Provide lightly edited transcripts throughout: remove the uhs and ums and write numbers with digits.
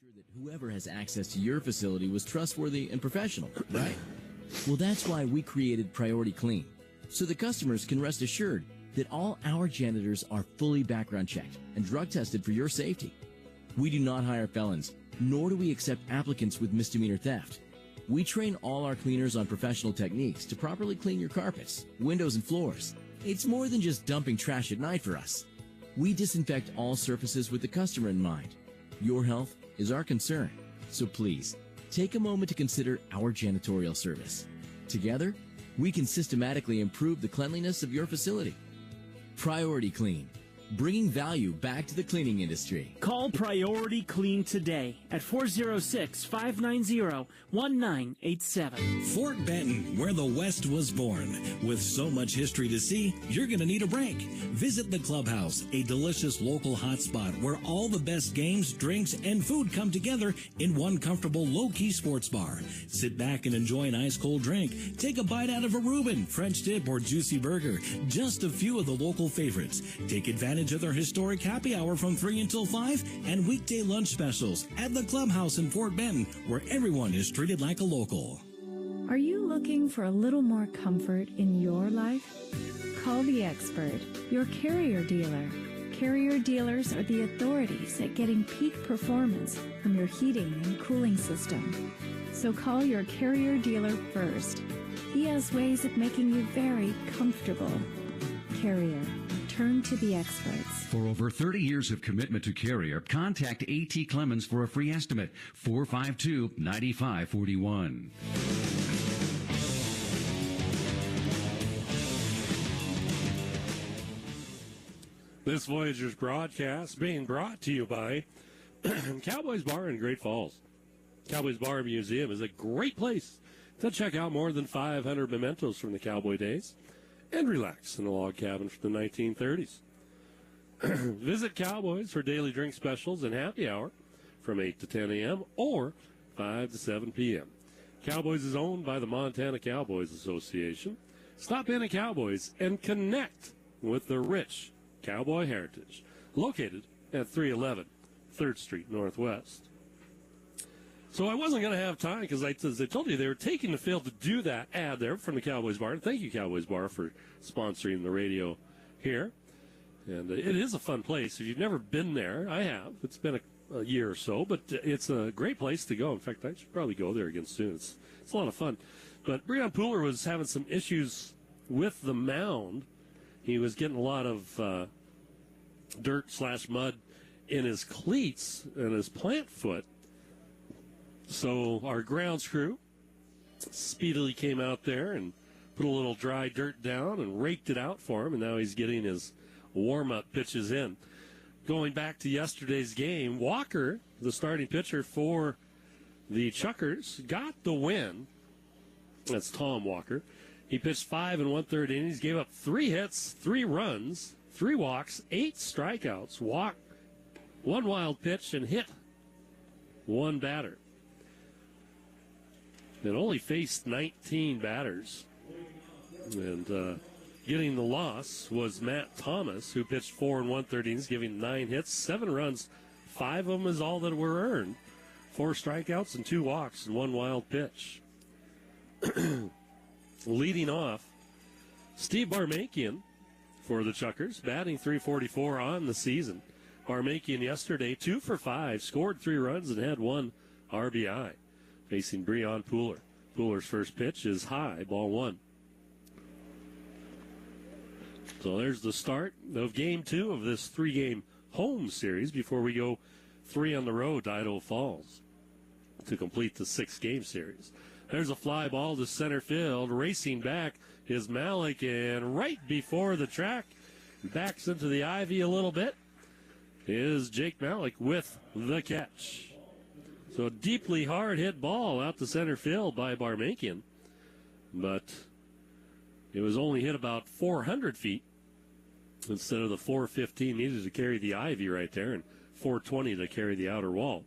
sure that whoever has access to your facility was trustworthy and professional, right? Well, that's why we created Priority Clean, so the customers can rest assured that all our janitors are fully background checked and drug tested for your safety. We do not hire felons, nor do we accept applicants with misdemeanor theft. We train all our cleaners on professional techniques to properly clean your carpets, windows, and floors. It's more than just dumping trash at night for us. We disinfect all surfaces with the customer in mind. Your health is our concern, so please, take a moment to consider our janitorial service. Together, we can systematically improve the cleanliness of your facility. Priority Clean, bringing value back to the cleaning industry. Call Priority Clean today at 406-590-1987. Fort Benton, where the West was born. With so much history to see, you're going to need a break. Visit the Clubhouse, a delicious local hotspot where all the best games, drinks, and food come together in one comfortable, low-key sports bar. Sit back and enjoy an ice-cold drink. Take a bite out of a Reuben, French dip, or juicy burger. Just a few of the local favorites. Take advantage of their historic happy hour from 3 until 5 and weekday lunch specials at the Clubhouse in Fort Benton, where everyone is treated like a local. Are you looking for a little more comfort in your life? Call the expert, your Carrier dealer. Carrier dealers are the authorities at getting peak performance from your heating and cooling system. So call your Carrier dealer first. He has ways of making you very comfortable. Carrier. Turn to the experts. For over 30 years of commitment to Carrier, contact A.T. Clemens for a free estimate. 452-9541. This Voyagers broadcast being brought to you by Cowboys Bar in Great Falls. Cowboys Bar Museum is a great place to check out more than 500 mementos from the cowboy days and relax in a log cabin from the 1930s. Visit Cowboys for daily drink specials and happy hour from 8 to 10 a.m. or 5 to 7 p.m. Cowboys is owned by the Montana Cowboys Association. Stop in at Cowboys and connect with the rich cowboy heritage, located at 311 3rd Street Northwest. So I wasn't going to have time because, as I told you, they were taking the field to do that ad there from the Cowboys Bar. And thank you, Cowboys Bar, for sponsoring the radio here. And it is a fun place. If you've never been there, I have. It's been a year or so, but it's a great place to go. In fact, I should probably go there again soon. It's a lot of fun. But Breon Pooler was having some issues with the mound. He was getting a lot of dirt/mud in his cleats and his plant foot. So our grounds crew speedily came out there and put a little dry dirt down and raked it out for him, and now he's getting his warm-up pitches in. Going back to yesterday's game, Walker, the starting pitcher for the Chukars, got the win. That's Tom Walker. He pitched 5 1/3 innings, gave up 3 hits, 3 runs, 3 walks, 8 strikeouts, walked 1 wild pitch, and hit 1 batter. And only faced 19 batters. And getting the loss was Matt Thomas, who pitched 4 1/3 innings, giving 9 hits, 7 runs. 5 of them is all that were earned. 4 strikeouts and 2 walks and 1 wild pitch. Leading off, Steve Barmakian for the Chukars, batting .344 on the season. Barmakian yesterday, 2 for 5, scored 3 runs and had 1 RBI. Facing Breon Pooler. Pooler's first pitch is high, ball 1. So there's the start of game 2 of this 3-game home series before we go 3 on the road to Idaho Falls to complete the 6-game series. There's a fly ball to center field. Racing back is Malik, and right before the track, backs into the ivy a little bit, is Jake Malik with the catch. So a deeply hard hit ball out to center field by Barmakian, but it was only hit about 400 feet instead of the 415 needed to carry the ivy right there, and 420 to carry the outer wall.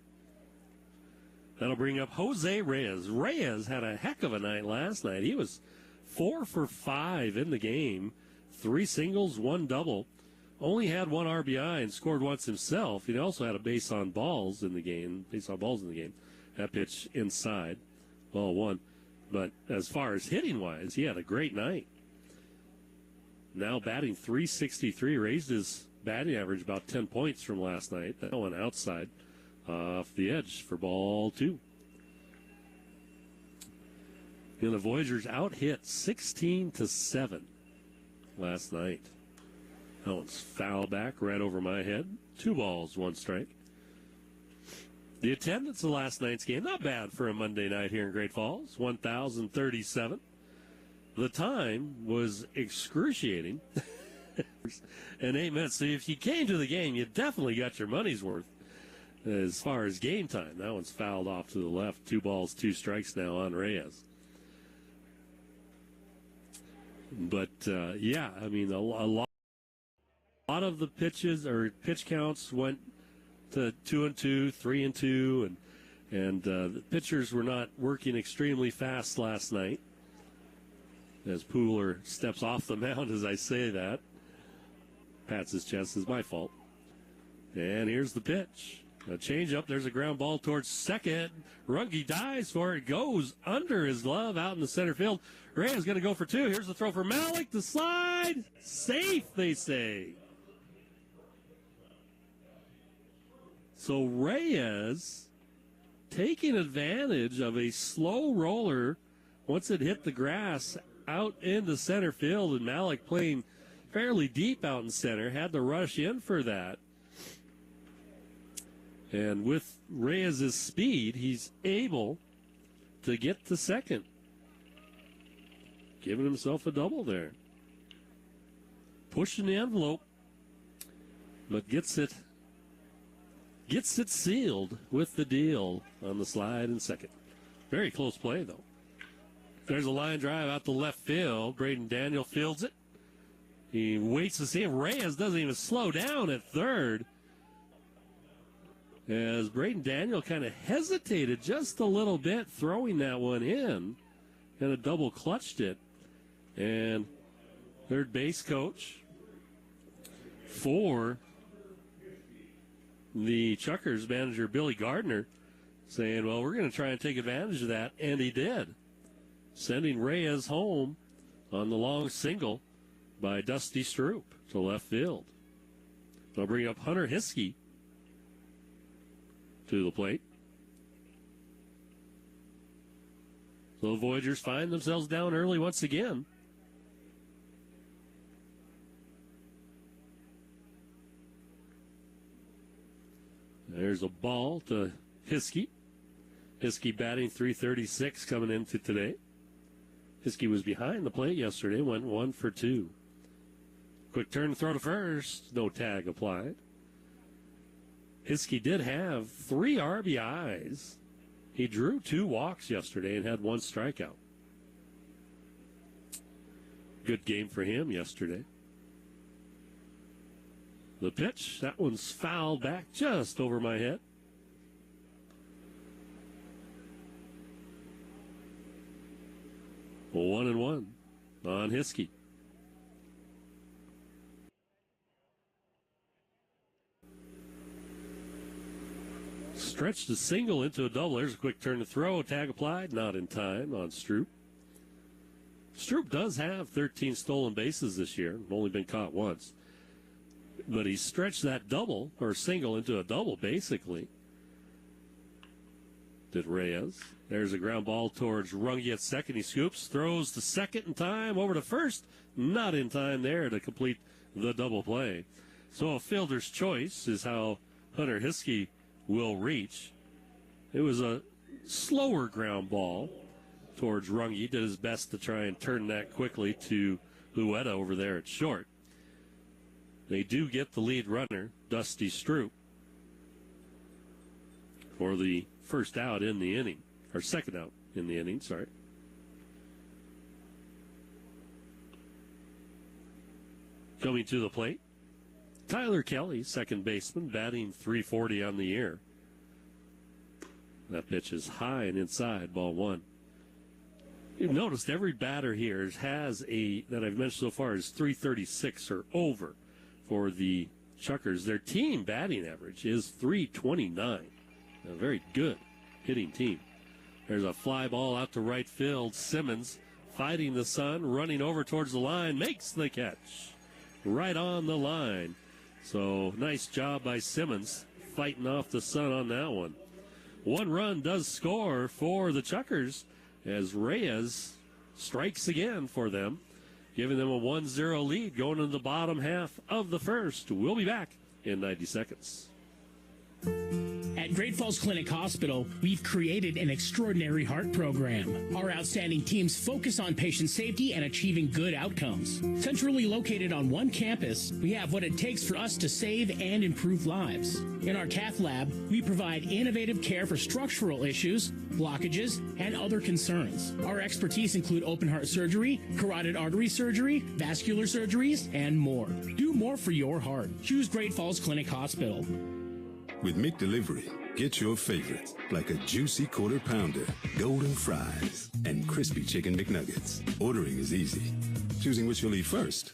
That'll bring up Jose Reyes. Reyes had a heck of a night last night. He was 4 for 5 in the game, 3 singles, 1 double, only had one RBI and scored once himself. He also had a base on balls in the game. That pitch inside, ball one. But as far as hitting-wise, he had a great night. Now batting .363, raised his batting average about 10 points from last night. That one outside off the edge for ball two. And the Voyagers out-hit 16-7 last night. That one's foul back right over my head. 2 balls, 1 strike. The attendance of last night's game, not bad for a Monday night here in Great Falls, 1,037. The time was excruciating. And 8 minutes. So if you came to the game, you definitely got your money's worth as far as game time. That one's fouled off to the left. 2 balls, 2 strikes now on Reyes. But, yeah, I mean, a lot of the pitches or pitch counts went to 2-2, 3-2, and the pitchers were not working extremely fast last night. As Pooler steps off the mound as I say that. Pats his chest, is my fault. And here's the pitch. A changeup, there's a ground ball towards second. Runge dives for it, goes under his glove out in the center field. Reyes going to go for 2. Here's the throw for Malik. The slide, safe, they say. So Reyes taking advantage of a slow roller once it hit the grass out into center field, and Malik playing fairly deep out in center, had to rush in for that. And with Reyes' speed, he's able to get to second. Giving himself a double there. Pushing the envelope, but gets it sealed with the deal on the slide in second. Very close play, though. There's a line drive out to left field. Braden Daniel fields it. He waits to see if Reyes doesn't even slow down at third. As Braden Daniel kind of hesitated just a little bit throwing that one in. Kind of double clutched it. And third base coach for the Chukars manager, Billy Gardner, saying, well, we're going to try and take advantage of that. And he did. Sending Reyes home on the long single by Dusty Stroop to left field. They'll bring up Hunter Hiskey to the plate. So the Voyagers find themselves down early once again. There's a ball to Hiskey. Hiskey batting .336 coming into today. Hiskey was behind the plate yesterday, went 1 for 2. Quick turn throw to first, no tag applied. Hiskey did have 3 RBIs. He drew 2 walks yesterday and had 1 strikeout. Good game for him yesterday. The pitch, that one's fouled back just over my head. Well, 1-1 on Hiskey. Stretched a single into a double. There's a quick turn to throw. Tag applied. Not in time on Stroop. Stroop does have 13 stolen bases this year. Only been caught once. But he stretched that double, or single, into a double, basically. Did Reyes. There's a ground ball towards Runge at second. He scoops, throws to second in time, over to first. Not in time there to complete the double play. So a fielder's choice is how Hunter Hiskey will reach. It was a slower ground ball towards Runge. Did his best to try and turn that quickly to Luetta over there at short. They do get the lead runner, Dusty Stroop, for the first out in the inning, or second out in the inning, sorry. Coming to the plate, Tyler Kelly, second baseman, batting .340 on the year. That pitch is high and inside, ball 1. You've noticed every batter here has that I've mentioned so far is .336 or over for the Chukars. Their team batting average is .329. A very good hitting team. There's a fly ball out to right field. Simmons fighting the sun, running over towards the line, makes the catch. Right on the line. So nice job by Simmons fighting off the sun on that one. One run does score for the Chukars as Reyes strikes again for them, giving them a 1-0 lead going into the bottom half of the first. We'll be back in 90 seconds. At Great Falls Clinic Hospital, we've created an extraordinary heart program. Our outstanding teams focus on patient safety and achieving good outcomes. Centrally located on one campus, we have what it takes for us to save and improve lives. In our cath lab, we provide innovative care for structural issues, blockages, and other concerns. Our expertise include open heart surgery, carotid artery surgery, vascular surgeries, and more. Do more for your heart. Choose Great Falls Clinic Hospital. With McDelivery, get your favorites, like a juicy quarter pounder, golden fries, and crispy chicken McNuggets. Ordering is easy. Choosing which you'll eat first,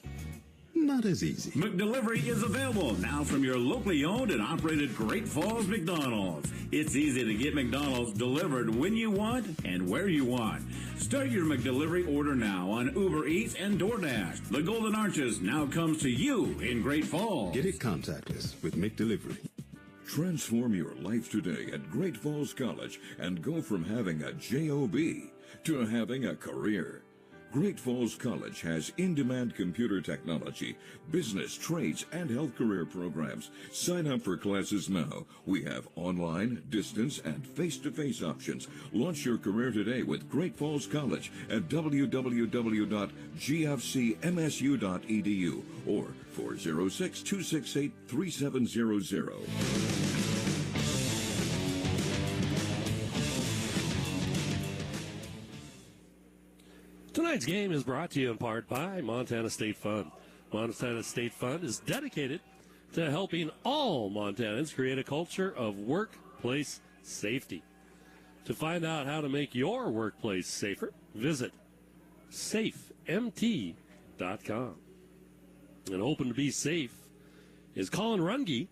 not as easy. McDelivery is available now from your locally owned and operated Great Falls McDonald's. It's easy to get McDonald's delivered when you want and where you want. Start your McDelivery order now on Uber Eats and DoorDash. The Golden Arches now comes to you in Great Falls. Get it contactless with McDelivery. Transform your life today at Great Falls College and go from having a job to having a career. Great Falls College has in-demand computer technology, business, trades, and health career programs. Sign up for classes now. We have online, distance, and face-to-face options. Launch your career today with Great Falls College at www.gfcmsu.edu or 406-268-3700. Tonight's game is brought to you in part by Montana State Fund. Montana State Fund is dedicated to helping all Montanans create a culture of workplace safety. To find out how to make your workplace safer, visit safemt.com. And open to be safe is Colin Runge,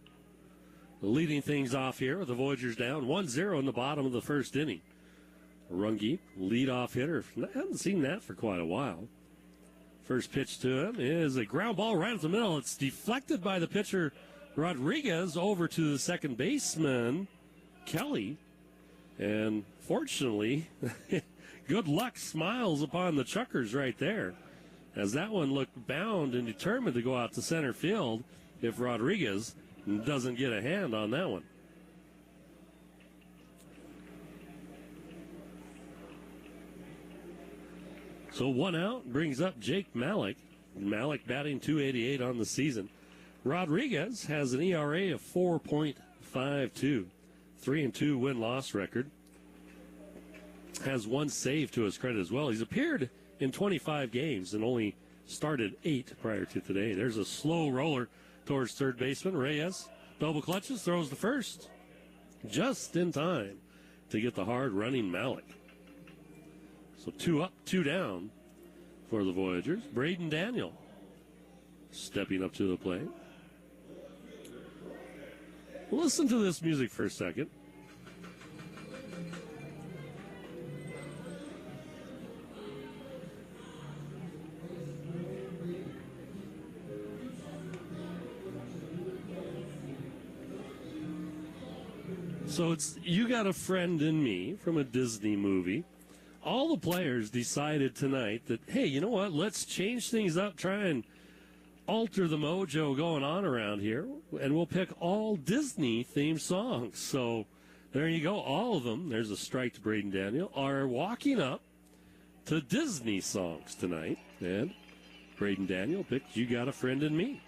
leading things off here with the Voyagers down 1-0 in the bottom of the first inning. Runge, leadoff hitter. I haven't seen that for quite a while. First pitch to him is a ground ball right at the middle. It's deflected by the pitcher, Rodriguez, over to the second baseman, Kelly. And fortunately, good luck smiles upon the Chukars right there, as that one looked bound and determined to go out to center field if Rodriguez doesn't get a hand on that one. So one out brings up Jake Malik. Malik batting .288 on the season. Rodriguez has an ERA of 4.52, 3-2 win-loss record. Has one save to his credit as well. He's appeared in 25 games and only started 8 prior to today. There's a slow roller towards third baseman. Reyes double clutches, throws the first, just in time to get the hard-running Malik. So 2 up, 2 down for the Voyagers. Braden Daniel stepping up to the plate. Listen to this music for a second. So it's You Got a Friend in Me from a Disney movie. All the players decided tonight that, hey, you know what, let's change things up, try and alter the mojo going on around here, and we'll pick all Disney-themed songs. So there you go, all of them, there's a strike to Braden Daniel, are walking up to Disney songs tonight. And Braden Daniel picked You Got a Friend in Me.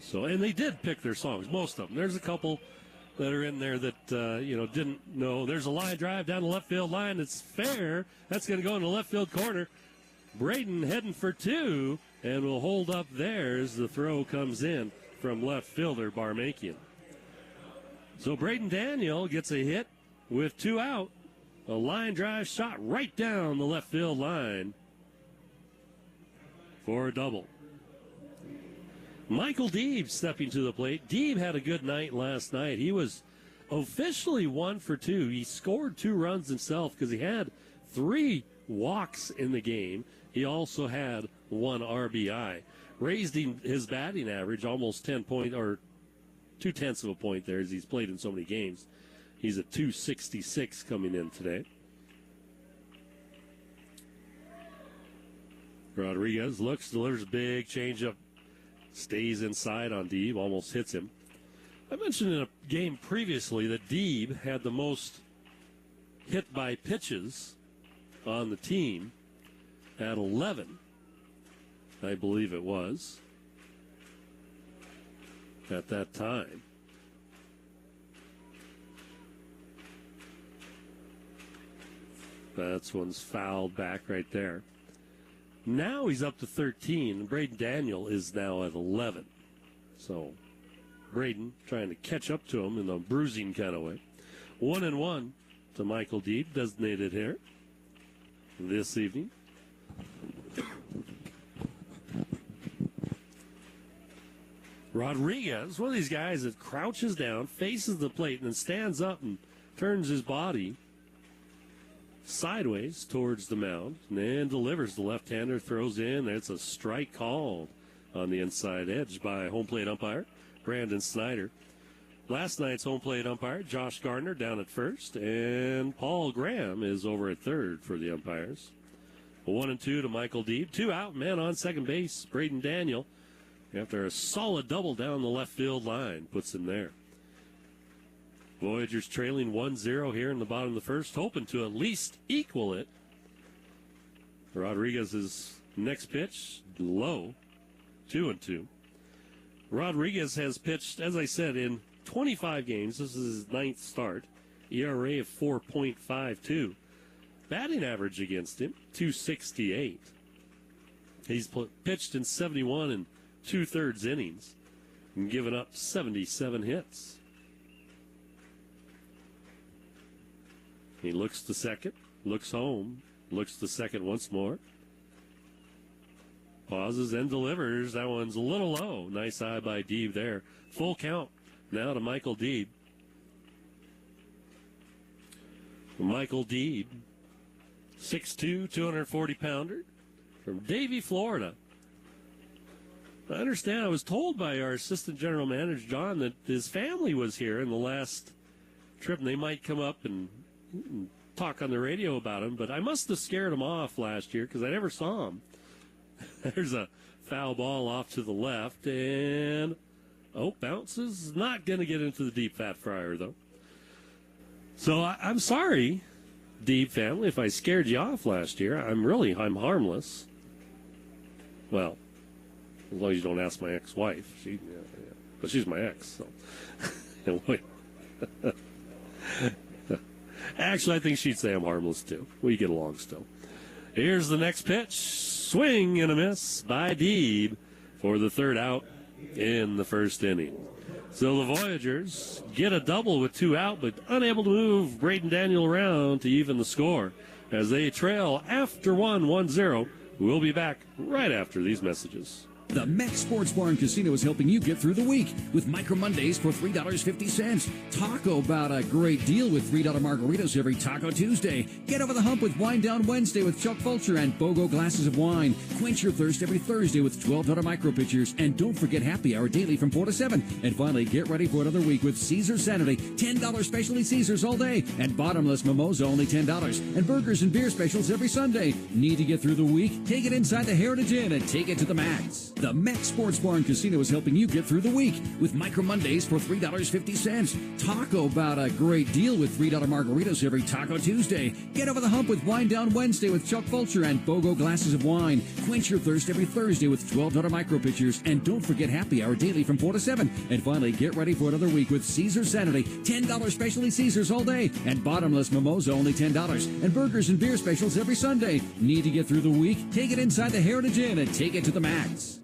So, and they did pick their songs, most of them. There's a couple that are in there that, didn't know. There's a line drive down the left field line. It's fair. That's going to go in the left field corner. Braden heading for 2 and will hold up there as the throw comes in from left fielder Barmakian. So Braden Daniel gets a hit with 2 out. A line drive shot right down the left field line for a double. Michael Deeb stepping to the plate. Deeb had a good night last night. He was officially 1 for 2. He scored 2 runs himself because he had 3 walks in the game. He also had 1 RBI. Raised his batting average almost 10 point or 0.2 of a point there as he's played in so many games. He's at 266 coming in today. Rodriguez looks, delivers a big changeup, stays inside on Deeb, almost hits him. I mentioned in a game previously that Deeb had the most hit by pitches on the team at 11, I believe it was, at that time. That's one's fouled back right there. Now he's up to 13, and Braden Daniel is now at 11. So Braden trying to catch up to him in a bruising kind of way. 1-1 to Michael Deeb, designated here this evening. Rodriguez, one of these guys that crouches down, faces the plate, and then stands up and turns his body sideways towards the mound, and then delivers. The left-hander throws in. It's a strike called on the inside edge by home plate umpire Brandon Snyder. Last night's home plate umpire, Josh Gardner, down at first, and Paul Graham is over at third for the umpires. 1-2 to Michael Deeb. 2 out, man on second base, Braden Daniel, after a solid double down the left field line, puts him there. Voyagers trailing 1-0 here in the bottom of the first, hoping to at least equal it. Rodriguez's next pitch, low, 2-2. Rodriguez has pitched, as I said, in 25 games. This is his 9th start. ERA of 4.52. Batting average against him, 268. He's pitched in 71 and 2/3 innings and given up 77 hits. He looks to second, looks home, looks to second once more. Pauses and delivers. That one's a little low. Nice eye by Deeb there. Full count now to Michael Deeb. Michael Deeb, 6'2", 240-pounder from Davie, Florida. I understand, I was told by our assistant general manager, John, that his family was here in the last trip, and they might come up and talk on the radio about him, but I must have scared him off last year because I never saw him. There's a foul ball off to the left, and bounces. Not going to get into the deep fat fryer, though. So I'm sorry, Deeb family, if I scared you off last year. I'm harmless. Well, as long as you don't ask my ex-wife. But she's my ex, so. Actually, I think she'd say I'm harmless, too. We get along still. Here's the next pitch. Swing and a miss by Deeb for the 3rd out in the first inning. So the Voyagers get a double with 2 out, but unable to move Braden Daniel around to even the score as they trail after 1-0. We'll be back right after these messages. The Mex Sports Bar and Casino is helping you get through the week with Micro Mondays for $3.50. Talk about a great deal with $3 margaritas every Taco Tuesday. Get over the hump with Wine Down Wednesday with Chuck Fulcher and BOGO glasses of wine. Quench your thirst every Thursday with $12 micro pitchers. And don't forget happy hour daily from 4 to 7. And finally, get ready for another week with Caesar Saturday. $10 specialty Caesars all day. And bottomless mimosa only $10. And burgers and beer specials every Sunday. Need to get through the week? Take it inside the Heritage Inn and take it to the max. The Mex Sports Bar and Casino is helping you get through the week with Micro Mondays for $3.50. Talk about a great deal with $3 margaritas every Taco Tuesday. Get over the hump with Wine Down Wednesday with Chuck Fulcher and BOGO glasses of wine. Quench your thirst every Thursday with $12 micro pitchers. And don't forget happy hour daily from 4 to 7. And finally, get ready for another week with Caesar Saturday. $10 specialty Caesars all day. And bottomless mimosa only $10. And burgers and beer specials every Sunday. Need to get through the week? Take it inside the Heritage Inn and take it to the max.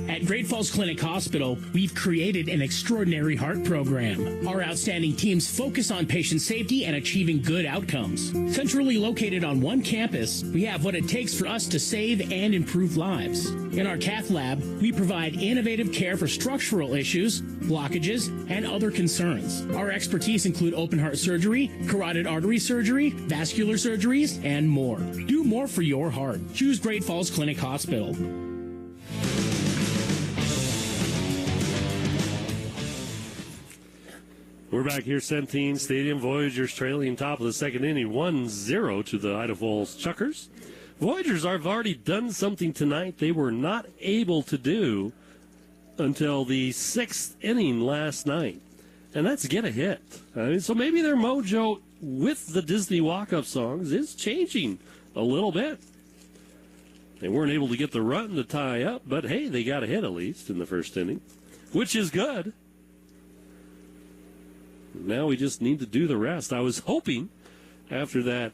At At Great Falls Clinic Hospital, we've created an extraordinary heart program. Our outstanding teams focus on patient safety and achieving good outcomes. Centrally located on one campus, we have what it takes for us to save and improve lives. In our cath lab, we provide innovative care for structural issues, blockages, and other concerns. Our expertise include open heart surgery, carotid artery surgery, vascular surgeries, and more. Do more for your heart. Choose Great Falls Clinic Hospital. We're back here, Centene Stadium. Voyagers trailing top of the second inning, 1-0 to the Idaho Falls Chukars. Voyagers have already done something tonight they were not able to do until the sixth inning last night, and that's get a hit. So maybe their mojo with the Disney walk-up songs is changing a little bit. They weren't able to get the run to tie up, but hey, they got a hit at least in the first inning, which is good. Now we just need to do the rest. I was hoping after that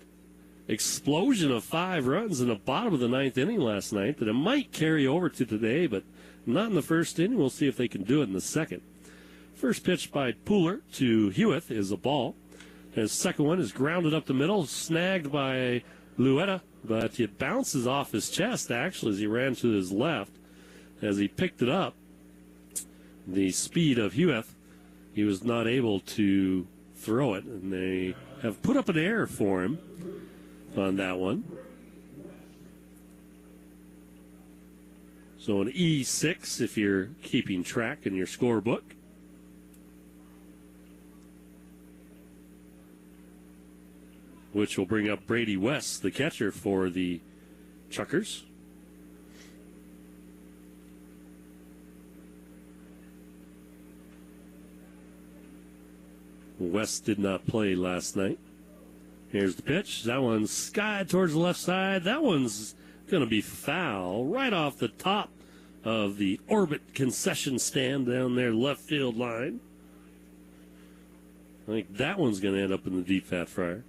explosion of 5 runs in the bottom of the ninth inning last night that it might carry over to today, but not in the first inning. We'll see if they can do it in the second. First pitch by Pooler to Hewitt is a ball. His second one is grounded up the middle, snagged by Luetta, but it bounces off his chest, actually, as he ran to his left. As he picked it up, the speed of Hewitt, he was not able to throw it, and they have put up an error for him on that one. So an E6 if you're keeping track in your scorebook. Which will bring up Brady West, the catcher for the Chukars. West did not play last night. Here's the pitch. That one's skied towards the left side. That one's going to be foul right off the top of the Orbit concession stand down there, left field line. I think that one's going to end up in the deep fat fryer.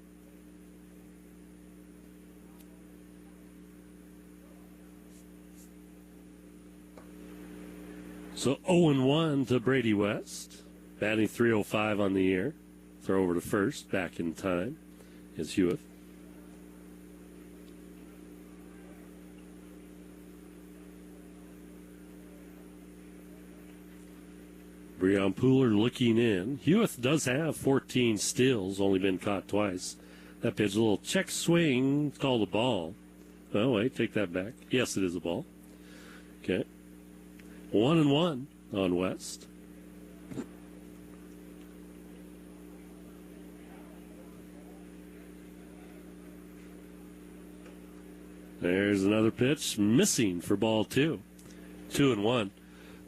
So 0-1 to Brady West. Batting .305 on the year. Throw over to first, back in time, is Hewitt. Breon Pooler looking in. Hewitt does have 14 steals, only been caught twice. That pitch, a little check swing, it's called a ball. Oh, wait, take that back. Yes, it is a ball. Okay. 1-1 on West. There's another pitch missing for ball 2. 2-1.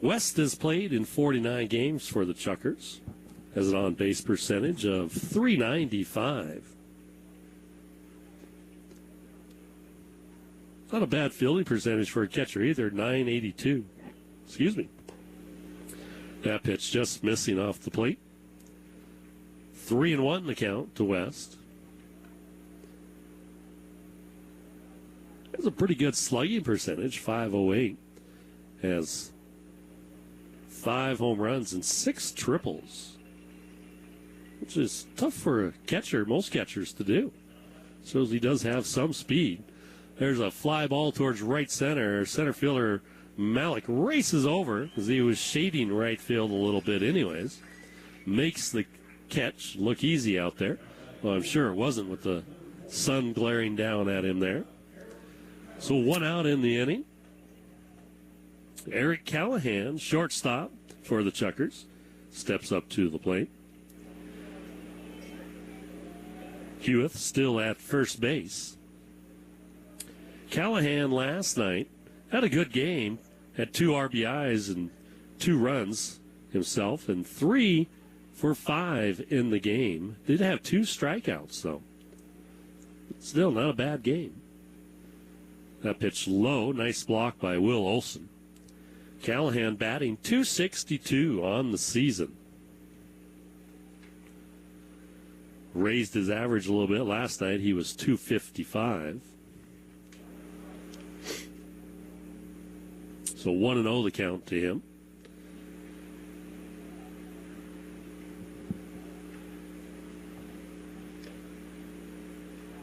West has played in 49 games for the Chukars. Has an on-base percentage of .395. Not a bad fielding percentage for a catcher either, .982. Excuse me. That pitch just missing off the plate. 3-1 the count to West. Has a pretty good slugging percentage, .508. Has 5 home runs and 6 triples, which is tough for a catcher, most catchers, to do. Shows he does have some speed. There's a fly ball towards right center. Center fielder Malik races over because he was shading right field a little bit anyways. Makes the catch look easy out there. Well, I'm sure it wasn't with the sun glaring down at him there. So 1 out in the inning. Eric Callahan, shortstop for the Chukars, steps up to the plate. Hewitt still at first base. Callahan last night had a good game, had 2 RBIs and 2 runs himself, and 3 for 5 in the game. Did have 2 strikeouts, though. Still not a bad game. That pitch low, nice block by Will Olson. Callahan batting .262 on the season. Raised his average a little bit. Last night he was .255. So So 1-0 the count to him.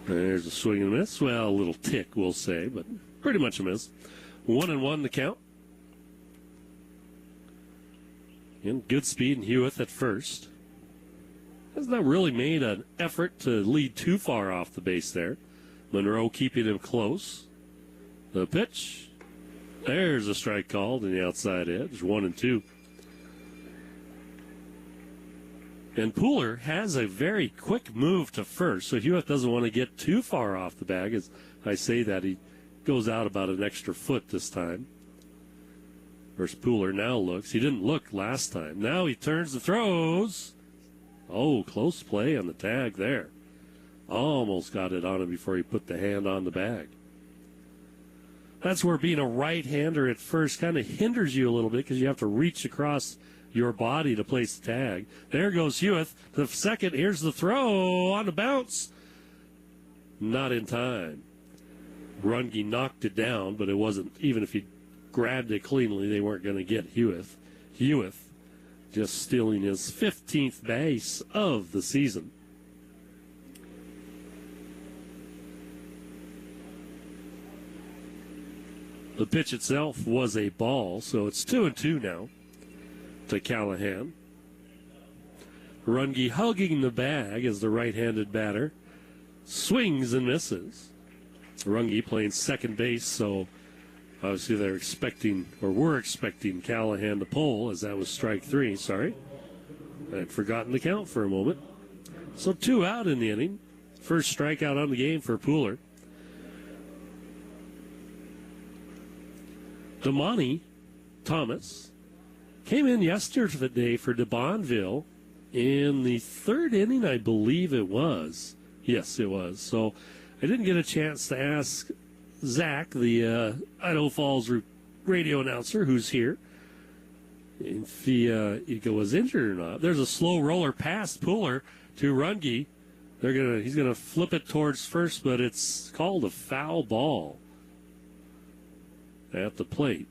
There's a swing and a miss. Well, a little tick, we'll say, but pretty much a miss. 1-1 the count. And good speed and Hewitt at first. Has not really made an effort to lead too far off the base there. Monroe keeping him close. The pitch. There's a strike called in the outside edge. 1-2. And Pooler has a very quick move to first, so Hewitt doesn't want to get too far off the bag. As I say that, he goes out about an extra foot this time. Whereas Pooler now looks. He didn't look last time. Now he turns the throws. Oh, close play on the tag there. Almost got it on him before he put the hand on the bag. That's where being a right-hander at first kind of hinders you a little bit because you have to reach across your body to place the tag. There goes Hewitt. The second, here's the throw on the bounce. Not in time. Runge knocked it down, but it wasn't, even if he grabbed it cleanly, they weren't going to get Hewitt. Hewitt just stealing his 15th base of the season. The pitch itself was a ball, so it's 2-2 now to Callahan. Runge hugging the bag as the right-handed batter swings and misses. Runge playing second base, so obviously they're expecting, or were expecting, Callahan to pull, as that was strike three. Sorry. I'd forgotten the count for a moment. So 2 out in the inning. First strikeout on the game for Pooler. Damani Thomas came in yesterday for DeBonville in the third inning, I believe it was. Yes, it was. So I didn't get a chance to ask Zach, the Idaho Falls radio announcer, who's here, if he was injured or not. There's a slow roller past Pooler to Runge. He's gonna flip it towards first, but it's called a foul ball at the plate.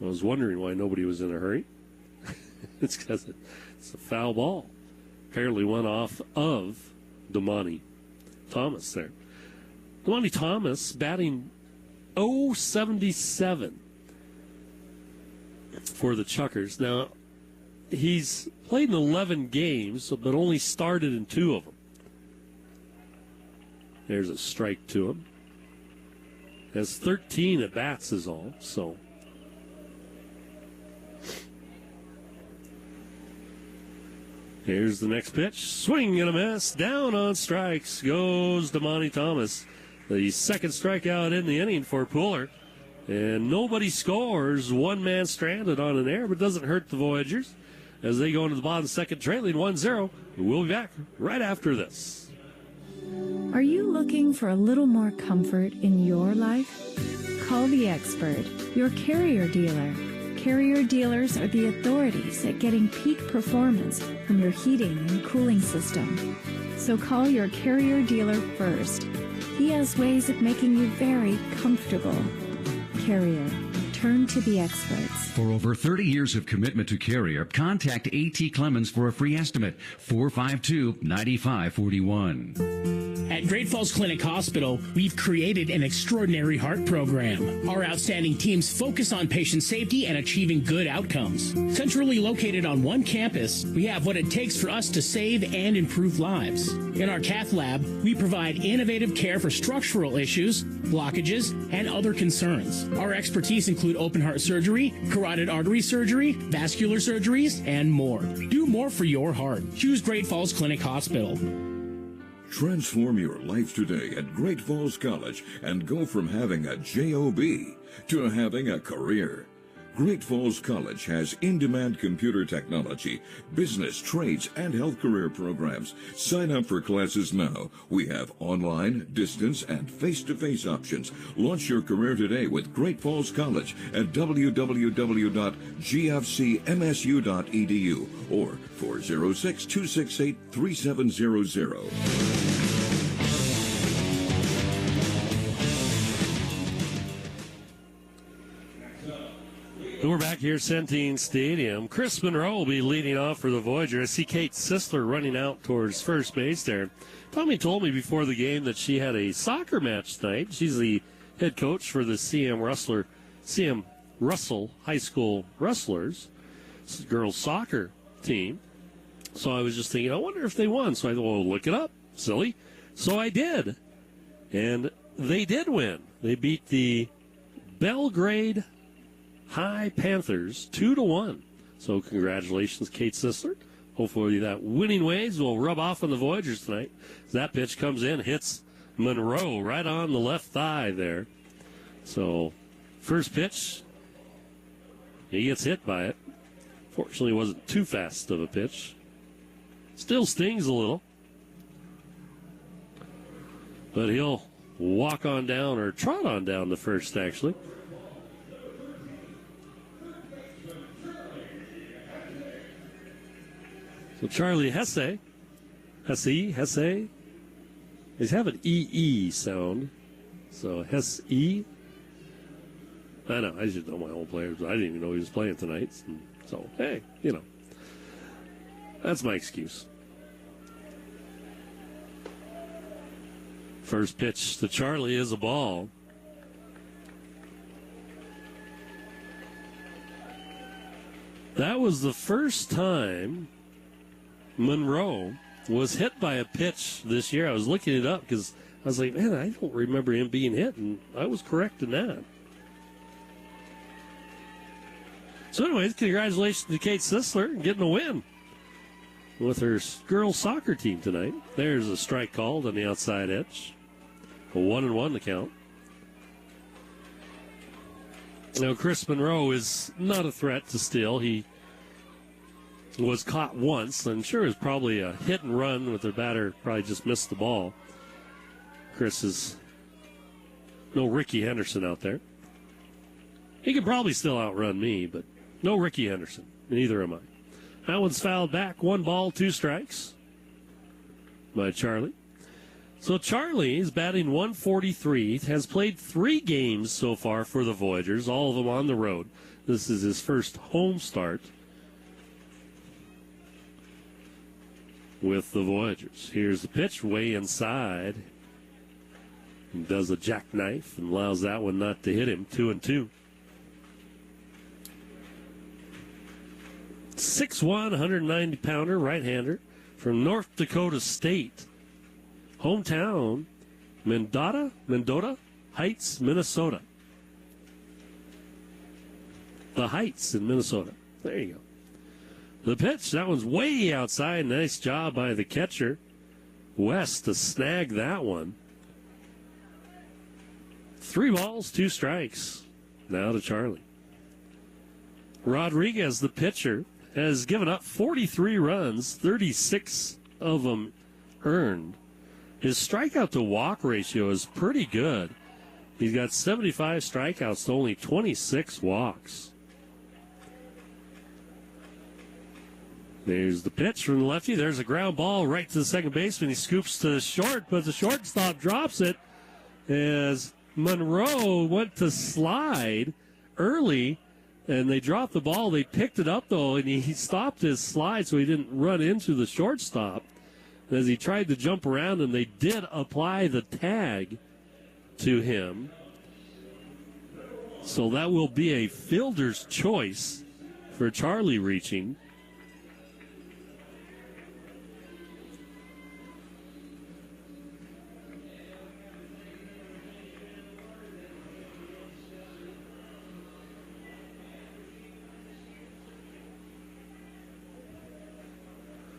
I was wondering why nobody was in a hurry. It's because it's a foul ball. Apparently went off of Damani Thomas there. Damani Thomas batting .077 for the Chukars. Now, he's played in 11 games, but only started in 2 of them. There's a strike to him. Has 13 at-bats is all, so. Here's the next pitch. Swing and a miss. Down on strikes goes Damani Thomas. The second strikeout in the inning for Pooler. And nobody scores. One man stranded on an error, but doesn't hurt the Voyagers as they go into the bottom second, trailing 1-0. We'll be back right after this. Are you looking for a little more comfort in your life? Call the expert, your carrier dealer. Carrier dealers are the authorities at getting peak performance from your heating and cooling system. So call your carrier dealer first. He has ways of making you very comfortable. Carrier. Turn to the experts. For over 30 years of commitment to Carrier, contact A.T. Clemens for a free estimate. 452-9541. At Great Falls Clinic Hospital, we've created an extraordinary heart program. Our outstanding teams focus on patient safety and achieving good outcomes. Centrally located on one campus, we have what it takes for us to save and improve lives. In our cath lab, we provide innovative care for structural issues, blockages, and other concerns. Our expertise include open heart surgery, carotid artery surgery, vascular surgeries, and more. Do more for your heart. Choose Great Falls Clinic Hospital. Transform your life today at Great Falls College and go from having a JOB to having a career. Great Falls College has in-demand computer technology, business, trades, and health career programs. Sign up for classes now. We have online, distance, and face-to-face options. Launch your career today with Great Falls College at www.gfcmsu.edu or 406-268-3700. We're back here at Centene Stadium. Chris Monroe will be leading off for the Voyagers. I see Kate Sisler running out towards first base there. Tommy told me before the game that she had a soccer match tonight. She's the head coach for the CM Russell High School Rustlers, girls soccer team. So I was just thinking, I wonder if they won. So I thought, well, look it up, silly. So I did. And they did win. They beat the Belgrade High Panthers 2-1. So congratulations, Kate Sisler. Hopefully that winning ways will rub off on the Voyagers tonight. That pitch comes in, hits Monroe right on the left thigh there. So first pitch, he gets hit by it. Fortunately, it wasn't too fast of a pitch. Still stings a little. But he'll walk on down, or trot on down to first, actually. So Charlie Hesse. He's having EE sound. So Hesse. I know, I should know my own players, but I didn't even know he was playing tonight. So, hey, that's my excuse. First pitch to Charlie is a ball. That was the first time Monroe was hit by a pitch this year. I was looking it up because I was like, man, I don't remember him being hit, and I was correct in that. So anyways, congratulations to Kate Sisler getting a win with her girls soccer team tonight. There's a strike called on the outside edge. A 1-1 to count. Now, Chris Monroe is not a threat to steal. He was caught once. I'm sure it was probably a hit and run with their batter. Probably just missed the ball. Chris is no Ricky Henderson out there. He could probably still outrun me, but no Ricky Henderson. Neither am I. That one's fouled back. 1 ball, 2 strikes by Charlie. So Charlie is batting 143, has played 3 games so far for the Voyagers, all of them on the road. This is his first home start with the Voyagers. Here's the pitch, way inside. He does a jackknife and allows that one not to hit him. 2-2. 6'1", 190-pounder, right-hander from North Dakota State. Hometown, Mendota Heights, Minnesota. The Heights in Minnesota. There you go. The pitch, that one's way outside. Nice job by the catcher, West, to snag that one. 3 balls, 2 strikes. Now to Charlie. Rodriguez, the pitcher, has given up 43 runs, 36 of them earned. His strikeout to walk ratio is pretty good. He's got 75 strikeouts to only 26 walks. There's the pitch from the lefty. There's a ground ball right to the second baseman. He scoops to the short, but the shortstop drops it as Monroe went to slide early, and they dropped the ball. They picked it up, though, and he stopped his slide so he didn't run into the shortstop. As he tried to jump around, and they did apply the tag to him. So that will be a fielder's choice for Charlie reaching.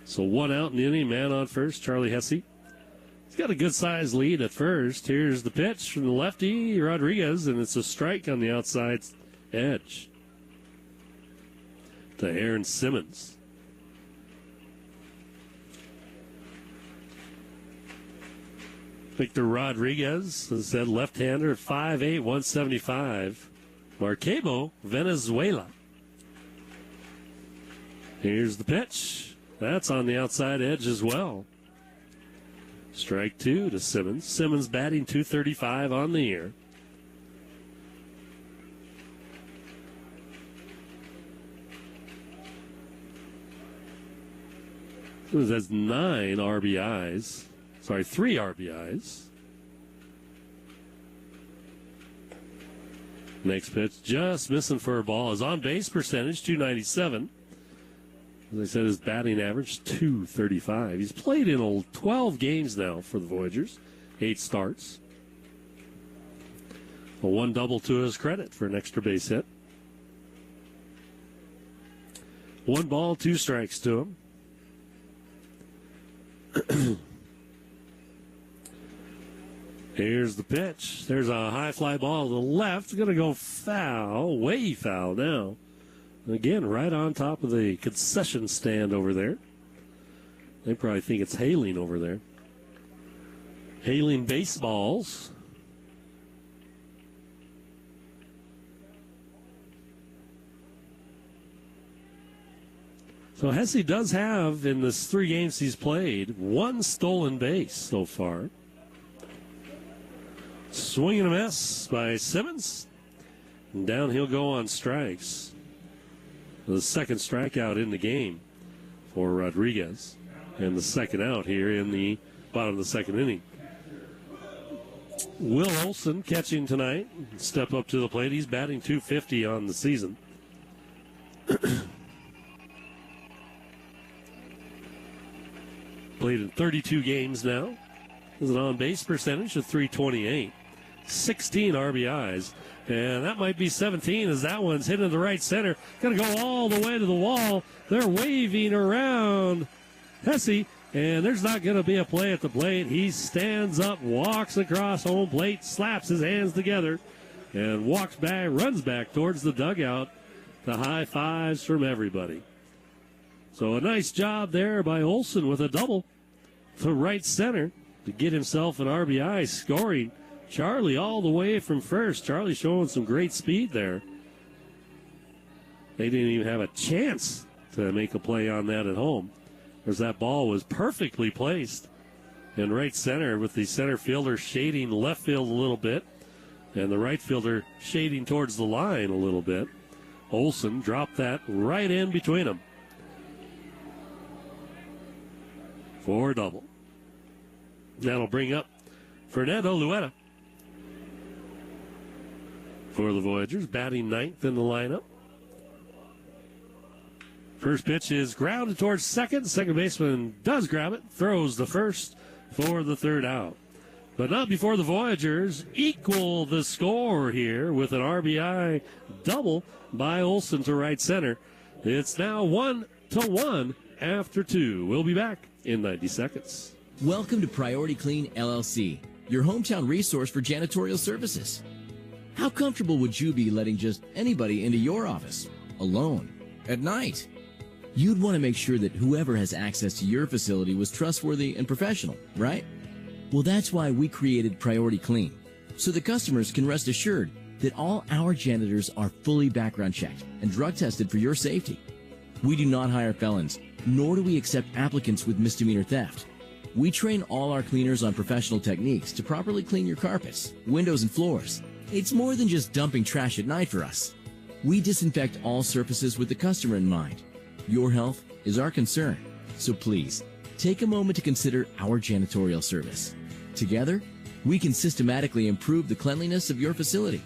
So 1 out in the inning, man on first, Charlie Hesse. He's got a good-sized lead at first. Here's the pitch from the lefty, Rodriguez, and it's a strike on the outside edge to Aaron Simmons. Victor Rodriguez is that left-hander, 5'8", 175. Maracaibo, Venezuela. Here's the pitch. That's on the outside edge as well. Strike 2 to Simmons. Simmons batting .235 on the year. It has 9 RBIs. Sorry, 3 RBIs. Next pitch, just missing for a ball. His on-base percentage, 297. As I said, his batting average, 235. He's played in 12 games now for the Voyagers, 8 starts. A 1 double to his credit for an extra base hit. 1 ball, 2 strikes to him. Here's the pitch. There's a high fly ball to the left. It's going to go foul, way foul now. Again, right on top of the concession stand over there. They probably think it's hailing over there. Hailing baseballs. So Hesse does have, in the 3 games he's played, 1 stolen base so far. Swing and a miss by Simmons. And down he'll go on strikes. The second strikeout in the game for Rodriguez. And the second out here in the bottom of the second inning. Will Olson catching tonight. Step up to the plate. He's batting .250 on the season. Played in 32 games now. Has an on-base percentage of .328. 16 RBIs. And that might be 17 as that one's hit in the right center. Going to go all the way to the wall. They're waving around Hesse. And there's not going to be a play at the plate. He stands up, walks across home plate, slaps his hands together, and walks back, runs back towards the dugout to high fives from everybody. So a nice job there by Olson with a double to right center to get himself an RBI, scoring Charlie all the way from first. Charlie showing some great speed there. They didn't even have a chance to make a play on that at home, as that ball was perfectly placed in right center with the center fielder shading left field a little bit and the right fielder shading towards the line a little bit. Olson dropped that right in between them for a double. That'll bring up Fernando Lueta for the Voyagers, batting 9th in the lineup. First pitch is grounded towards second. Second baseman does grab it, throws the first for the third out. But not before the Voyagers equal the score here with an RBI double by Olson to right center. It's now 1-1 after 2. We'll be back in 90 seconds. Welcome to Priority Clean LLC, your hometown resource for janitorial services. How comfortable would you be letting just anybody into your office, alone, at night? You'd want to make sure that whoever has access to your facility was trustworthy and professional, right? Well, that's why we created Priority Clean, so the customers can rest assured that all our janitors are fully background checked and drug tested for your safety. We do not hire felons, nor do we accept applicants with misdemeanor theft. We train all our cleaners on professional techniques to properly clean your carpets, windows, and floors. It's more than just dumping trash at night for us. We disinfect all surfaces with the customer in mind. Your health is our concern, so please, take a moment to consider our janitorial service. Together, we can systematically improve the cleanliness of your facility.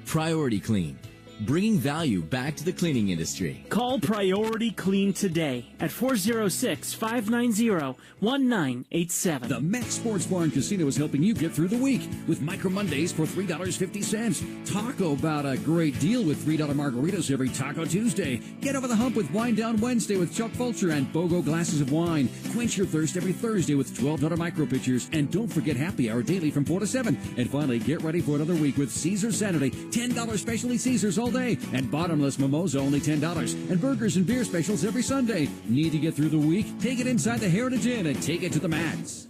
Priority Clean, bringing value back to the cleaning industry. Call Priority Clean today at 406-590-1987. The Max Sports Bar and Casino is helping you get through the week with Micro Mondays for $3.50. Talk about a great deal with $3 margaritas every Taco Tuesday. Get over the hump with Wine Down Wednesday with Chuck Fulcher and BOGO glasses of wine. Quench your thirst every Thursday with $12 micro pitchers. And don't forget Happy Hour daily from 4 to 7. And finally, get ready for another week with Caesar Saturday. $10 specialty Caesars all day. And bottomless mimosa only $10. And burgers and beer specials every Sunday. Need to get through the week? Take it inside the Heritage Inn and take it to the max.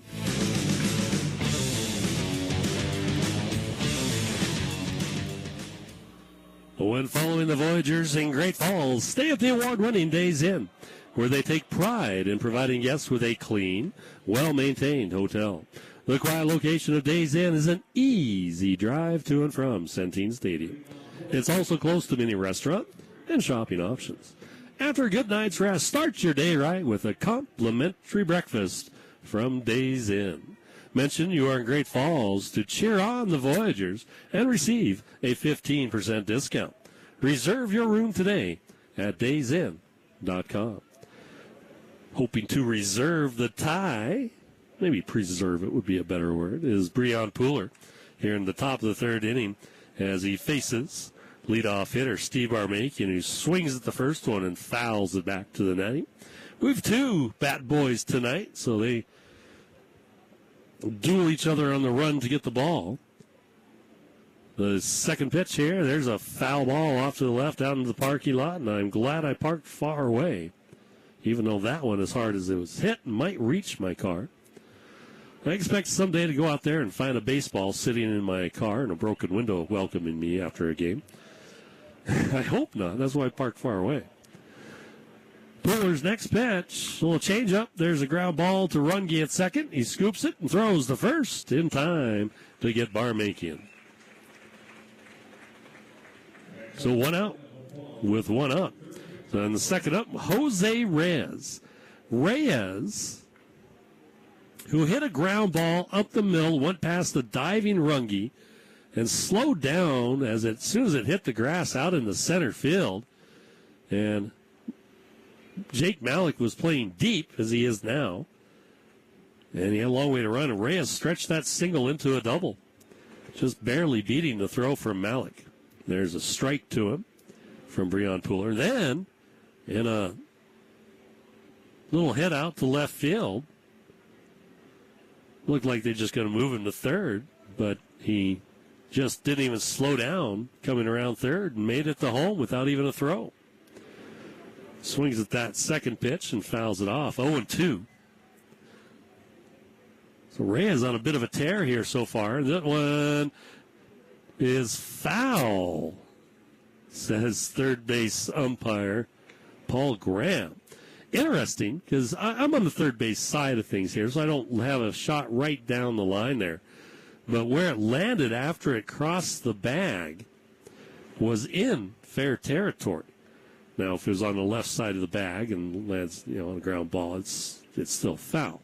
When following the Voyagers in Great Falls, stay at the award-winning Days Inn, where they take pride in providing guests with a clean, well-maintained hotel. The quiet location of Days Inn is an easy drive to and from Centene Stadium. It's also close to many restaurant and shopping options. After a good night's rest, start your day right with a complimentary breakfast from Days Inn. Mention you are in Great Falls to cheer on the Voyagers and receive a 15% discount. Reserve your room today at daysin.com. Hoping to reserve the tie, maybe preserve it would be a better word, is Breon Pooler here in the top of the third inning as he faces leadoff hitter Steve Barmakian, who swings at the first one and fouls it back to the netting. We have two bat boys tonight, so they duel each other on the run to get the ball. The second pitch here, there's a foul ball off to the left out into the parking lot, and I'm glad I parked far away, even though that one, as hard as it was hit, might reach my car. I expect someday to go out there and find a baseball sitting in my car and a broken window welcoming me after a game. I hope not. That's why I parked far away. Puller's next pitch, a little changeup. There's a ground ball to Runge at second. He scoops it and throws the first in time to get Barmakian. So one out with one up. So in the second up, Jose Reyes. Reyes, who hit a ground ball up the middle, went past the diving Runge, and slowed down as soon as it hit the grass out in the center field. And Jake Malik was playing deep, as he is now. And he had a long way to run. And Reyes stretched that single into a double, just barely beating the throw from Malik. There's a strike to him from Breon Pooler. Then, in a little hit out to left field, looked like they're just going to move him to third, but he just didn't even slow down coming around third and made it to home without even a throw. Swings at that second pitch and fouls it off. 0-2. So Reyes on a bit of a tear here so far. That one is foul, says third base umpire Paul Graham. Interesting, because I'm on the third base side of things here, so I don't have a shot right down the line there. But where it landed after it crossed the bag was in fair territory. Now, if it was on the left side of the bag and lands, on a ground ball, it's still foul.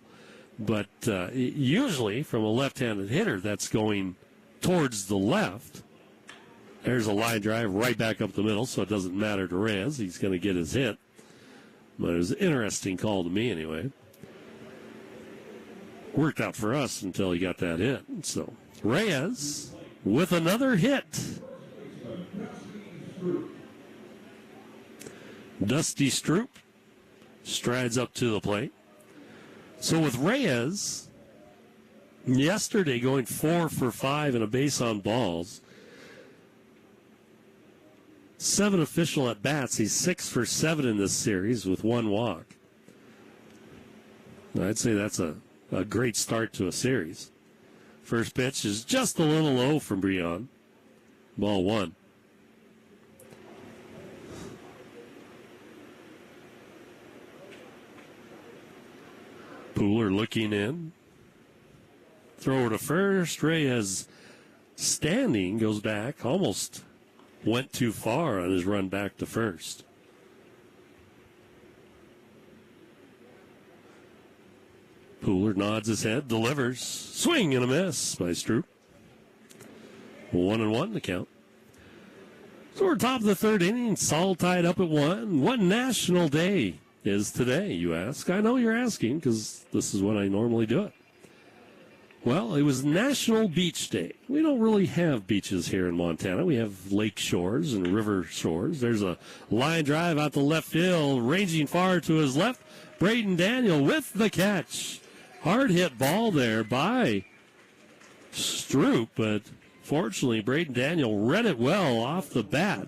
But usually, from a left-handed hitter, that's going towards the left. There's a line drive right back up the middle, so it doesn't matter to Reyes. He's going to get his hit. But it was an interesting call to me anyway. Worked out for us until he got that hit. So Reyes with another hit. Dusty Stroop strides up to the plate. So with Reyes, yesterday going 4 for 5 and a base on balls, 7 official at bats. He's 6 for 7 in this series with 1 walk. I'd say that's a great start to a series. First pitch is just a little low from Breon. Ball 1. Pooler looking in. Throw to first. Reyes standing, goes back, almost went too far on his run back to first. Pooler nods his head, delivers. Swing and a miss by Stroop. 1-1 to count. So we're top of the third inning. It's all tied up at 1. What national day is today, you ask? I know you're asking because this is when I normally do it. Well, it was National Beach Day. We don't really have beaches here in Montana. We have lake shores and river shores. There's a line drive out to left field, ranging far to his left. Braden Daniel with the catch. Hard hit ball there by Stroop, but fortunately Braden Daniel read it well off the bat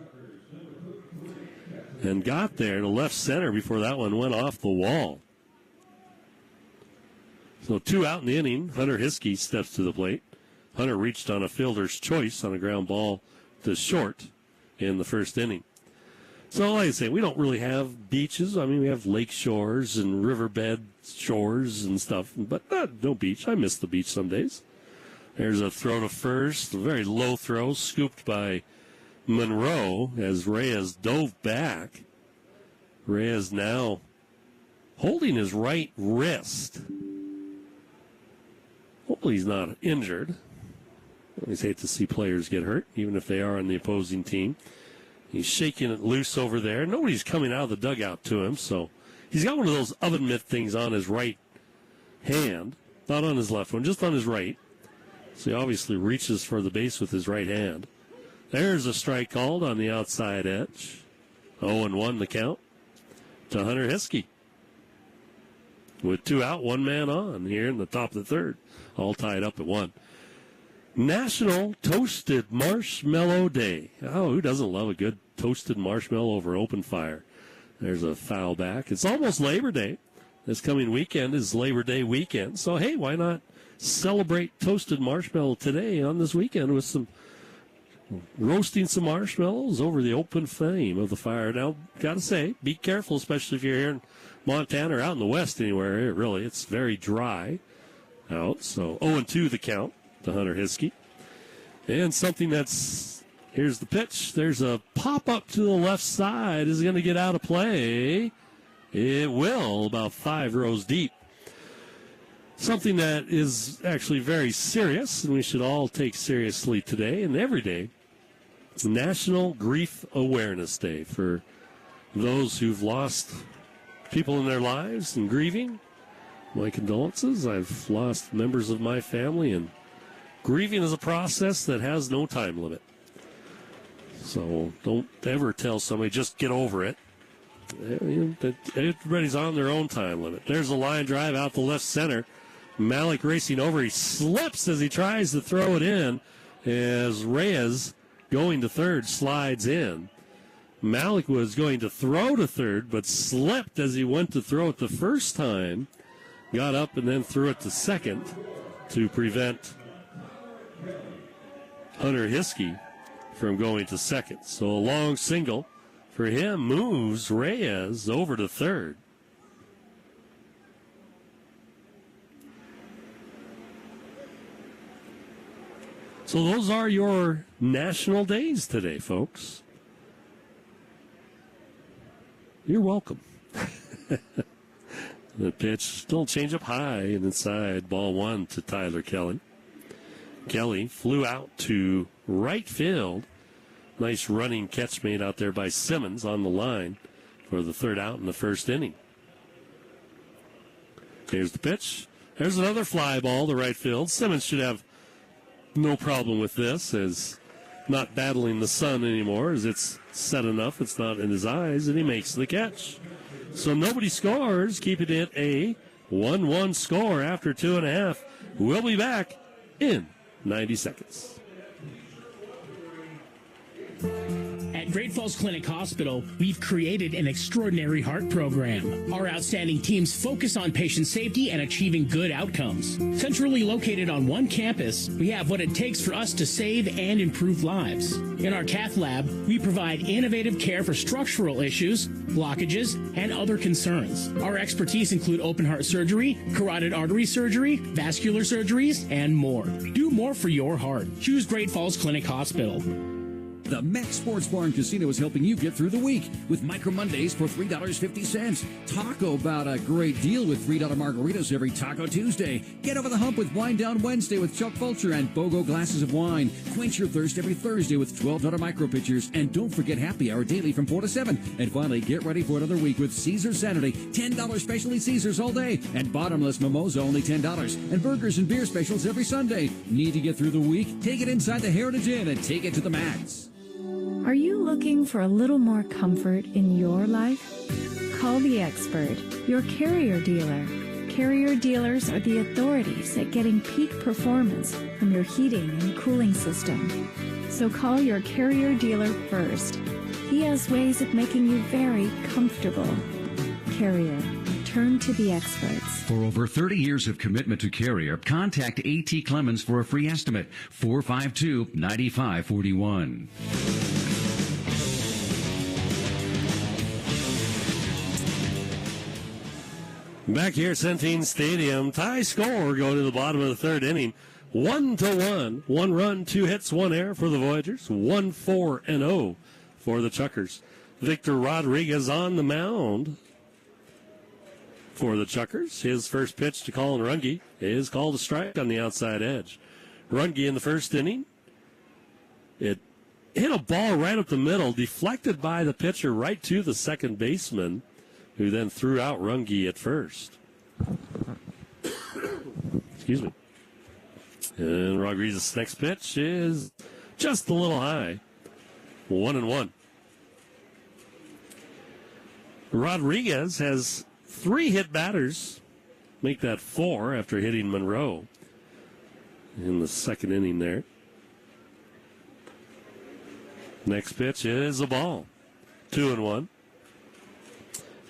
and got there to left center before that one went off the wall. So 2 out in the inning. Hunter Hiskey steps to the plate. Hunter reached on a fielder's choice on a ground ball to short in the first inning. So like I say, we don't really have beaches. I mean, we have lake shores and riverbed shores and stuff, but no beach. I miss the beach some days. There's a throw to first, a very low throw, scooped by Monroe as Reyes dove back. Reyes now holding his right wrist. Hopefully he's not injured. I always hate to see players get hurt, even if they are on the opposing team. He's shaking it loose over there. Nobody's coming out of the dugout to him, so he's got one of those oven mitt things on his right hand, not on his left one, just on his right. So he obviously reaches for the base with his right hand. There's a strike called on the outside edge. 0-1 the count to Hunter Hiskey. With 2 out, 1 man on here in the top of the third. All tied up at 1. National Toasted Marshmallow Day. Oh, who doesn't love a good toasted marshmallow over open fire? There's a foul back. It's almost Labor Day. This coming weekend is Labor Day weekend. So, hey, why not celebrate toasted marshmallow today on this weekend with some roasting some marshmallows over the open flame of the fire. Now, got to say, be careful, especially if you're here in Montana or out in the west anywhere. It's very dry out. So 0-2 the count to Hunter Hiskey. And something that's, here's the pitch. There's a pop-up to the left side. Is it going to get out of play? It will, about 5 rows deep. Something that is actually very serious, and we should all take seriously today and every day. It's National Grief Awareness Day for those who've lost people in their lives and grieving. My condolences. I've lost members of my family, and grieving is a process that has no time limit. So don't ever tell somebody, just get over it. Everybody's on their own time limit. There's a line drive out to left center. Malik racing over. He slips as he tries to throw it in as Reyes, going to third, slides in. Malik was going to throw to third, but slipped as he went to throw it the first time. Got up and then threw it to second to prevent Hunter Hiskey from going to second. So a long single for him moves Reyes over to third. So those are your national days today, folks. You're welcome. The pitch, still change up high and inside. Ball 1 to Tyler Kelly. Kelly flew out to right field. Nice running catch made out there by Simmons on the line for the third out in the first inning. Here's the pitch. There's another fly ball to right field. Simmons should have no problem with this, as not battling the sun anymore, as it's set enough, it's not in his eyes, and he makes the catch. So nobody scores, keeping it a 1-1 score after 2.5. We'll be back in 90 seconds. At Great Falls Clinic Hospital, we've created an extraordinary heart program. Our outstanding teams focus on patient safety and achieving good outcomes. Centrally located on one campus, we have what it takes for us to save and improve lives. In our cath lab, we provide innovative care for structural issues, blockages, and other concerns. Our expertise include open heart surgery, carotid artery surgery, vascular surgeries, and more. Do more for your heart. Choose Great Falls Clinic Hospital. The Mac Sports Bar and Casino is helping you get through the week with Micro Mondays for $3.50. Talk about a great deal with $3 margaritas every Taco Tuesday. Get over the hump with Wine Down Wednesday with Chuck Fulcher and BOGO glasses of wine. Quench your thirst every Thursday with $12 micro pitchers. And don't forget Happy Hour daily from 4 to 7. And finally, get ready for another week with Caesars Saturday. $10 specialty Caesars all day. And bottomless mimosa only $10. And burgers and beer specials every Sunday. Need to get through the week? Take it inside the Heritage Inn and take it to the max. Are you looking for a little more comfort in your life? Call the expert, your Carrier dealer. Carrier dealers are the authorities at getting peak performance from your heating and cooling system. So call your Carrier dealer first. He has ways of making you very comfortable. Carrier. Turn to the experts. For over 30 years of commitment to Carrier, contact A.T. Clemens for a free estimate. 452-9541. Back here at Centene Stadium, tie score going to the bottom of the third inning. 1-1. 1 run, 2 hits, 1 error for the Voyagers. 1-4-0 for the Chukars. Victor Rodriguez on the mound for the Chukars. His first pitch to Colin Runge is called a strike on the outside edge. Runge in the first inning, it hit a ball right up the middle, deflected by the pitcher right to the second baseman, who then threw out Runge at first. Excuse me. And Rodriguez's next pitch is just a little high. 1-1. Rodriguez has 3 hit batters, make that 4 after hitting Monroe in the second inning there. Next pitch is a ball. 2-1.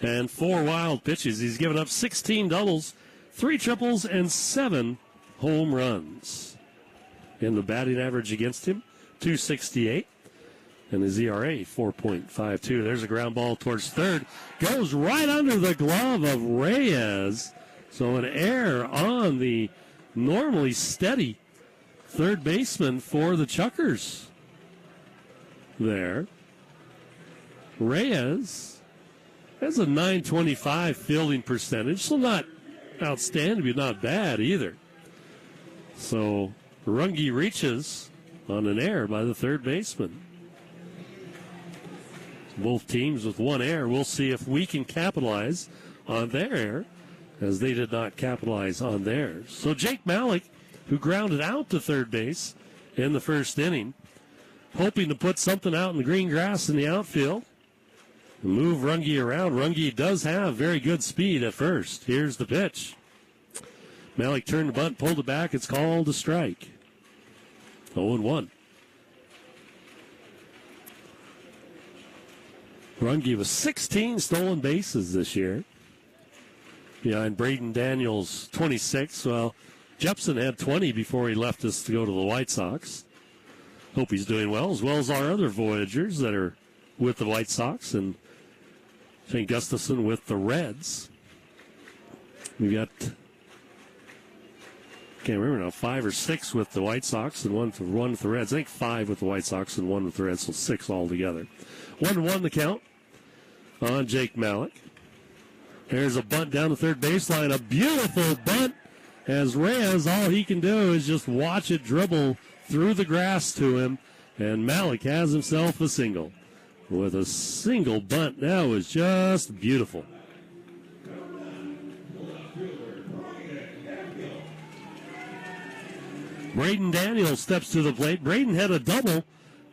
And 4 wild pitches. He's given up 16 doubles, 3 triples, and 7 home runs. And the batting average against him, .268. And his ERA, 4.52. There's a ground ball towards third. Goes right under the glove of Reyes. So an error on the normally steady third baseman for the Chukars. There. Reyes has a .925 fielding percentage, so not outstanding, but not bad either. So Runge reaches on an error by the third baseman. Both teams with 1 error. We'll see if we can capitalize on their error, as they did not capitalize on theirs. So Jake Malik, who grounded out to third base in the first inning, hoping to put something out in the green grass in the outfield, move Runge around. Runge does have very good speed at first. Here's the pitch. Malik turned the bunt, pulled it back. It's called a strike. 0-1. Runge with 16 stolen bases this year, behind Braden Daniels' 26. Well, Jepson had 20 before he left us to go to the White Sox. Hope he's doing well as our other Voyagers that are with the White Sox, and St. Gustafson with the Reds. We got, can't remember now, 5 or 6 with the White Sox and one with the Reds. I think 5 with the White Sox and 1 with the Reds, so 6 altogether. 1-1 the count on Jake Malik. There's a bunt down the third baseline. A beautiful bunt, as Reyes, all he can do is just watch it dribble through the grass to him, and Malik has himself a single. With a single bunt, that was just beautiful. Braden Daniels steps to the plate. Braden had a double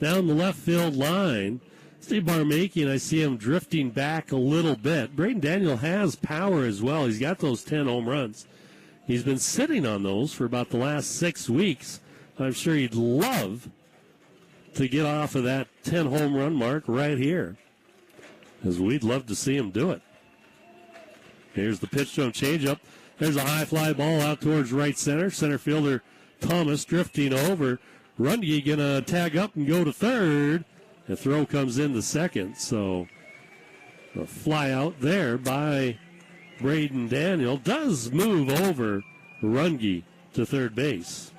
down the left field line. Steve Barmakian, I see him drifting back a little bit. Braden Daniel has power as well. He's got those 10 home runs. He's been sitting on those for about the last 6 weeks. I'm sure he'd love to get off of that 10 home run mark right here, as we'd love to see him do it. Here's the pitch to him, changeup. There's a high fly ball out towards right center. Center fielder Thomas drifting over. Runge gonna tag up and go to third. The throw comes in the second, so a fly out there by Braden Daniel does move over Runge to third base.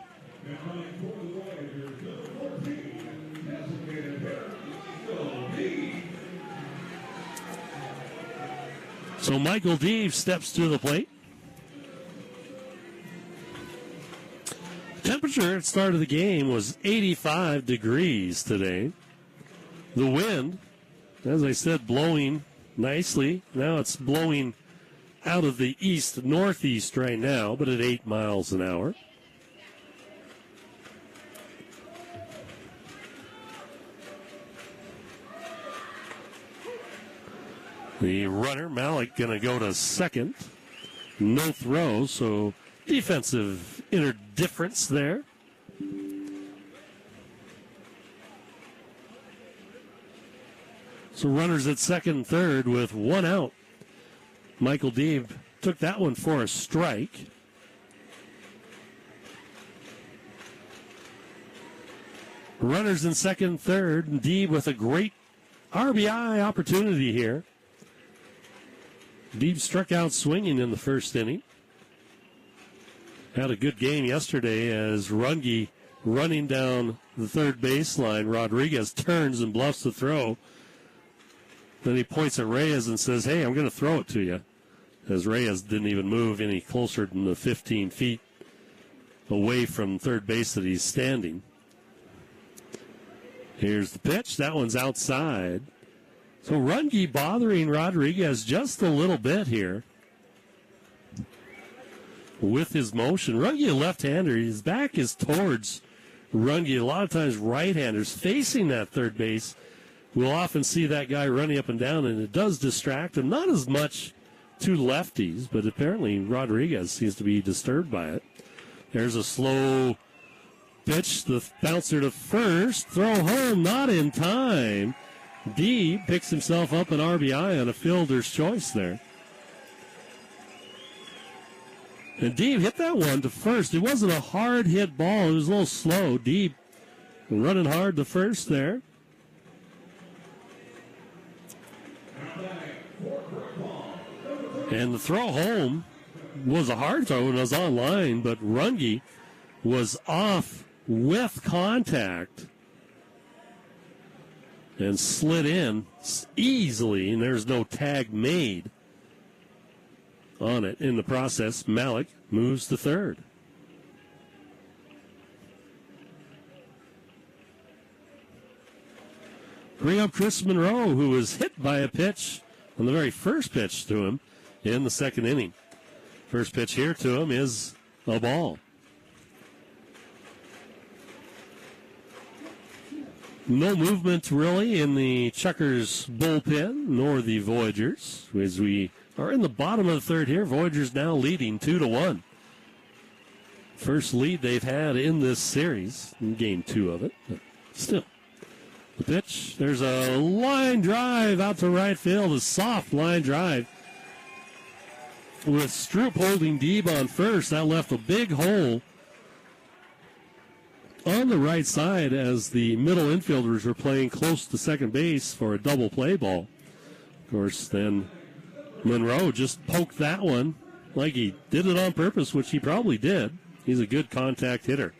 So Michael Deave steps to the plate. Temperature at the start of the game was 85 degrees today. The wind, as I said, blowing nicely. Now it's blowing out of the east-northeast right now, but at 8 miles an hour. The runner, Malik, going to go to second. No throw, so defensive interdifference there. So runners at second and third with 1 out. Michael Deave took that one for a strike. Runners in second and third, and Deave with a great RBI opportunity here. Deave struck out swinging in the first inning. Had a good game yesterday as Runge running down the third baseline. Rodriguez turns and bluffs the throw. Then he points at Reyes and says, hey, I'm going to throw it to you. As Reyes didn't even move any closer than the 15 feet away from third base that he's standing. Here's the pitch. That one's outside. So Runge bothering Rodriguez just a little bit here with his motion. Runge, a left-hander, his back is towards Runge. A lot of times right-handers facing that third base, we'll often see that guy running up and down, and it does distract him. Not as much to lefties, but apparently Rodriguez seems to be disturbed by it. There's a slow pitch, the bouncer to first, throw home, not in time. D picks himself up an RBI on a fielder's choice there. And Deeb hit that one to first. It wasn't a hard hit ball. It was a little slow. Deeb running hard to first there. And the throw home was a hard throw and was on line, but Runge was off with contact and slid in easily, and there's no tag made on it. In the process, Malik moves to third. Bring up Chris Monroe, who was hit by a pitch on the very first pitch to him in the second inning. First pitch here to him is a ball. No movement really in the Chukars bullpen, nor the Voyagers, as we are in the bottom of the third here. Voyagers now leading 2-1. First lead they've had in this series, in game 2 of it. But still, the pitch, there's a line drive out to right field, a soft line drive. With Stroop holding Deeb on first, that left a big hole on the right side as the middle infielders were playing close to second base for a double play ball. Of course, then Monroe just poked that one like he did it on purpose, which he probably did. He's a good contact hitter.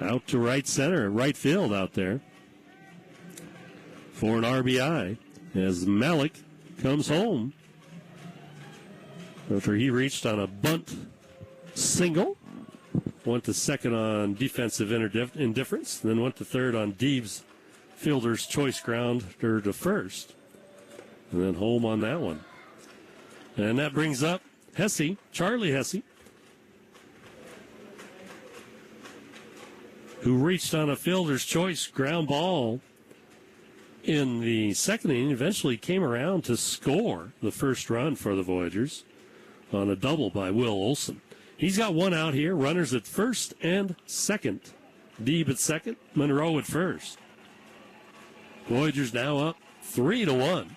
Out to right center, right field out there for an RBI as Malik comes home after he reached on a bunt single. Went to second on defensive indifference, then went to third on Deeb's fielder's choice grounder to first, and then home on that one. And that brings up Hesse, Charlie Hesse, who reached on a fielder's choice ground ball in the second inning, eventually came around to score the first run for the Voyagers on a double by Will Olson. He's got one out here, runners at first and second. Deeb at second, Monroe at first. Voyagers now up 3-1.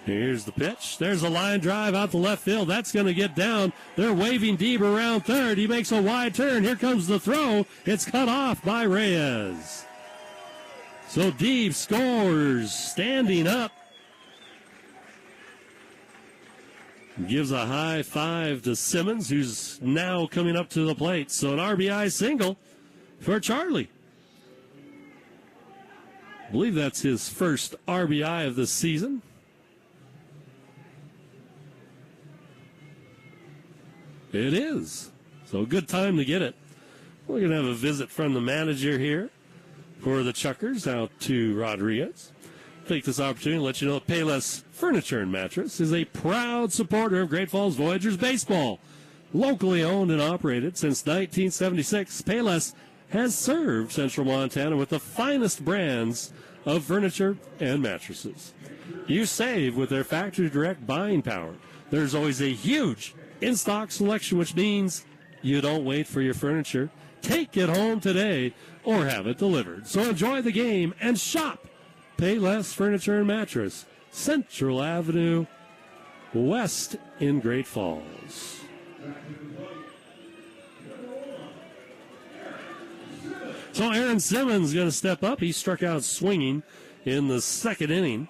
Here's the pitch. There's a line drive out to left field. That's going to get down. They're waving Deeb around third. He makes a wide turn. Here comes the throw. It's cut off by Reyes. So Deeb scores, standing up. Gives a high five to Simmons, who's now coming up to the plate. So an RBI single for Charlie. I believe that's his first RBI of the season. It is. So a good time to get it. We're going to have a visit from the manager here for the Chukars out to Rodriguez. Take this opportunity to let you know that Payless Furniture and Mattress is a proud supporter of Great Falls Voyagers baseball. Locally owned and operated since 1976, Payless has served Central Montana with the finest brands of furniture and mattresses. You save with their factory direct buying power. There's always a huge in-stock selection, which means you don't wait for your furniture. Take it home today or have it delivered. So enjoy the game and shop Payless Furniture and Mattress, Central Avenue West in Great Falls. So Aaron Simmons going to step up. He struck out swinging in the second inning.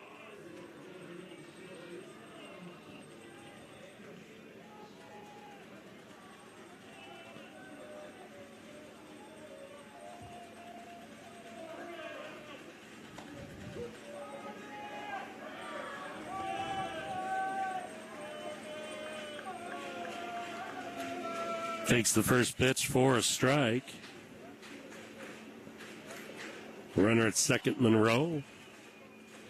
Takes the first pitch for a strike. Runner at second, Monroe.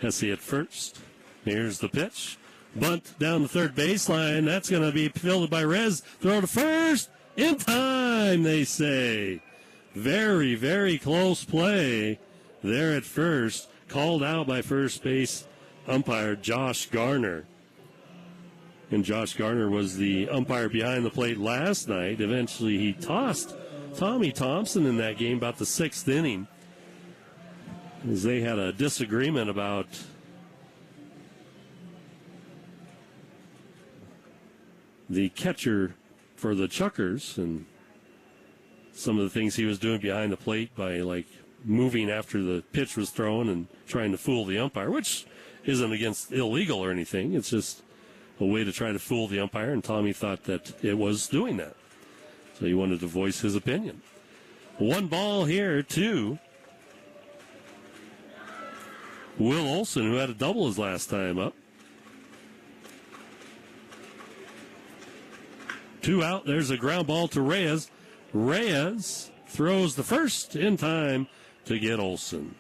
Hesse at first. Here's the pitch. Bunt down the third baseline. That's going to be fielded by Rez. Throw to first. In time, they say. Very, very close play there at first. Called out by first base umpire Josh Garner. And Josh Garner was the umpire behind the plate last night. Eventually he tossed Tommy Thompson in that game about the sixth inning, as they had a disagreement about the catcher for the Chukars and some of the things he was doing behind the plate by, like, moving after the pitch was thrown and trying to fool the umpire, which isn't against illegal or anything. It's just a way to try to fool the umpire, and Tommy thought that it was doing that. So he wanted to voice his opinion. 1 ball here to Will Olson, who had a double his last time up. 2 out. There's a ground ball to Reyes. Reyes throws the first in time to get Olson.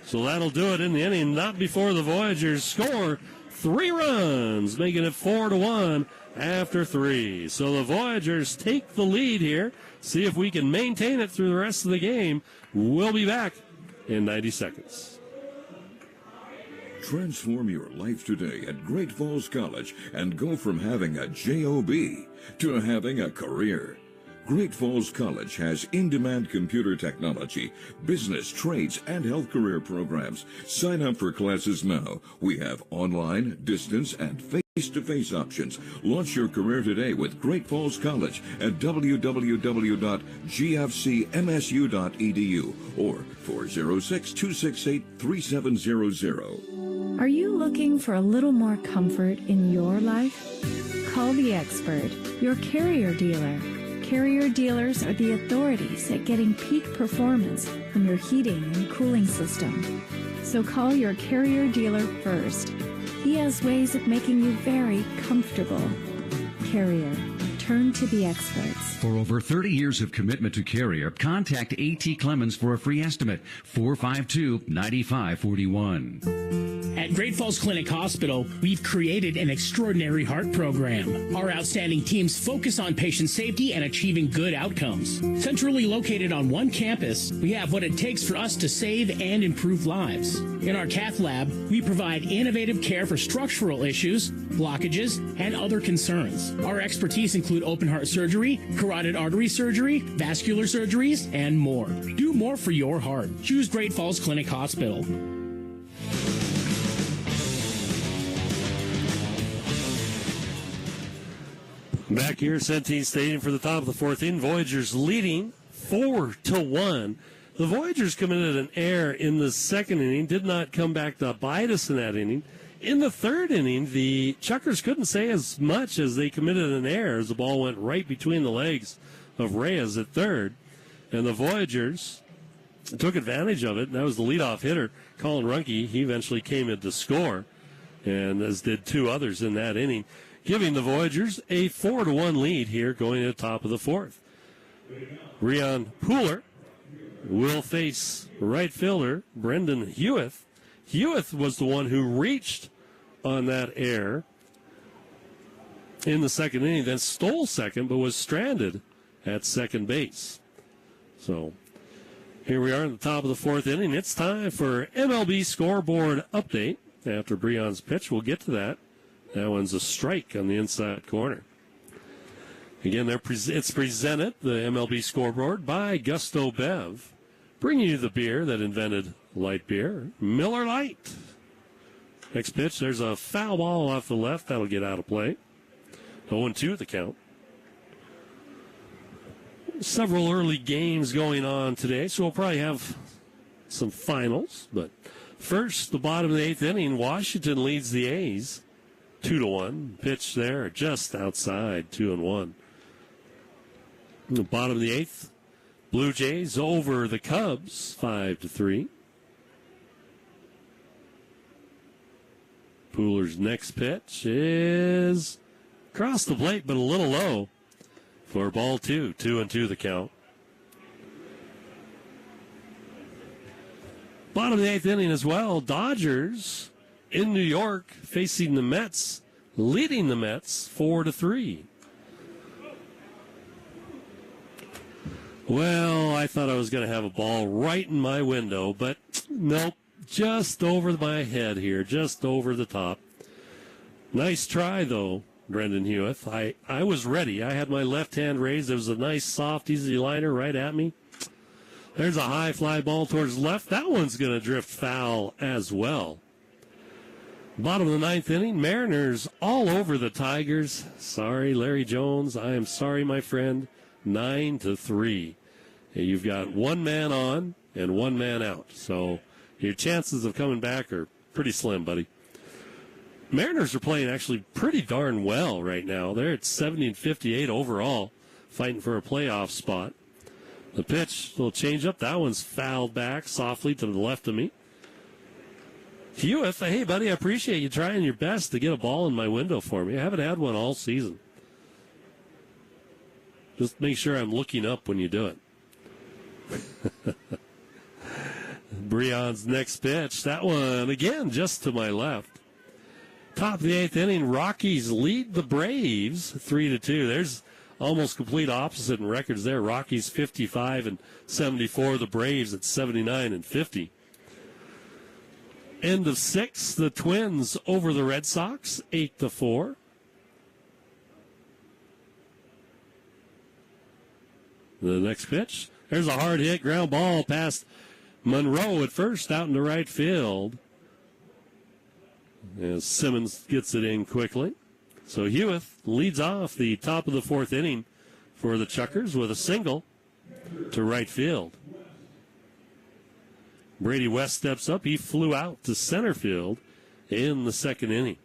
So that'll do it in the inning. Not before the Voyagers score 3 runs, making it 4-1 after 3. So the Voyagers take the lead here. See if we can maintain it through the rest of the game. We'll be back in 90 seconds. Transform your life today at Great Falls College and go from having a JOB to having a career. Great Falls College has in-demand computer technology, business, trades, and health career programs. Sign up for classes now. We have online, distance, and face-to-face options. Launch your career today with Great Falls College at www.gfcmsu.edu or 406-268-3700. Are you looking for a little more comfort in your life? Call the expert, your carrier dealer. Carrier dealers are the authorities at getting peak performance from your heating and cooling system. So call your carrier dealer first. He has ways of making you very comfortable. Carrier. Turn to the experts. For over 30 years of commitment to Carrier, contact A.T. Clemens for a free estimate. 452-9541. At Great Falls Clinic Hospital, we've created an extraordinary heart program. Our outstanding teams focus on patient safety and achieving good outcomes. Centrally located on one campus, we have what it takes for us to save and improve lives. In our cath lab, we provide innovative care for structural issues, blockages, and other concerns. Our expertise include open heart surgery, carotid artery surgery, vascular surgeries, and more. Do more for your heart. Choose Great Falls Clinic Hospital. Back here at Centene Stadium for the top of the fourth inning. Voyagers leading 4-1. The Voyagers committed an error in the second inning, did not come back to bite us in that inning. In the third inning, the Chukars couldn't say as much as they committed an error as the ball went right between the legs of Reyes at third. And the Voyagers took advantage of it. And that was the leadoff hitter, Colin Runke. He eventually came in to score, and as did 2 others in that inning, giving the Voyagers a 4-1 lead here going to the top of the fourth. Rion Pooler will face right fielder Brendan Hewitt. Hewitt was the one who reached on that error in the second inning, then stole second, but was stranded at second base. So here we are at the top of the fourth inning. It's time for MLB scoreboard update. After Breon's pitch, we'll get to that. That one's a strike on the inside corner. Again, it's presented, the MLB scoreboard, by Gusto Bev, bringing you the beer that invented light beer, Miller Lite. Next pitch, there's a foul ball off the left. That'll get out of play. 0-2 the count. Several early games going on today, so we'll probably have some finals. But first, the bottom of the eighth inning, Washington leads the A's 2-1. Pitch there just outside, 2-1. The bottom of the eighth, Blue Jays over the Cubs 5-3. Pooler's next pitch is across the plate, but a little low. for ball 2. 2-2 the count. Bottom of the 8th inning as well. Dodgers in New York facing the Mets, leading the Mets 4-3. Well, I thought I was going to have a ball right in my window, but nope, just over my head here, just over the top. Nice try, though, Brendan Hewitt. I was ready. I had my left hand raised. It was a nice, soft, easy liner right at me. There's a high fly ball towards left. That one's going to drift foul as well. Bottom of the 9th inning, Mariners all over the Tigers. Sorry, Larry Jones. I am sorry, my friend. 9-3. You've got one man on and one man out. So your chances of coming back are pretty slim, buddy. Mariners are playing actually pretty darn well right now. They're at 70-58 overall, fighting for a playoff spot. The pitch, little change up. That one's fouled back softly to the left of me. Hewitt, hey, buddy, I appreciate you trying your best to get a ball in my window for me. I haven't had one all season. Just make sure I'm looking up when you do it. Breon's next pitch. That one, again, just to my left. Top of the 8th inning, Rockies lead the Braves 3-2. There's almost complete opposite in records there. Rockies 55-74. The Braves at 79-50. End of 6, the Twins over the Red Sox 8-4. The next pitch. There's a hard hit, ground ball past Monroe at first, out into right field. As Simmons gets it in quickly. So Hewitt leads off the top of the 4th inning for the Chukars with a single to right field. Brady West steps up. He flew out to center field in the 2nd inning.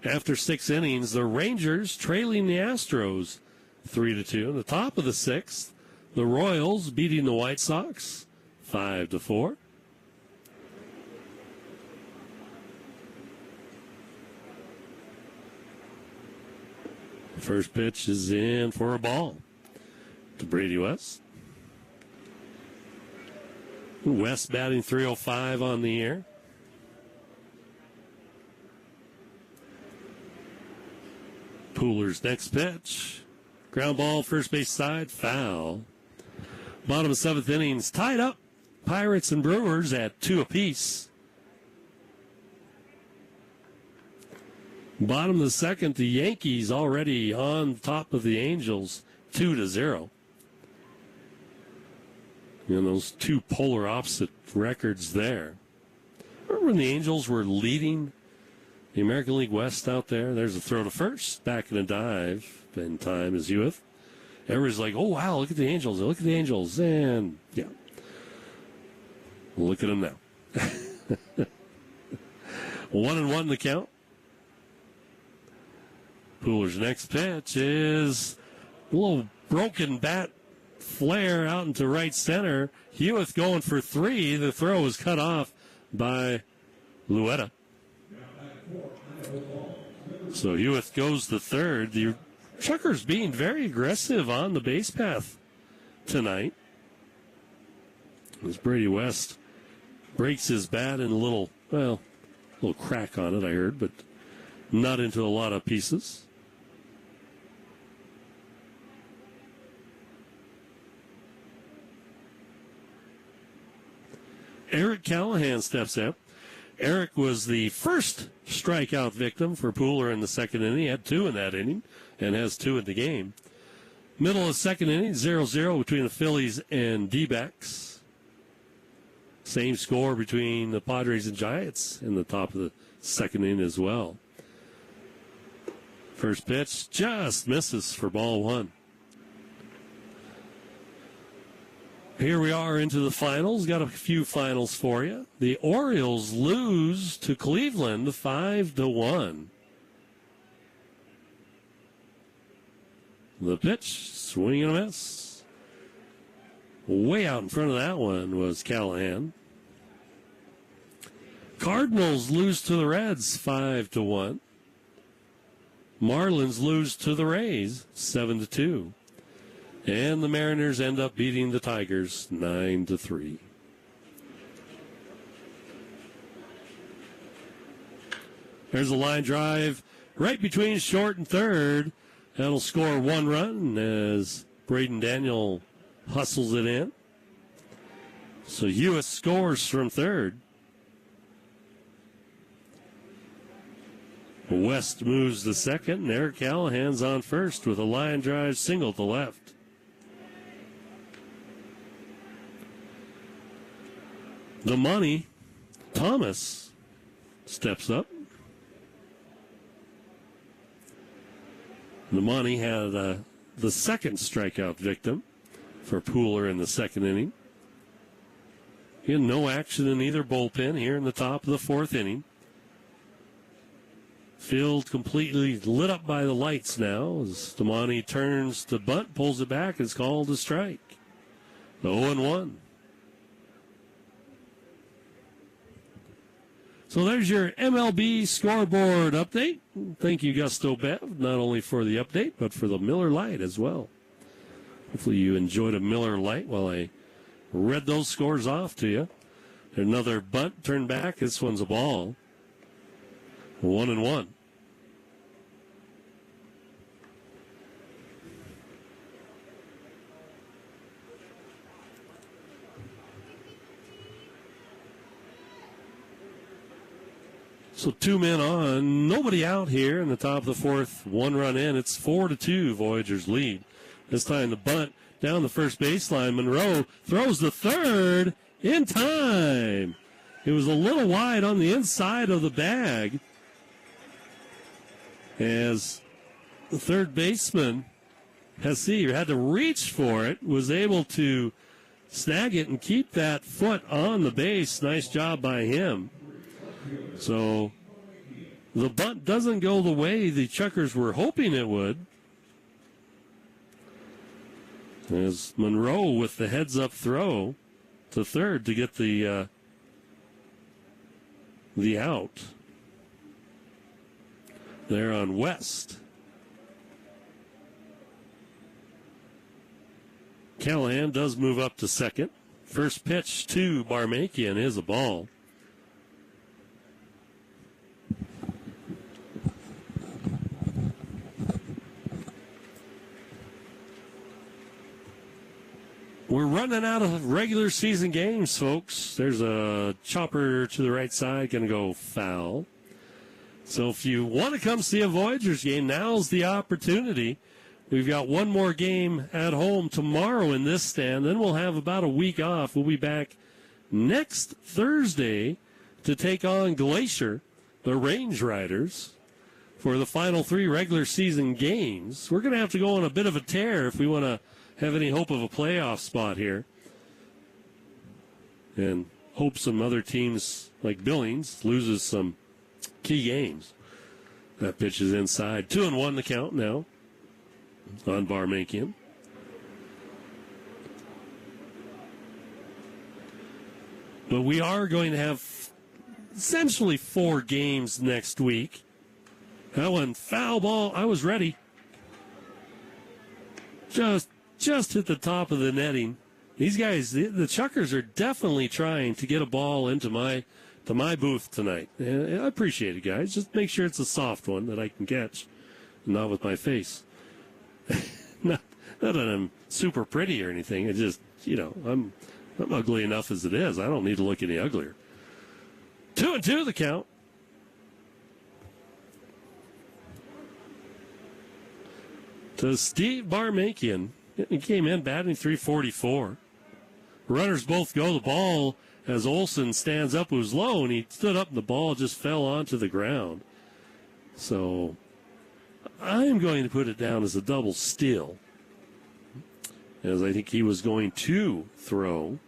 After 6 innings, the Rangers trailing the Astros 3-2. In the top of the 6th, the Royals beating the White Sox 5-4. First pitch is in for a ball to Brady West. West batting .305 on the year. Pooler's next pitch. Ground ball, first base side, foul. Bottom of 7th innings, tied up. Pirates and Brewers at 2 apiece. Bottom of the 2nd, the Yankees already on top of the Angels, 2-0. You know, those two polar opposite records there. Remember when the Angels were leading the American League West out there? There's a throw to first, back in a dive in time as Hewitt. Everybody's like, oh, wow, look at the Angels. Look at the Angels. And, yeah, look at them now. 1-1 the count. Pooler's next pitch is a little broken bat flare out into right center. Hewitt going for 3. The throw was cut off by Luetta. So Hewitt goes to 3rd. The Chukars being very aggressive on the base path tonight. As Brady West breaks his bat in a little crack on it, I heard, but not into a lot of pieces. Eric Callahan steps up. Eric was the first strikeout victim for Pooler in the 2nd inning. He had 2 in that inning and has 2 in the game. Middle of 2nd inning, 0-0 between the Phillies and D-backs. Same score between the Padres and Giants in the top of the 2nd inning as well. First pitch just misses for ball 1. Here we are into the finals. Got a few finals for you. The Orioles lose to Cleveland 5-1. The pitch, swing and a miss. Way out in front of that one was Callahan. Cardinals lose to the Reds 5-1. Marlins lose to the Rays 7-2. And the Mariners end up beating the Tigers 9-3. There's a line drive right between short and third. That'll score 1 run as Braden Daniel hustles it in. So Hewis scores from third. West moves to second, and Eric Callahan's on first with a line drive single to left. The money, Thomas steps up. The money had the second strikeout victim for Pooler in the second inning. He had no action in either bullpen here in the top of the fourth inning. Field completely lit up by the lights now as Damani turns to bunt, pulls it back, it's called a strike. 0-1. So there's your MLB scoreboard update. Thank you, Gusto Bev, not only for the update, but for the Miller Lite as well. Hopefully you enjoyed a Miller Lite while I read those scores off to you. Another bunt turned back. This one's a ball. 1-1. So 2 men on, nobody out here in the top of the fourth, 1 run in. It's 4-2, Voyagers lead. This time the bunt down the first baseline. Monroe throws the third in time. It was a little wide on the inside of the bag as the third baseman, Hesse, had to reach for it, was able to snag it and keep that foot on the base. Nice job by him. So the bunt doesn't go the way the Chukars were hoping it would. As Monroe with the heads-up throw to third to get the out there on West. Callahan does move up to second. First pitch to Barmakian is a ball. We're running out of regular season games, folks. There's a chopper to the right side, going to go foul. So if you want to come see a Voyagers game, now's the opportunity. We've got one more game at home tomorrow in this stand. Then we'll have about a week off. We'll be back next Thursday to take on Glacier, the Range Riders, for the final 3 regular season games. We're going to have to go on a bit of a tear if we want to have any hope of a playoff spot here. And hope some other teams like Billings loses some key games. That pitch is inside. 2-1 the count now on Barmakian. But we are going to have essentially 4 games next week. That one, foul ball. I was ready. Just hit the top of the netting. These guys, the Chukars, are definitely trying to get a ball into my booth tonight. And I appreciate it, guys. Just make sure it's a soft one that I can catch, not with my face. not that I'm super pretty or anything. It just, I'm ugly enough as it is. I don't need to look any uglier. 2-2 the count. To Steve Barmakian. He came in batting .344. Runners both go. The ball, as Olson stands up, was low, and he stood up, and the ball just fell onto the ground. So I'm going to put it down as a double steal, as I think he was going to throw.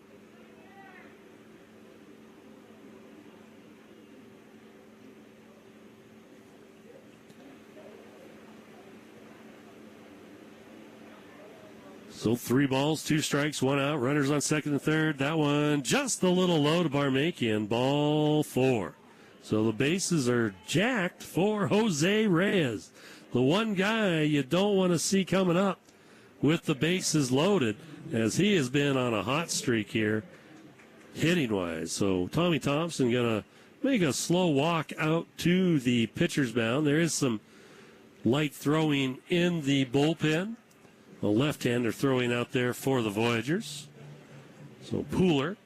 So 3 balls, 2 strikes, 1 out. Runners on second and third. That one just a little low to Barmakian. Ball 4. So the bases are jacked for Jose Reyes. the one guy you don't want to see coming up with the bases loaded, as he has been on a hot streak here, hitting-wise. So Tommy Thompson going to make a slow walk out to the pitcher's mound. There is some light throwing in the bullpen. A left-hander throwing out there for the Voyagers. So Pooler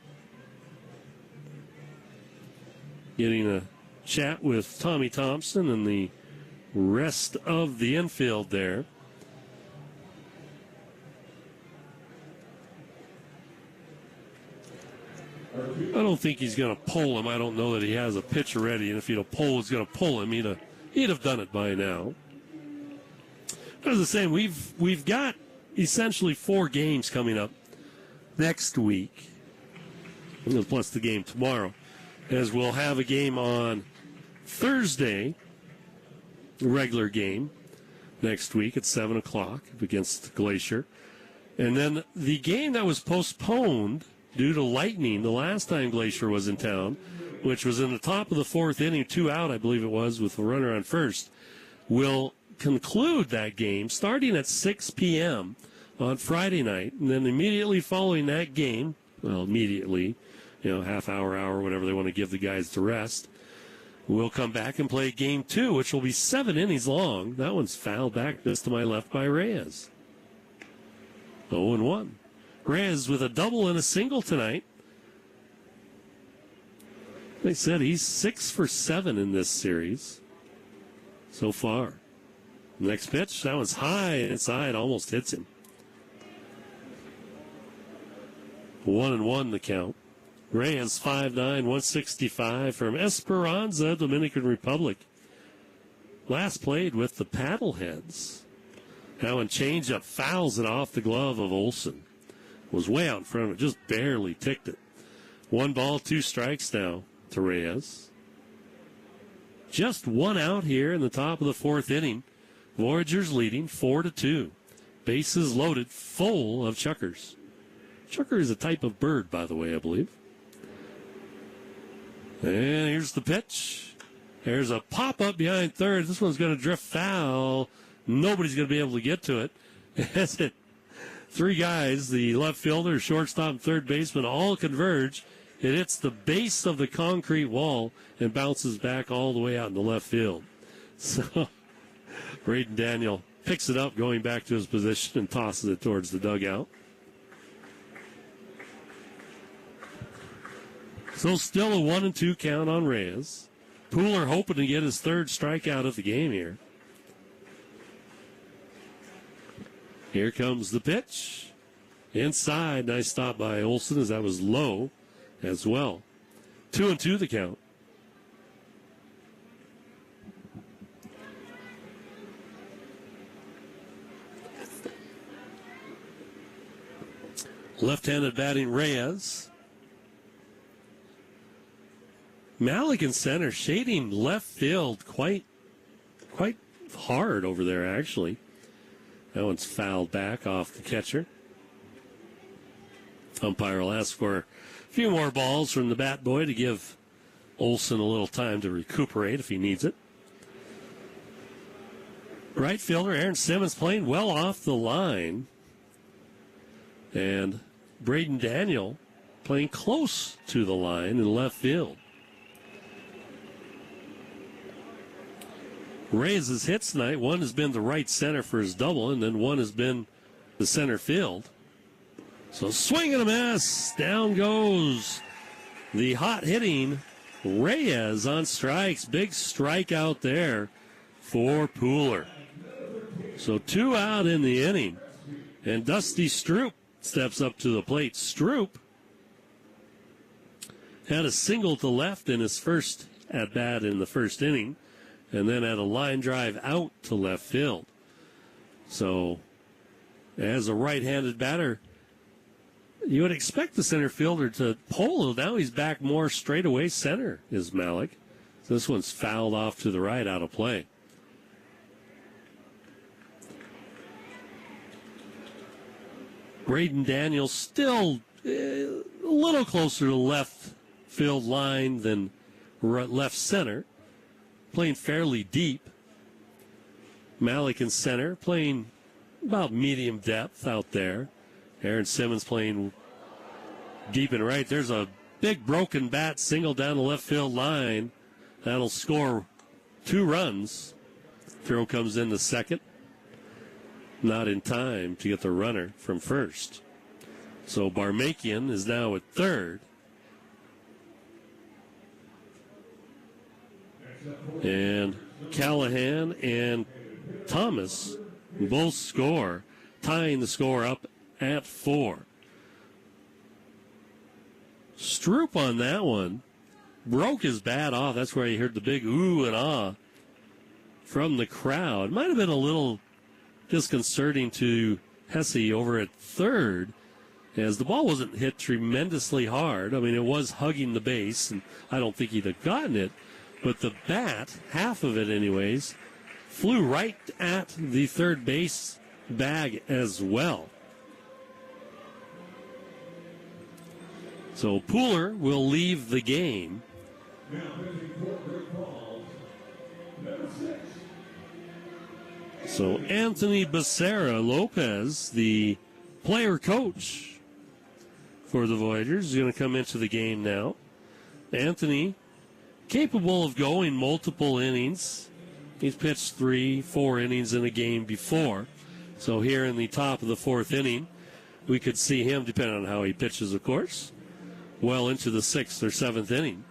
getting a chat with Tommy Thompson and the rest of the infield there. I don't think he's going to pull him. I don't know that he has a pitcher ready, and if he's going to pull him, he'd have done it by now. As I was saying, we've got essentially 4 games coming up next week, plus the game tomorrow, as we'll have a game on Thursday, a regular game next week at 7 o'clock against Glacier. And then the game that was postponed due to lightning the last time Glacier was in town, which was in the top of the 4th inning, 2 out, I believe it was, with a runner on first, will conclude that game starting at 6 p.m. on Friday night. And then immediately following that game, well, immediately, half hour, whatever they want to give the guys to rest, we'll come back and play game 2, which will be 7 innings long. That one's fouled back just to my left by Reyes. 0-1. Reyes with a double and a single tonight. They said he's 6 for 7 in this series so far. Next pitch, that one's high inside, almost hits him. 1-1 the count. Reyes 5'9", 165 from Esperanza, Dominican Republic. Last played with the Paddleheads. That one changeup fouls it off the glove of Olson. Was way out in front of it, just barely ticked it. 1 ball, 2 strikes now to Reyes. Just 1 out here in the top of the 4th inning. Voyagers leading 4-2. Bases loaded, full of Chukars. Chukar is a type of bird, by the way, I believe. And here's the pitch. There's a pop-up behind third. This one's going to drift foul. Nobody's going to be able to get to it. That's it. 3 guys, the left fielder, shortstop, and third baseman, all converge. It hits the base of the concrete wall and bounces back all the way out in the left field. So Braden Daniel picks it up, going back to his position, and tosses it towards the dugout. So still a 1-2 count on Reyes. Pooler hoping to get his 3rd strikeout of the game here. Here comes the pitch. Inside, nice stop by Olson as that was low as well. 2-2 the count. Left-handed batting Reyes. Malik in center, shading left field quite hard over there, actually. That one's fouled back off the catcher. Umpire will ask for a few more balls from the bat boy to give Olson a little time to recuperate if he needs it. Right fielder Aaron Simmons playing well off the line. And Braden Daniel playing close to the line in left field. Reyes' hits tonight, one has been the right center for his double, and then one has been the center field. So swing and a miss. Down goes the hot hitting Reyes on strikes. Big strikeout there for Pooler. So 2 out in the inning. And Dusty Stroop steps up to the plate. Stroop had a single to left in his first at-bat in the first inning, and then had a line drive out to left field. So, as a right-handed batter, you would expect the center fielder to pull. Now he's back more straightaway center, is Malik. So this one's fouled off to the right, out of play. Braden Daniels still a little closer to left field line than left center. Playing fairly deep. Malik in center, playing about medium depth out there. Aaron Simmons playing deep and right. There's a big broken bat single down the left field line. That'll score 2 runs. Throw comes in the second. Not in time to get the runner from first. So Barmakian is now at third. And Callahan and Thomas both score, tying the score up at 4. Stroop on that one broke his bat off. That's where he heard the big ooh and ah from the crowd. Might have been a little disconcerting to Hesse over at third, as the ball wasn't hit tremendously hard. I mean, it was hugging the base, and I don't think he'd have gotten it. But the bat, half of it anyways, flew right at the third base bag as well. So Pooler will leave the game. So Anthony Becerra Lopez, the player coach for the Voyagers, is going to come into the game now. Anthony, capable of going multiple innings. He's pitched 3-4 innings in a game before. So here in the top of the 4th inning, we could see him, depending on how he pitches, of course, well into the 6th or 7th inning.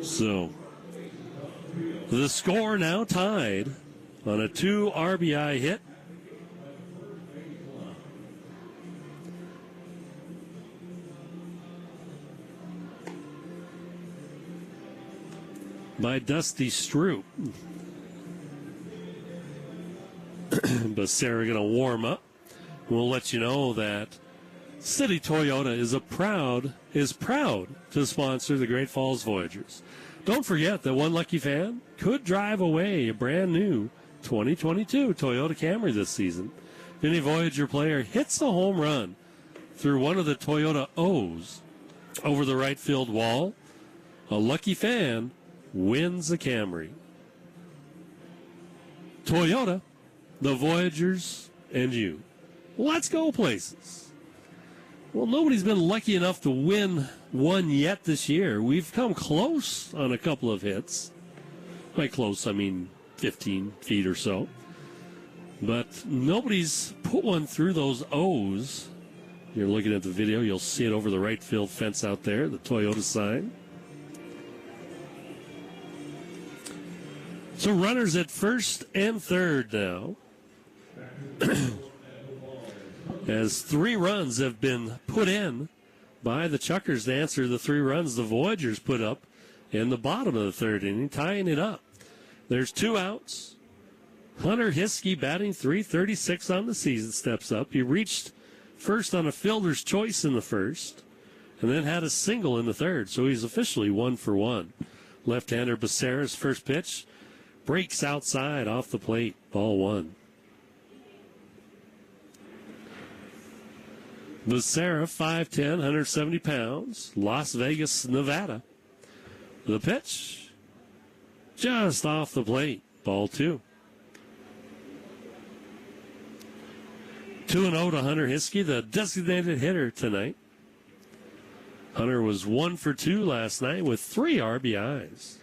So the score now tied on a 2 RBI hit. By Dusty Stroop. Becerra going to warm up. We'll let you know that City Toyota is proud to sponsor the Great Falls Voyagers. Don't forget that one lucky fan could drive away a brand new 2022 Toyota Camry this season. If any Voyager player hits a home run through one of the Toyota O's over the right field wall, a lucky fan wins a Camry. Toyota, the Voyagers, and you. Let's go places. Well, nobody's been lucky enough to win one yet this year. We've come close on a couple of hits. By close, I mean 15 feet or so. But nobody's put one through those O's. You're looking at the video, you'll see it over the right field fence out there, the Toyota sign. So runners at first and third now. As 3 runs have been put in by the Chukars to answer the 3 runs the Voyagers put up in the bottom of the 3rd inning, tying it up. There's 2 outs. Hunter Hiskey batting .336 on the season steps up. He reached first on a fielder's choice in the 1st and then had a single in the 3rd, so he's officially 1 for 1. Left-hander Becerra's first pitch breaks outside off the plate, ball 1. Becerra, 5'10", 170 pounds, Las Vegas, Nevada. The pitch, just off the plate, ball 2. 2-0 to Hunter Hiskey, the designated hitter tonight. Hunter was 1 for 2 last night with 3 RBIs.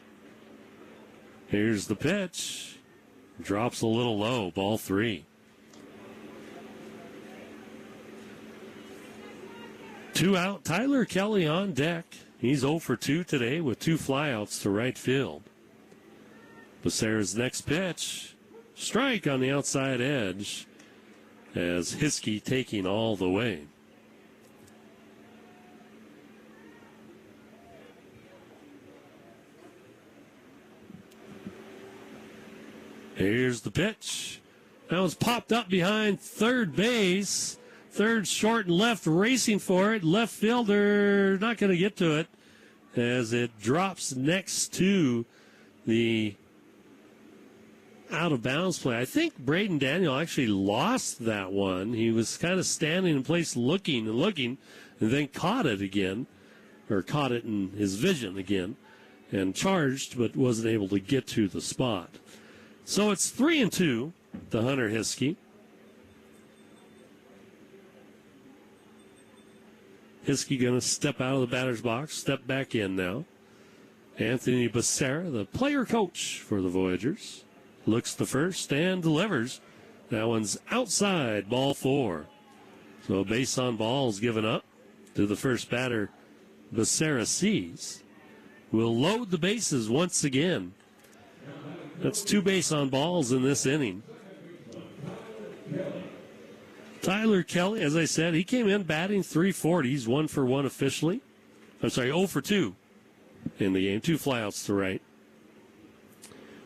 Here's the pitch. Drops a little low, ball 3. 2 out, Tyler Kelly on deck. He's 0 for 2 today with 2 flyouts to right field. Becerra's next pitch, strike on the outside edge, as Hiskey taking all the way. Here's the pitch. That was popped up behind third base. Third, short, and left, racing for it. Left fielder not going to get to it as it drops next to the out-of-bounds play. I think Braden Daniel actually lost that one. He was kind of standing in place looking, and then caught it again, or caught it in his vision again, and charged, but wasn't able to get to the spot. So it's 3-2 to Hunter Hiskey. Hiskey going to step out of the batter's box, step back in now. Anthony Becerra, the player coach for the Voyagers, looks the first and delivers. That one's outside, ball 4. So a base on ball is given up to the first batter. Becerra sees. Will load the bases once again. That's 2 base on balls in this inning. Tyler Kelly, as I said, he came in batting .340. He's 1 for 1 officially. I'm sorry, 0 for 2 in the game. 2 flyouts to right.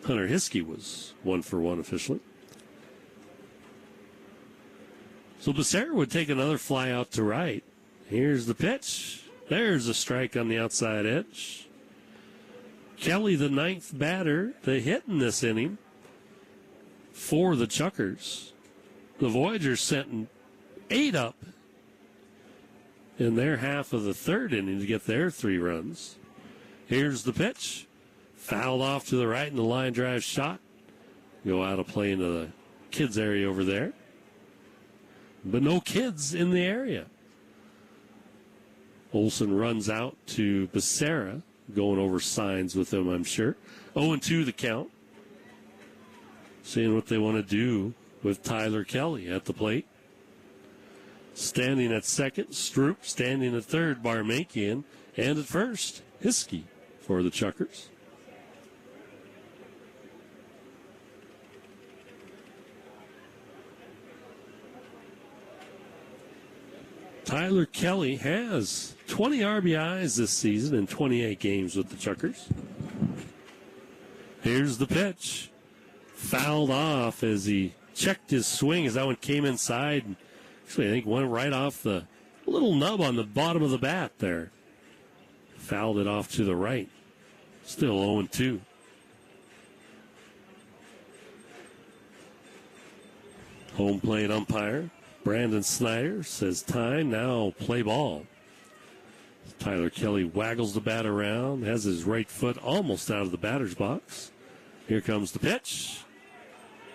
Hunter Hiskey was 1 for 1 officially. So Becerra would take another fly out to right. Here's the pitch. There's a strike on the outside edge. Kelly, the 9th batter, to hit in this inning for the Chukars. The Voyagers sent 8 up in their half of the 3rd inning to get their 3 runs. Here's the pitch. Fouled off to the right in the line drive shot. Go out of play into the kids area over there. But no kids in the area. Olson runs out to Becerra, going over signs with him, I'm sure. 0-2 the count. Seeing what they want to do with Tyler Kelly at the plate. Standing at second, Stroop. Standing at third, Barmakian. And at first, Hiskey for the Chukars. Tyler Kelly has 20 RBIs this season in 28 games with the Chukars. Here's the pitch. Fouled off as he checked his swing as that one came inside. Actually, I think went right off the little nub on the bottom of the bat there. Fouled it off to the right. Still 0-2. Home plate umpire Brandon Snyder says time, now play ball. Tyler Kelly waggles the bat around, has his right foot almost out of the batter's box. Here comes the pitch.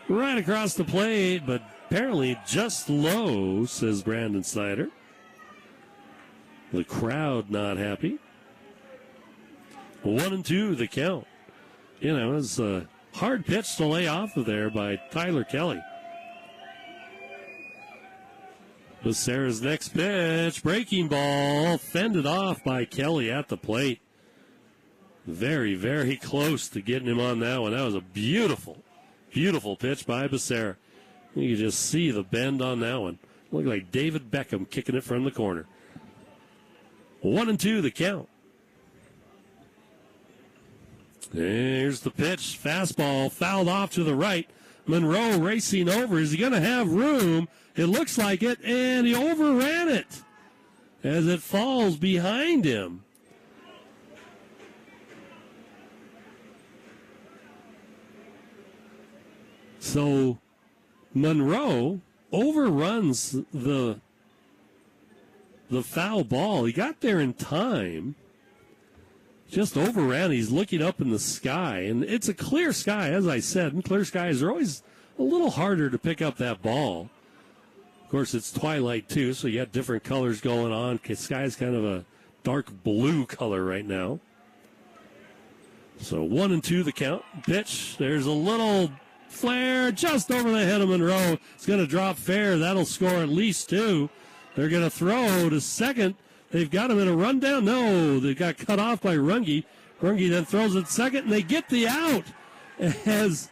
Right across the plate, but apparently just low, says Brandon Snyder. The crowd not happy. 1-2 the count. You know, it was a hard pitch to lay off of there by Tyler Kelly. Becerra's next pitch, breaking ball, fended off by Kelly at the plate. Very, very close to getting him on that one. That was a beautiful, beautiful pitch by Becerra. You can just see the bend on that one. Looked like David Beckham kicking it from the corner. 1-2 the count. There's the pitch, fastball, fouled off to the right. Monroe racing over. Is he going to have room? It looks like it, and he overran it as it falls behind him. So Monroe overruns the foul ball. He got there in time. Just overran. He's looking up in the sky, and it's a clear sky, as I said. And clear skies are always a little harder to pick up that ball. Of course, it's twilight, too, so you got different colors going on. The sky's kind of a dark blue color right now. So 1-2 the count. Pitch. There's a little flare just over the head of Monroe. It's going to drop fair. That'll score at least 2. They're going to throw to second. They've got him in a rundown. No, they got cut off by Runge. Runge then throws it second, and they get the out as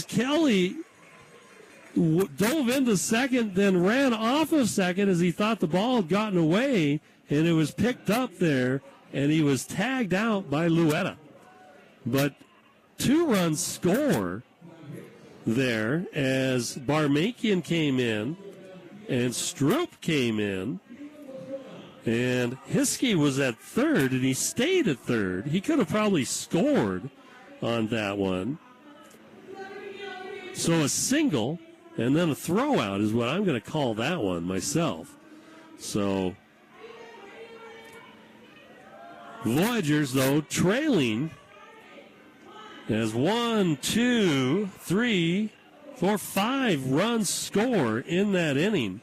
Kelly dove into second, then ran off of second as he thought the ball had gotten away, and it was picked up there, and he was tagged out by Luetta. But 2 runs score there as Barmakian came in and Stroop came in, and Hiskey was at third, and he stayed at third. He could have probably scored on that one. So a single and then a throw out is what I'm going to call that one myself. So Voyagers, though, trailing as 1, 2, 3, 4, 5 runs score in that inning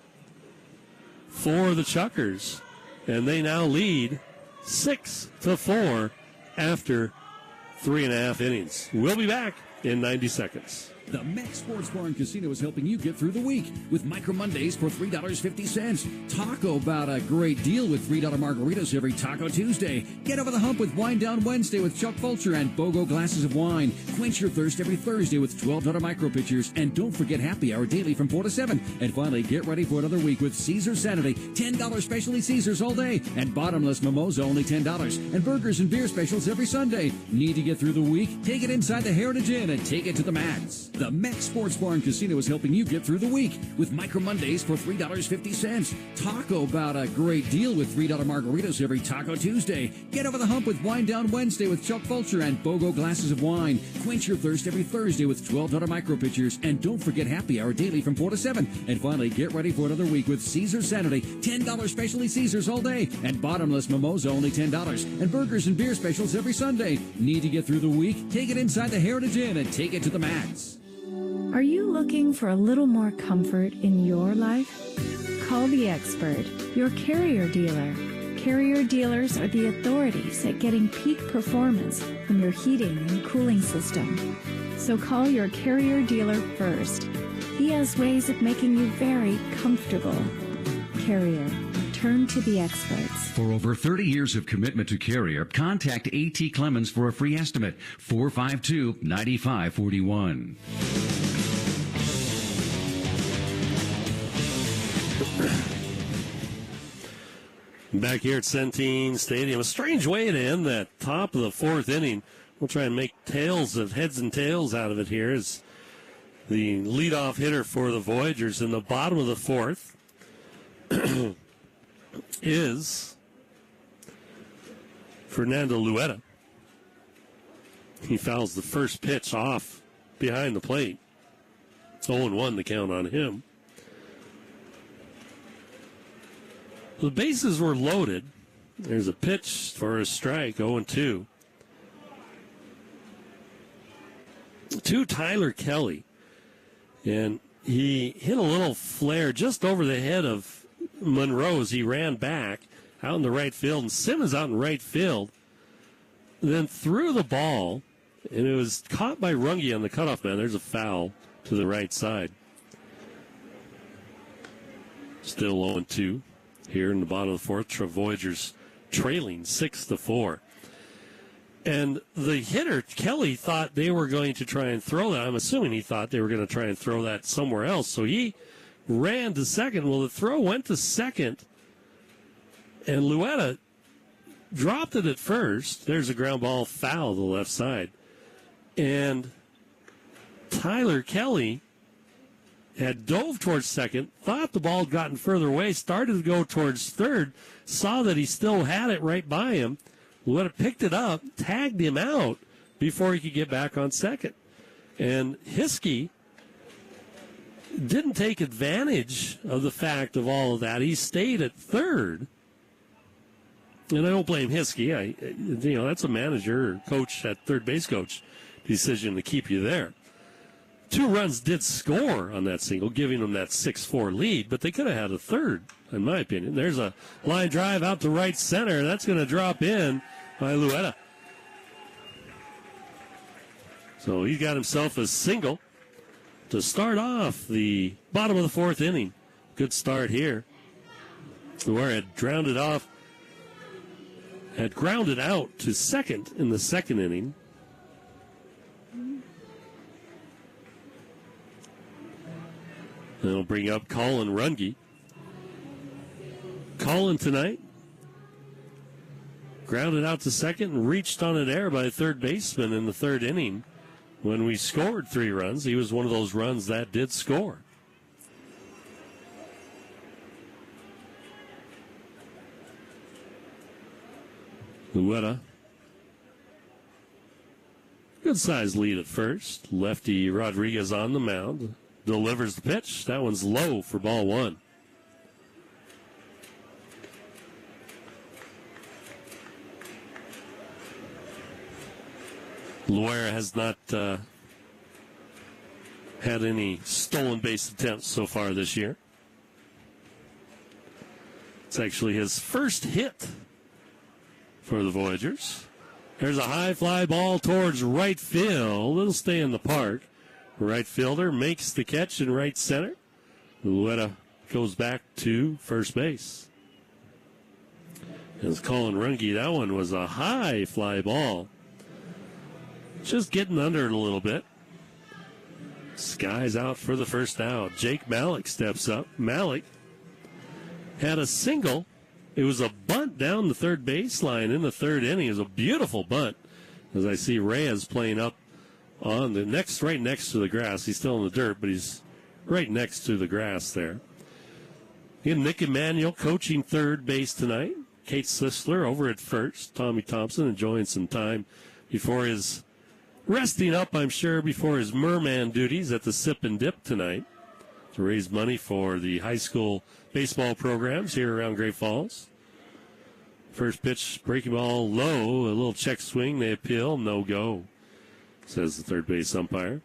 for the Chukars. And they now lead 6-4 after 3.5 innings. We'll be back in 90 seconds. The Max Sports Bar and Casino is helping you get through the week with Micro Mondays for $3.50. Talk about a great deal with $3 margaritas every Taco Tuesday. Get over the hump with Wine Down Wednesday with Chuck Fulcher and BOGO glasses of wine. Quench your thirst every Thursday with $12 micro pitchers. And don't forget happy hour daily from 4 to 7. And finally, get ready for another week with Caesar Saturday. $10 specialty Caesars all day. And bottomless mimosa only $10. And burgers and beer specials every Sunday. Need to get through the week? Take it inside the Heritage Inn and take it to the max. The Max Sports Bar and Casino is helping you get through the week with Micro Mondays for $3.50. Talk about a great deal with $3 margaritas every Taco Tuesday. Get over the hump with Wine Down Wednesday with Chuck Fulcher and BOGO glasses of wine. Quench your thirst every Thursday with $12 micro pitchers. And don't forget happy hour daily from 4 to 7. And finally, get ready for another week with Caesar Saturday. $10 specialty Caesars all day. And bottomless mimosa only $10. And burgers and beer specials every Sunday. Need to get through the week? Take it inside the Heritage Inn and take it to the max. Are you looking for a little more comfort in your life? Call the expert, your Carrier dealer. Carrier dealers are the authorities at getting peak performance from your heating and cooling system. So call your Carrier dealer first. He has ways of making you very comfortable. Carrier, turn to the experts. For over 30 years of commitment to Carrier, contact A.T. Clemens for a free estimate. 452-9541. Back here at Centene Stadium, a strange way to end that top of the fourth inning. We'll try and make heads and tails out of it here as the leadoff hitter for the Voyagers in the bottom of the fourth is Fernando Luetta. He fouls the first pitch off behind the plate. 0-1 the count on him. The bases were loaded. There's a pitch for a strike, 0-2. To Tyler Kelly. And he hit a little flare just over the head of Monroe as he ran back out in the right field. And Simmons out in right field. Then threw the ball, and it was caught by Runge on the cutoff man. There's a foul to the right side. Still 0-2. Here in the bottom of the fourth, Voyagers trailing 6-4. And the hitter, Kelly, thought they were going to try and throw that. I'm assuming he thought they were going to try and throw that somewhere else. So he ran to second. Well, the throw went to second, and Luetta dropped it at first. There's a ground ball foul to the left side. And Tyler Kelly had dove towards second, thought the ball had gotten further away, started to go towards third, saw that he still had it right by him. Luetta picked it up, tagged him out before he could get back on second. And Hiskey didn't take advantage of the fact of all of that. He stayed at third. And I don't blame Hiskey. That's a manager or coach, that third base coach decision to keep you there. 2 runs did score on that single, giving them that 6-4 lead, but they could have had a third, in my opinion. There's a line drive out to right center. That's going to drop in by Luetta. So he's got himself a single to start off the bottom of the fourth inning. Good start here. Luetta had grounded out to second in the second inning. They'll bring up Colin Runge. Colin tonight grounded out to second and reached on an error by the third baseman in the third inning. When we scored 3 runs, he was one of those runs that did score. Luetta. Good sized lead at first. Lefty Rodriguez on the mound. Delivers the pitch. That one's low for ball 1. Loera has not had any stolen base attempts so far this year. It's actually his first hit for the Voyagers. There's a high fly ball towards right field. It'll stay in the park. Right fielder makes the catch in right center. Loera goes back to first base. As Colin Runge, that one was a high fly ball. Just getting under it a little bit. Sky's out for the first out. Jake Malik steps up. Malik had a single. It was a bunt down the third baseline in the third inning. It was a beautiful bunt. As I see Reyes playing up on the next, right next to the grass. He's still in the dirt, but he's right next to the grass there. And Nick Emanuel coaching third base tonight. Kate Sisler over at first. Tommy Thompson enjoying some time before his resting up, I'm sure, before his merman duties at the Sip and Dip tonight to raise money for the high school baseball programs here around Great Falls. First pitch, breaking ball low, a little check swing. They appeal, no go, says the third base umpire.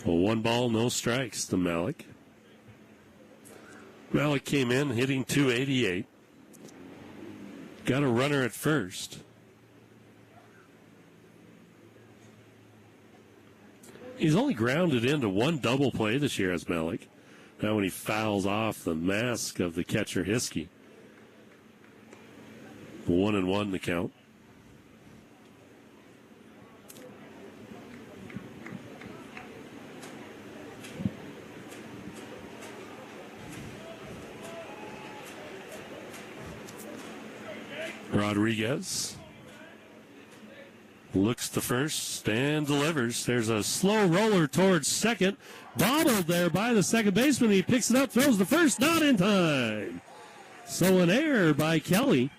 Well, 1 ball, no strikes to Malik. Malik came in hitting .288. Got a runner at first. He's only grounded into 1 double play this year as Malik. Now when he fouls off the mask of the catcher Hiskey. 1-1 the count. Rodriguez looks to first and delivers. There's a slow roller towards second. Bobbled there by the second baseman. He picks it up, throws the first, not in time. So an error by Kelly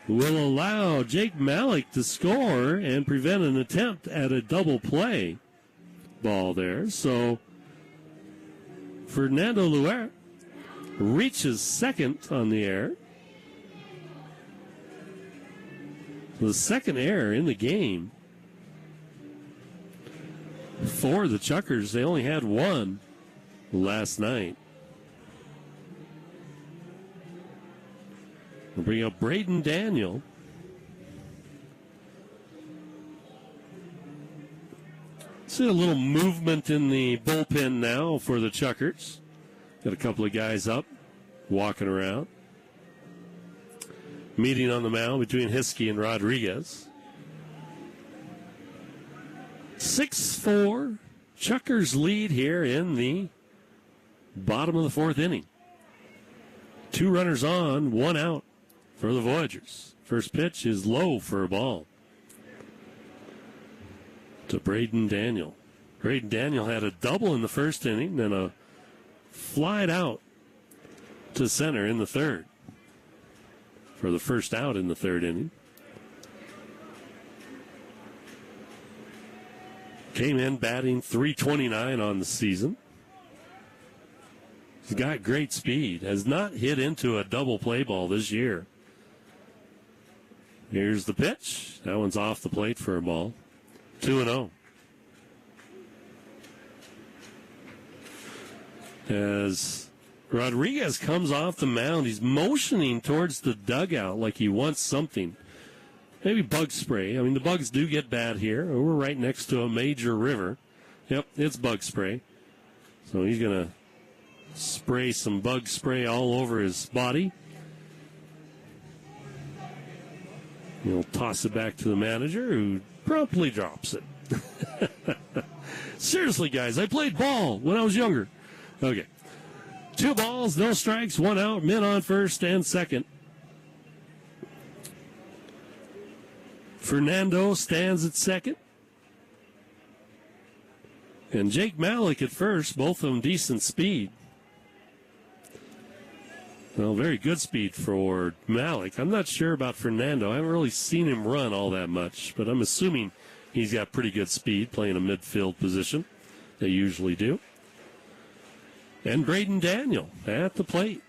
will allow Jake Malik to score and prevent an attempt at a double play ball there. So Fernando Loera reaches second on the error. The second error in the game for the Chukars. They only had 1 last night. We'll bring up Braden Daniel. See a little movement in the bullpen now for the Chukars. Got a couple of guys up, walking around. Meeting on the mound between Hiskey and Rodriguez. 6-4. Chukars lead here in the bottom of the 4th inning. 2 runners on, 1 out for the Voyagers. First pitch is low for a ball to Braden Daniel. Braden Daniel had a double in the first inning, then a flied out to center in the third for the first out in the third inning. Came in batting .329 on the season. He's got great speed. Has not hit into a double play ball this year. Here's the pitch. That one's off the plate for a ball. 2-0. As Rodriguez comes off the mound, he's motioning towards the dugout like he wants something. Maybe bug spray. I mean, the bugs do get bad here. We're right next to a major river. Yep, it's bug spray. So he's going to spray some bug spray all over his body. He'll toss it back to the manager, who promptly drops it. Seriously, guys, I played ball when I was younger. Okay. 2 balls, no strikes, 1 out, men on first and second. Fernando stands at second. And Jake Malik at first, both of them decent speed. Well, very good speed for Malik. I'm not sure about Fernando. I haven't really seen him run all that much, but I'm assuming he's got pretty good speed playing a midfield position. They usually do. And Braden Daniel at the plate.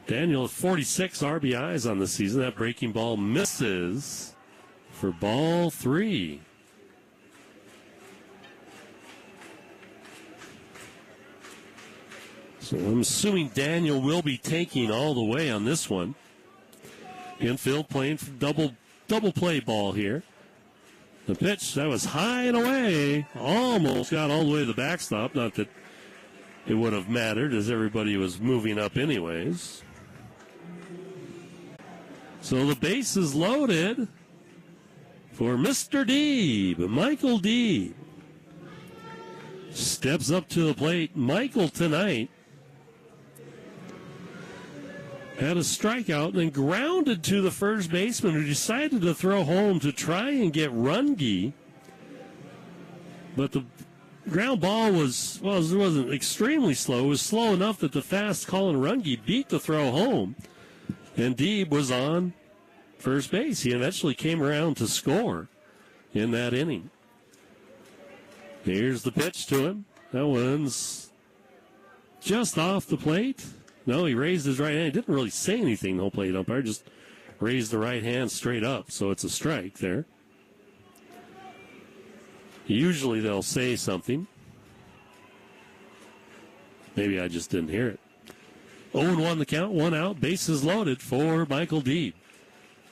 Daniel with 46 RBIs on the season. That breaking ball misses for ball 3. So I'm assuming Daniel will be taking all the way on this one. Infield playing for double play ball here. The pitch, that was high and away. Almost got all the way to the backstop. Not that it would have mattered as everybody was moving up anyways. So the base is loaded for Mr. Deeb. Michael Deeb steps up to the plate. Michael tonight had a strikeout and then grounded to the first baseman, who decided to throw home to try and get Runge. But the ground ball it wasn't extremely slow. It was slow enough that the fast Colin Runge beat the throw home. And Deeb was on first base. He eventually came around to score in that inning. Here's the pitch to him. That one's just off the plate. No, he raised his right hand. He didn't really say anything, no plate umpire. Just raised the right hand straight up. So it's a strike there. Usually they'll say something. Maybe I just didn't hear it. 0-1 the count, 1 out. Bases loaded for Michael Deeb.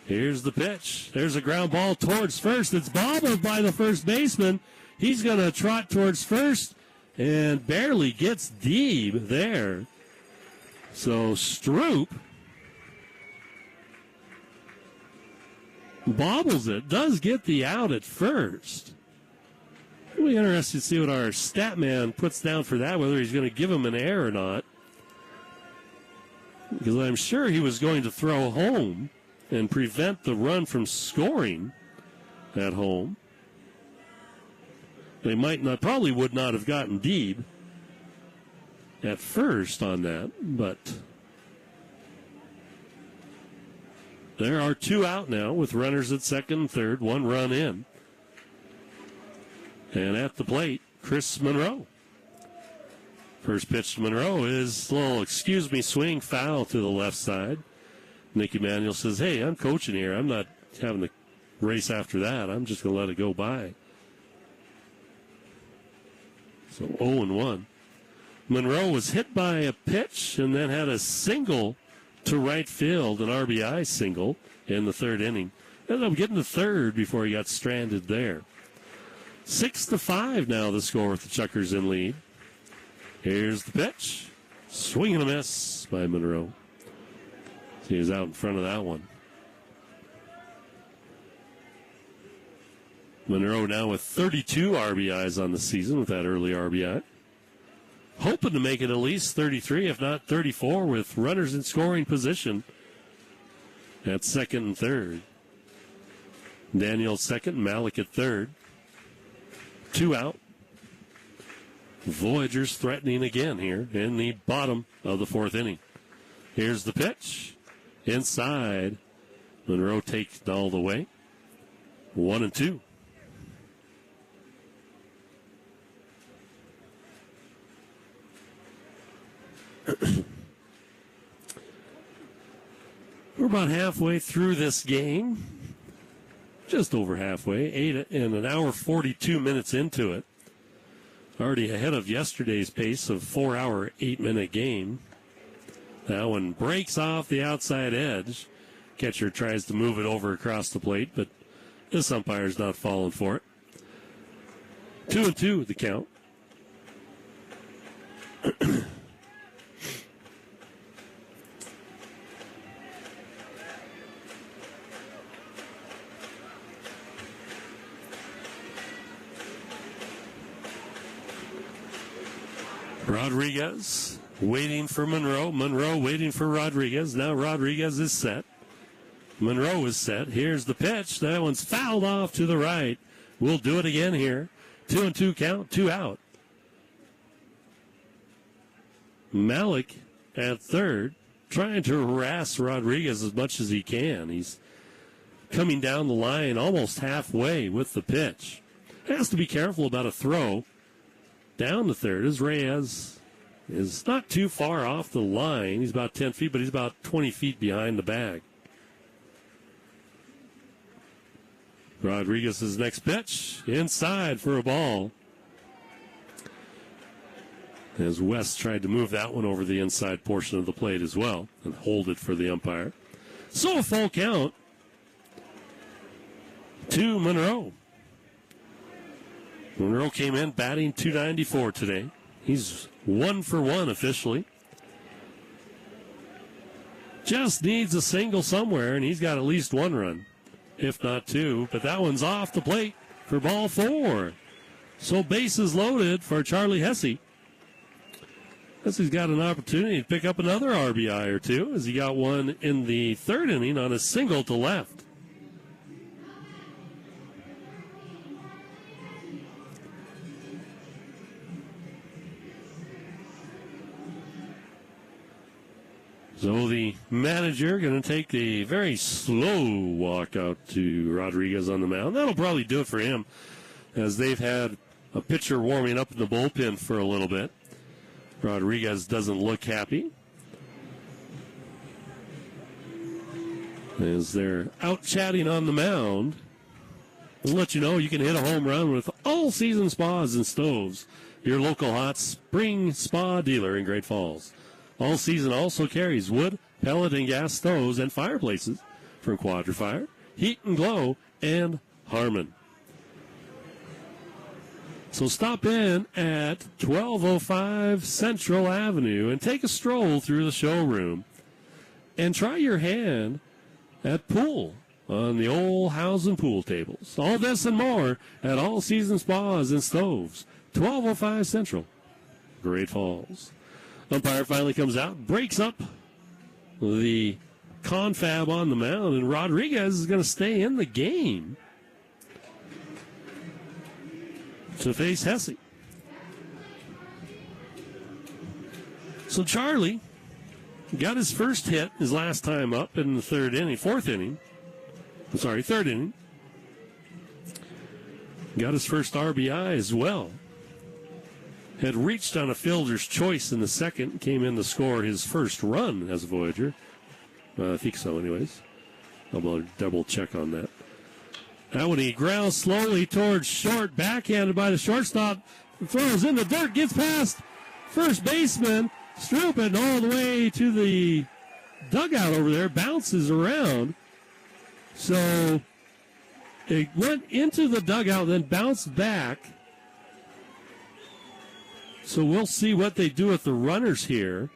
Here's the pitch. There's a ground ball towards first. It's bobbled by the first baseman. He's going to trot towards first and barely gets Deeb there. So Stroop bobbles it, does get the out at first. It'll be interesting to see what our stat man puts down for that, whether he's going to give him an error or not. Because I'm sure he was going to throw home and prevent the run from scoring at home. They probably would not have gotten Deeb at first on that, but there are 2 out now with runners at second and third, 1 run in. And at the plate, Chris Monroe. First pitch to Monroe is a little, excuse me, swing foul to the left side. Nick Emanuel says, hey, I'm coaching here. I'm not having to race after that. I'm just going to let it go by. So 0-1. Monroe was hit by a pitch and then had a single to right field, an RBI single in the third inning. Ended up getting to third before he got stranded there. 6-5 now the score with the Chukars in lead. Here's the pitch. Swing and a miss by Monroe. He was out in front of that one. Monroe now with 32 RBIs on the season with that early RBI. Hoping to make it at least 33, if not 34, with runners in scoring position at second and third. Daniel second, Malik at third. 2 out. Voyagers threatening again here in the bottom of the fourth inning. Here's the pitch. Inside. Monroe takes it all the way. 1-2. We're about halfway through this game. Just over halfway. 8 and an hour 42 minutes into it. Already ahead of yesterday's pace of 4-hour, 8-minute game. That one breaks off the outside edge. Catcher tries to move it over across the plate, but this umpire's not falling for it. 2-2 the count. Rodriguez waiting for Monroe. Monroe waiting for Rodriguez. Now Rodriguez is set. Monroe is set. Here's the pitch. That one's fouled off to the right. We'll do it again here. 2-2 count, 2 out. Malik at third, trying to harass Rodriguez as much as he can. He's coming down the line almost halfway with the pitch. Has to be careful about a throw. Down to third is Reyes. is not too far off the line. He's about 10 feet, but he's about 20 feet behind the bag. Rodriguez's next pitch, inside for a ball. As West tried to move that one over the inside portion of the plate as well and hold it for the umpire. So a full count to Monroe. Monroe came in batting .294 today. He's 1 for 1 officially. Just needs a single somewhere, and he's got at least 1 run, if not 2. But that one's off the plate for ball 4. So bases loaded for Charlie Hesse. Hesse's got an opportunity to pick up another RBI or 2, as he got one in the 3rd inning on a single to left. So the manager going to take the very slow walk out to Rodriguez on the mound. That'll probably do it for him, as they've had a pitcher warming up in the bullpen for a little bit. Rodriguez doesn't look happy, as they're out chatting on the mound. I'll let you know you can hit a home run with All Season Spas and Stoves, your local hot spring spa dealer in Great Falls. All Season also carries wood, pellet, and gas stoves and fireplaces from Quadrifire, Heat and Glow, and Harmon. So stop in at 1205 Central Avenue and take a stroll through the showroom and try your hand at pool on the old housing pool tables. All this and more at All Season Spas and Stoves, 1205 Central, Great Falls. Umpire finally comes out, breaks up the confab on the mound, and Rodriguez is going to stay in the game to face Hesse. So Charlie got his first hit his last time up in the third inning. Got his first RBI as well. Had reached on a fielder's choice in the second, came in to score his first run as a Voyager. I think so anyways. I'll double check on that. Now when he grounds slowly towards short, backhanded by the shortstop, throws in the dirt, gets past first baseman, Strupin all the way to the dugout over there, bounces around. So it went into the dugout, then bounced back. So we'll see what they do with the runners here.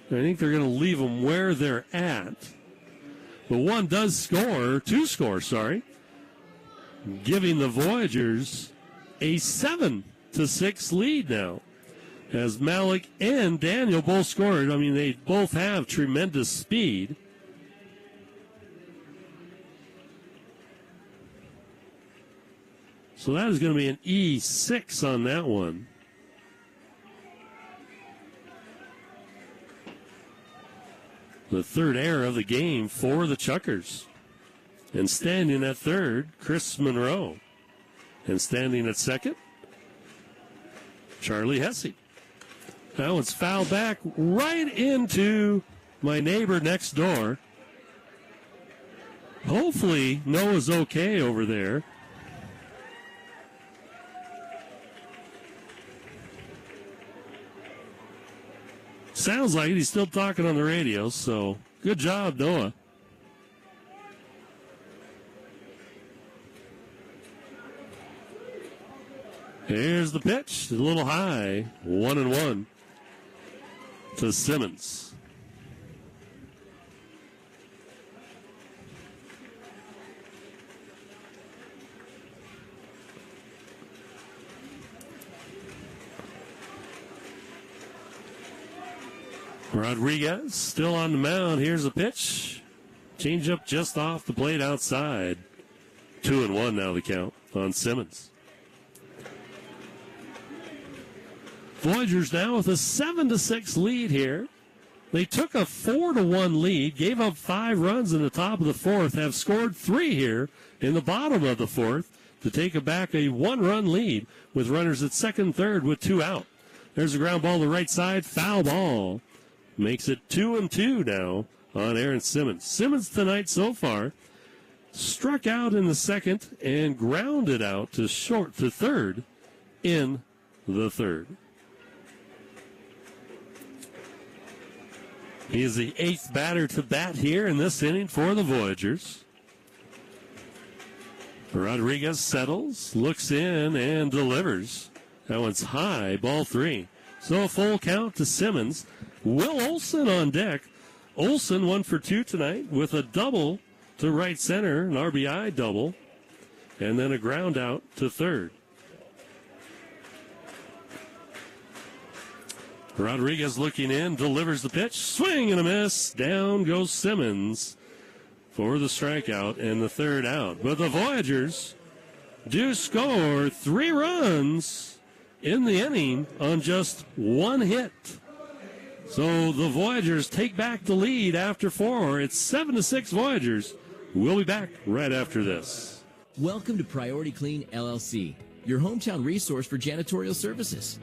I think they're going to leave them where they're at. But two score, giving the Voyagers a 7-6 lead now, as Malik and Daniel both scored. I mean, they both have tremendous speed. So that is going to be an E6 on that one. The third error of the game for the Chukars. And standing at third, Chris Monroe. And standing at second, Charlie Hesse. That one's fouled back right into my neighbor next door. Hopefully Noah's okay over there. Sounds like he's still talking on the radio, so good job, Noah. Here's the pitch, a little high, 1-1 to Simmons. Rodriguez still on the mound. Here's a pitch. Change up just off the plate outside. 2-1 now the count on Simmons. Voyagers now with a 7-6 lead here. They took a 4-1 lead, gave up 5 runs in the top of the fourth, have scored 3 here in the bottom of the fourth to take back a 1-run lead with runners at second and third with 2 out. There's a ground ball to the right side. Foul ball. Makes it 2-2 now on Aaron Simmons. Simmons tonight so far struck out in the second and grounded out to third in the third. He is the 8th batter to bat here in this inning for the Voyagers. Rodriguez settles, looks in, and delivers. That one's high, ball 3. So a full count to Simmons. Will Olson on deck. Olson 1 for 2 tonight with a double to right center, an RBI double, and then a ground out to third. Rodriguez looking in, delivers the pitch, swing and a miss. Down goes Simmons for the strikeout and the third out. But the Voyagers do score 3 runs in the inning on just 1 hit. So the Voyagers take back the lead after 4. It's 7-6 Voyagers. We'll be back right after this. Welcome to Priority Clean LLC, your hometown resource for janitorial services.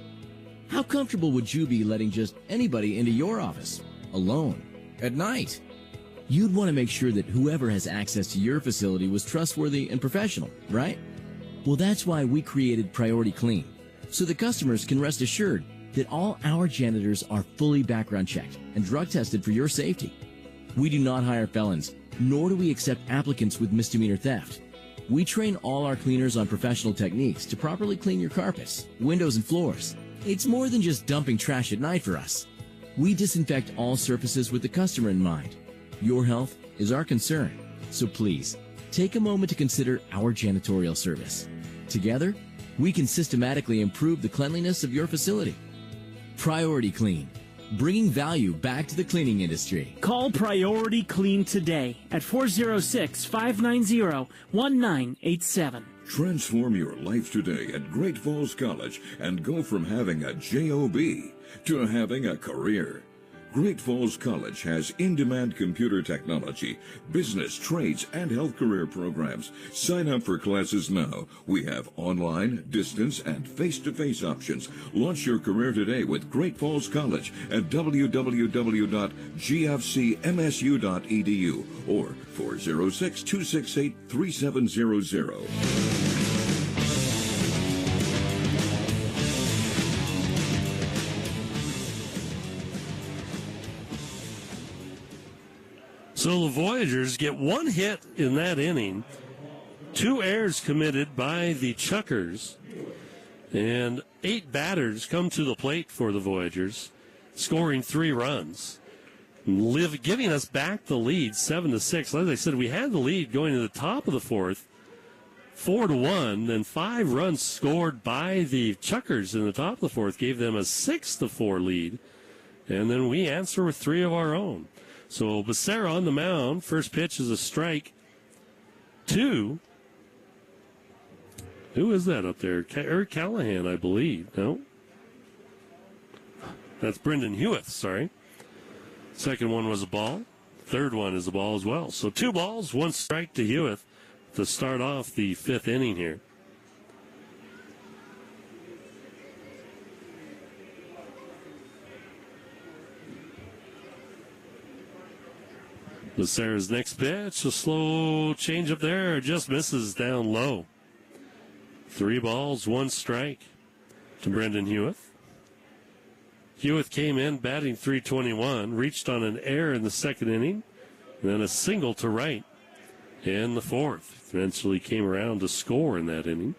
How comfortable would you be letting just anybody into your office, alone, at night? You'd want to make sure that whoever has access to your facility was trustworthy and professional, right? Well, that's why we created Priority Clean, so the customers can rest assured that all our janitors are fully background checked and drug tested for your safety. We do not hire felons, nor do we accept applicants with misdemeanor theft. We train all our cleaners on professional techniques to properly clean your carpets, windows, and floors. It's more than just dumping trash at night for us. We disinfect all surfaces with the customer in mind. Your health is our concern, so please, take a moment to consider our janitorial service. Together, we can systematically improve the cleanliness of your facility. Priority Clean, bringing value back to the cleaning industry. Call Priority Clean today at 406-590-1987. Transform your life today at Great Falls College and go from having a job to having a career. Great Falls College has in-demand computer technology, business, trades, and health career programs. Sign up for classes now. We have online, distance, and face-to-face options. Launch your career today with Great Falls College at www.gfcmsu.edu or 406-268-3700. So the Voyagers get 1 hit in that inning, 2 errors committed by the Chukars, and 8 batters come to the plate for the Voyagers, scoring 3 runs, giving us back the lead 7-6. As I said, we had the lead going to the top of the 4th, 4-1, then 5 runs scored by the Chukars in the top of the 4th gave them a 6-4 lead, and then we answer with 3 of our own. So Becerra on the mound. First pitch is a strike. 2. Who is that up there? Eric Callahan, I believe. No? That's Brendan Hewitt, sorry. Second one was a ball. Third one is a ball as well. So 2 balls, 1 strike to Hewitt to start off the 5th inning here. Becerra's next pitch, a slow change up there, just misses down low. 3 balls, 1 strike to Brendan Hewitt. Hewitt came in batting .321, reached on an error in the 2nd inning, and then a single to right in the 4th. Eventually came around to score in that inning.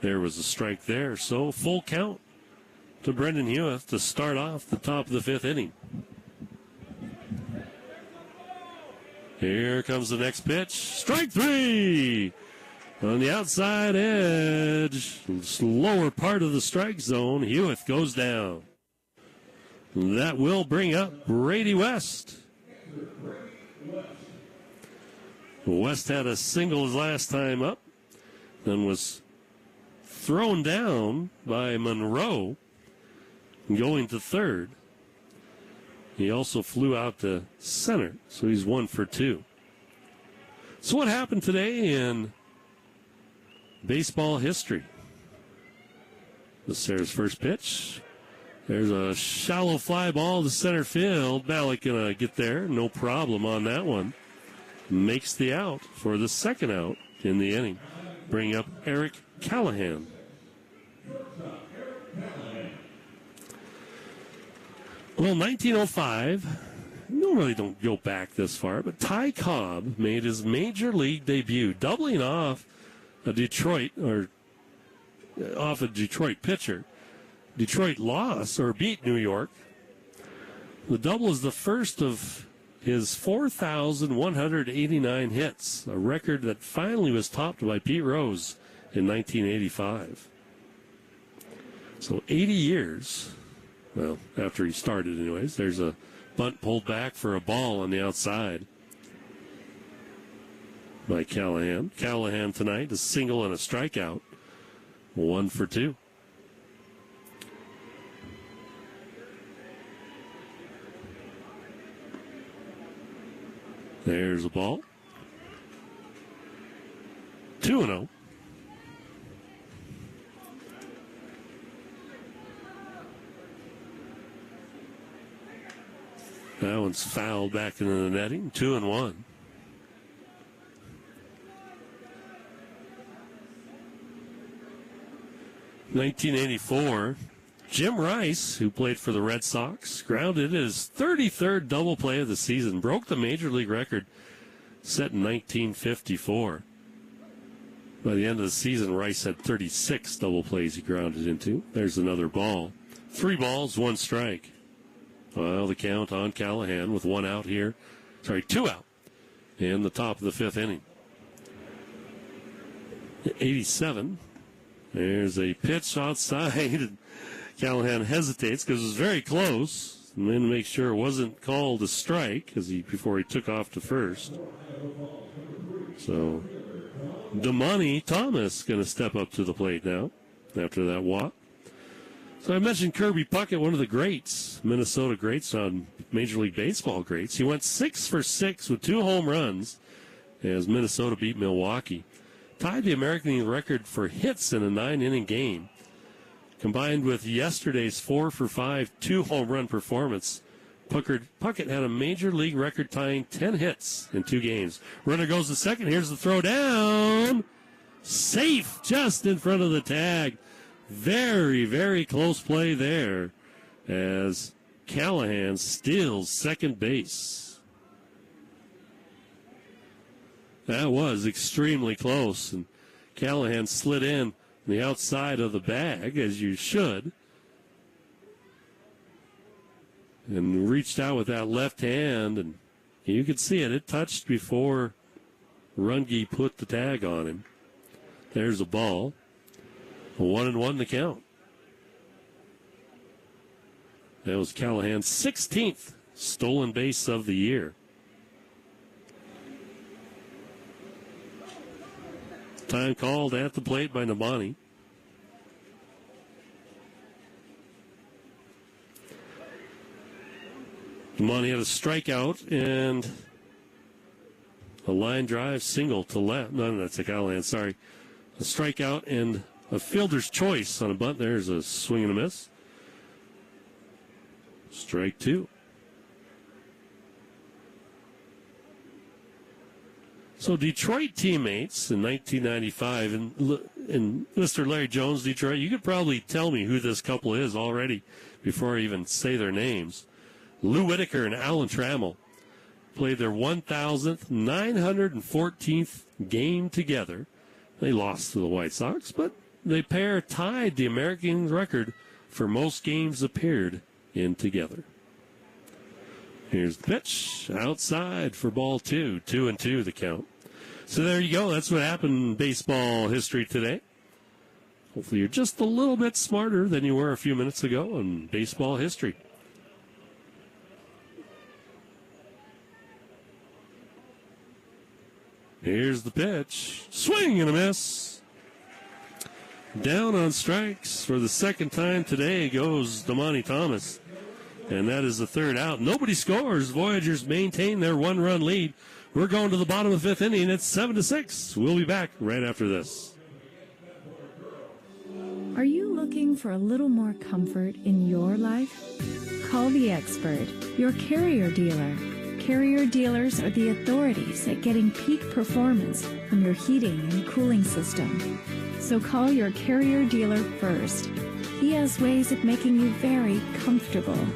There was a strike there, so full count to Brendan Hewitt to start off the top of the 5th inning. Here comes the next pitch. Strike 3 on the outside edge. Lower part of the strike zone. Hewitt goes down. That will bring up Brady West. West had a single his last time up, then was thrown down by Monroe going to third. He also flew out to center, so he's 1 for 2. So what happened today in baseball history? Becerra's first pitch, There's a shallow fly ball to center field. Malik going to get there. No problem on that one. Makes the out for the second out in the inning. Bring up Eric Callahan. Well, 1905, normally don't go back this far, but Ty Cobb made his major league debut, doubling off a Detroit pitcher. Detroit lost or beat New York. The double is the first of his 4,189 hits, a record that finally was topped by Pete Rose in 1985. So 80 years, well, after he started anyways, there's a bunt pulled back for a ball on the outside by Callahan. Callahan tonight, a single and a strikeout, 1 for 2. There's a ball. 2-0. That one's fouled back into the netting. 2-1. (1984), Jim Rice, who played for the Red Sox, grounded his 33rd double play of the season, broke the major league record set in 1954. By the end of the season, Rice had 36 double plays he grounded into. There's another ball. 3 balls, 1 strike. Well, the count on Callahan with 1 out here. 2 out in the top of the 5th inning. 87. There's a pitch outside. Callahan hesitates because it was very close, and then make sure it wasn't called a strike before he took off to first. So Damani Thomas going to step up to the plate now after that walk. So I mentioned Kirby Puckett, one of the greats, Minnesota greats on Major League Baseball greats. He went 6 for 6 with 2 home runs as Minnesota beat Milwaukee. Tied the American League record for hits in a 9-inning game. Combined with yesterday's 4 for 5, 2-home run performance, Puckett had a major league record tying 10 hits in 2 games. Runner goes to second. Here's the throw down. Safe just in front of the tag. Very, very close play there as Callahan steals second base. That was extremely close, and Callahan slid in the outside of the bag, as you should, and reached out with that left hand, and you could see it. It touched before Runge put the tag on him. There's a ball. 1-1 the count. That was Callahan's 16th stolen base of the year. Time called at the plate by Nabani. Nabani had a strikeout and a line drive single to left. No, that's a Callahan, sorry. A strikeout and a fielder's choice on a bunt. There's a swing and a miss. Strike 2. So Detroit teammates in 1995, and Mr. Larry Jones, Detroit, you could probably tell me who this couple is already before I even say their names. Lou Whitaker and Alan Trammell played their 1,914th game together. They lost to the White Sox, but the pair tied the American record for most games appeared in together. Here's the pitch. Outside for ball 2. 2-2 the count. So there you go. That's what happened in baseball history today. Hopefully you're just a little bit smarter than you were a few minutes ago in baseball history. Here's the pitch. Swing and a miss. Down on strikes for the second time today goes Damani Thomas. And that is the 3rd out. Nobody scores. Voyagers maintain their 1-run lead. We're going to the bottom of the 5th inning. It's 7-6. We'll be back right after this. Are you looking looking for a little more comfort in your life? Call the expert, your carrier dealer. Carrier dealers are the authorities at getting peak performance from your heating and cooling system. So call your carrier dealer first. He has ways of making you very comfortable.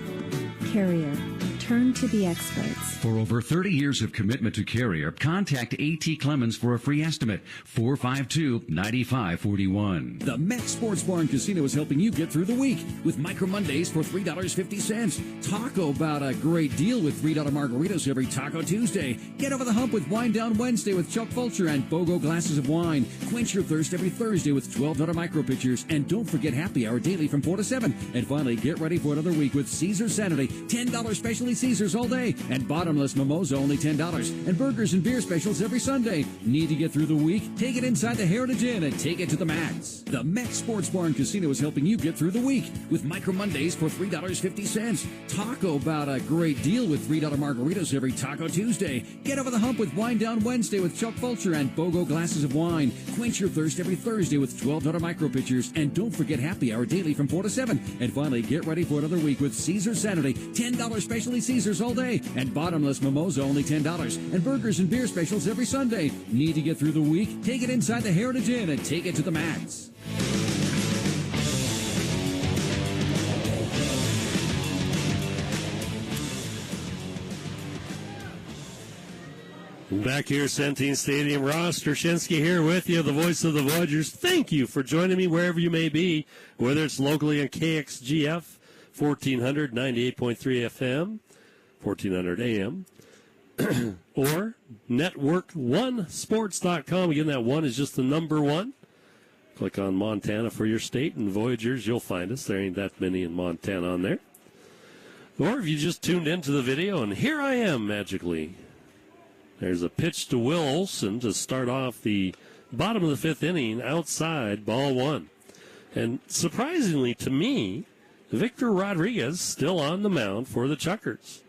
Carrier. Turn to the experts. For over 30 years of commitment to Carrier, contact A.T. Clemens for a free estimate. 452-9541. The Met Sports Bar and Casino is helping you get through the week with Micro Mondays for $3.50. Talk about a great deal with $3 margaritas every Taco Tuesday. Get over the hump with Wine Down Wednesday with Chuck Fulcher and BOGO glasses of wine. Quench your thirst every Thursday with $12 micro pitchers. And don't forget happy hour daily from 4 to 7. And finally, get ready for another week with Caesar Saturday. $10 specialty Caesars all day. And bottomless mimosa only $10. And burgers and beer specials every Sunday. Need to get through the week? Take it inside the Heritage Inn and take it to the max. The Met Sports Bar and Casino is helping you get through the week with Micro Mondays for $3.50. Talk about a great deal with $3 margaritas every Taco Tuesday. Get over the hump with Wine Down Wednesday with Chuck Fulcher and BOGO glasses of wine. Quench your thirst every Thursday with $12 micro pitchers. And don't forget happy hour daily from 4 to 7. And finally, get ready for another week with Caesar Saturday. $10 specialty Caesars all day. And bottomless mimosa only $10. And burgers and beer specials every Sunday. Need to get through the week? Take it inside the Heritage Inn and take it to the max. Back here, Centene Stadium, Ross Dershinsky here with you, the voice of the Voyagers. Thank you for joining me wherever you may be, whether it's locally on KXGF, 1400, 98.3 FM, 1400 AM, or network1sports.com. Again, that one is just the number one. Click on Montana for your state, and Voyagers, you'll find us. There ain't that many in Montana on there. Or if you just tuned into the video, and here I am magically. There's a pitch to Will Olson to start off the bottom of the fifth inning, outside, ball one. And surprisingly to me, Victor Rodriguez still on the mound for the Chukars.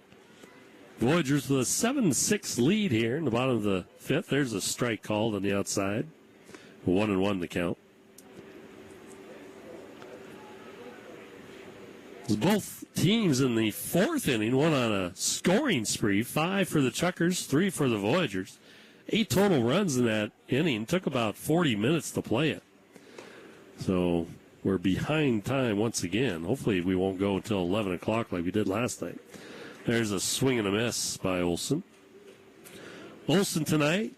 Voyagers with a 7-6 lead here in the bottom of the fifth. There's a strike called on the outside. 1-1 the count. Both teams in the fourth inning, one on a scoring spree, 5 for the Chukars, 3 for the Voyagers. 8 total runs in that inning. Took about 40 minutes to play it. So we're behind time once again. Hopefully we won't go until 11 o'clock like we did last night. There's a swing and a miss by Olson. Olson tonight,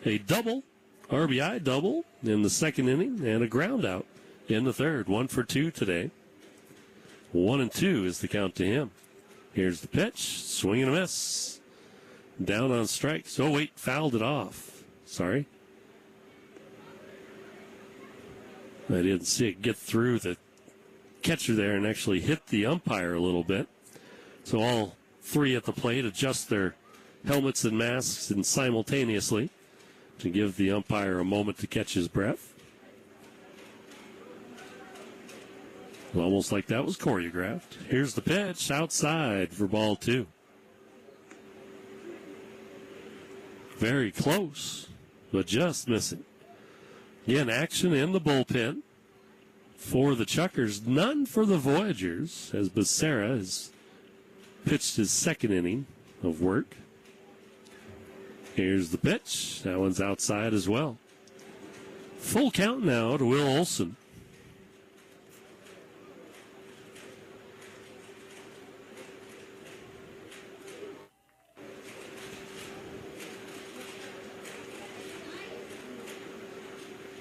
a double, RBI double in the second inning, and a ground out in the third. 1 for 2 today. 1-2 is the count to him. Here's the pitch. Swing and a miss. Down on strikes. Oh, wait, fouled it off. Sorry. I didn't see it get through the catcher there and actually hit the umpire a little bit. So all three at the plate adjust their helmets and masks and simultaneously to give the umpire a moment to catch his breath. Almost like that was choreographed. Here's the pitch outside for ball 2. Very close, but just missing. Again, action in the bullpen for the Chukars. None for the Voyagers, as Becerra has pitched his second inning of work. Here's the pitch. That one's outside as well. Full count now to Will Olson.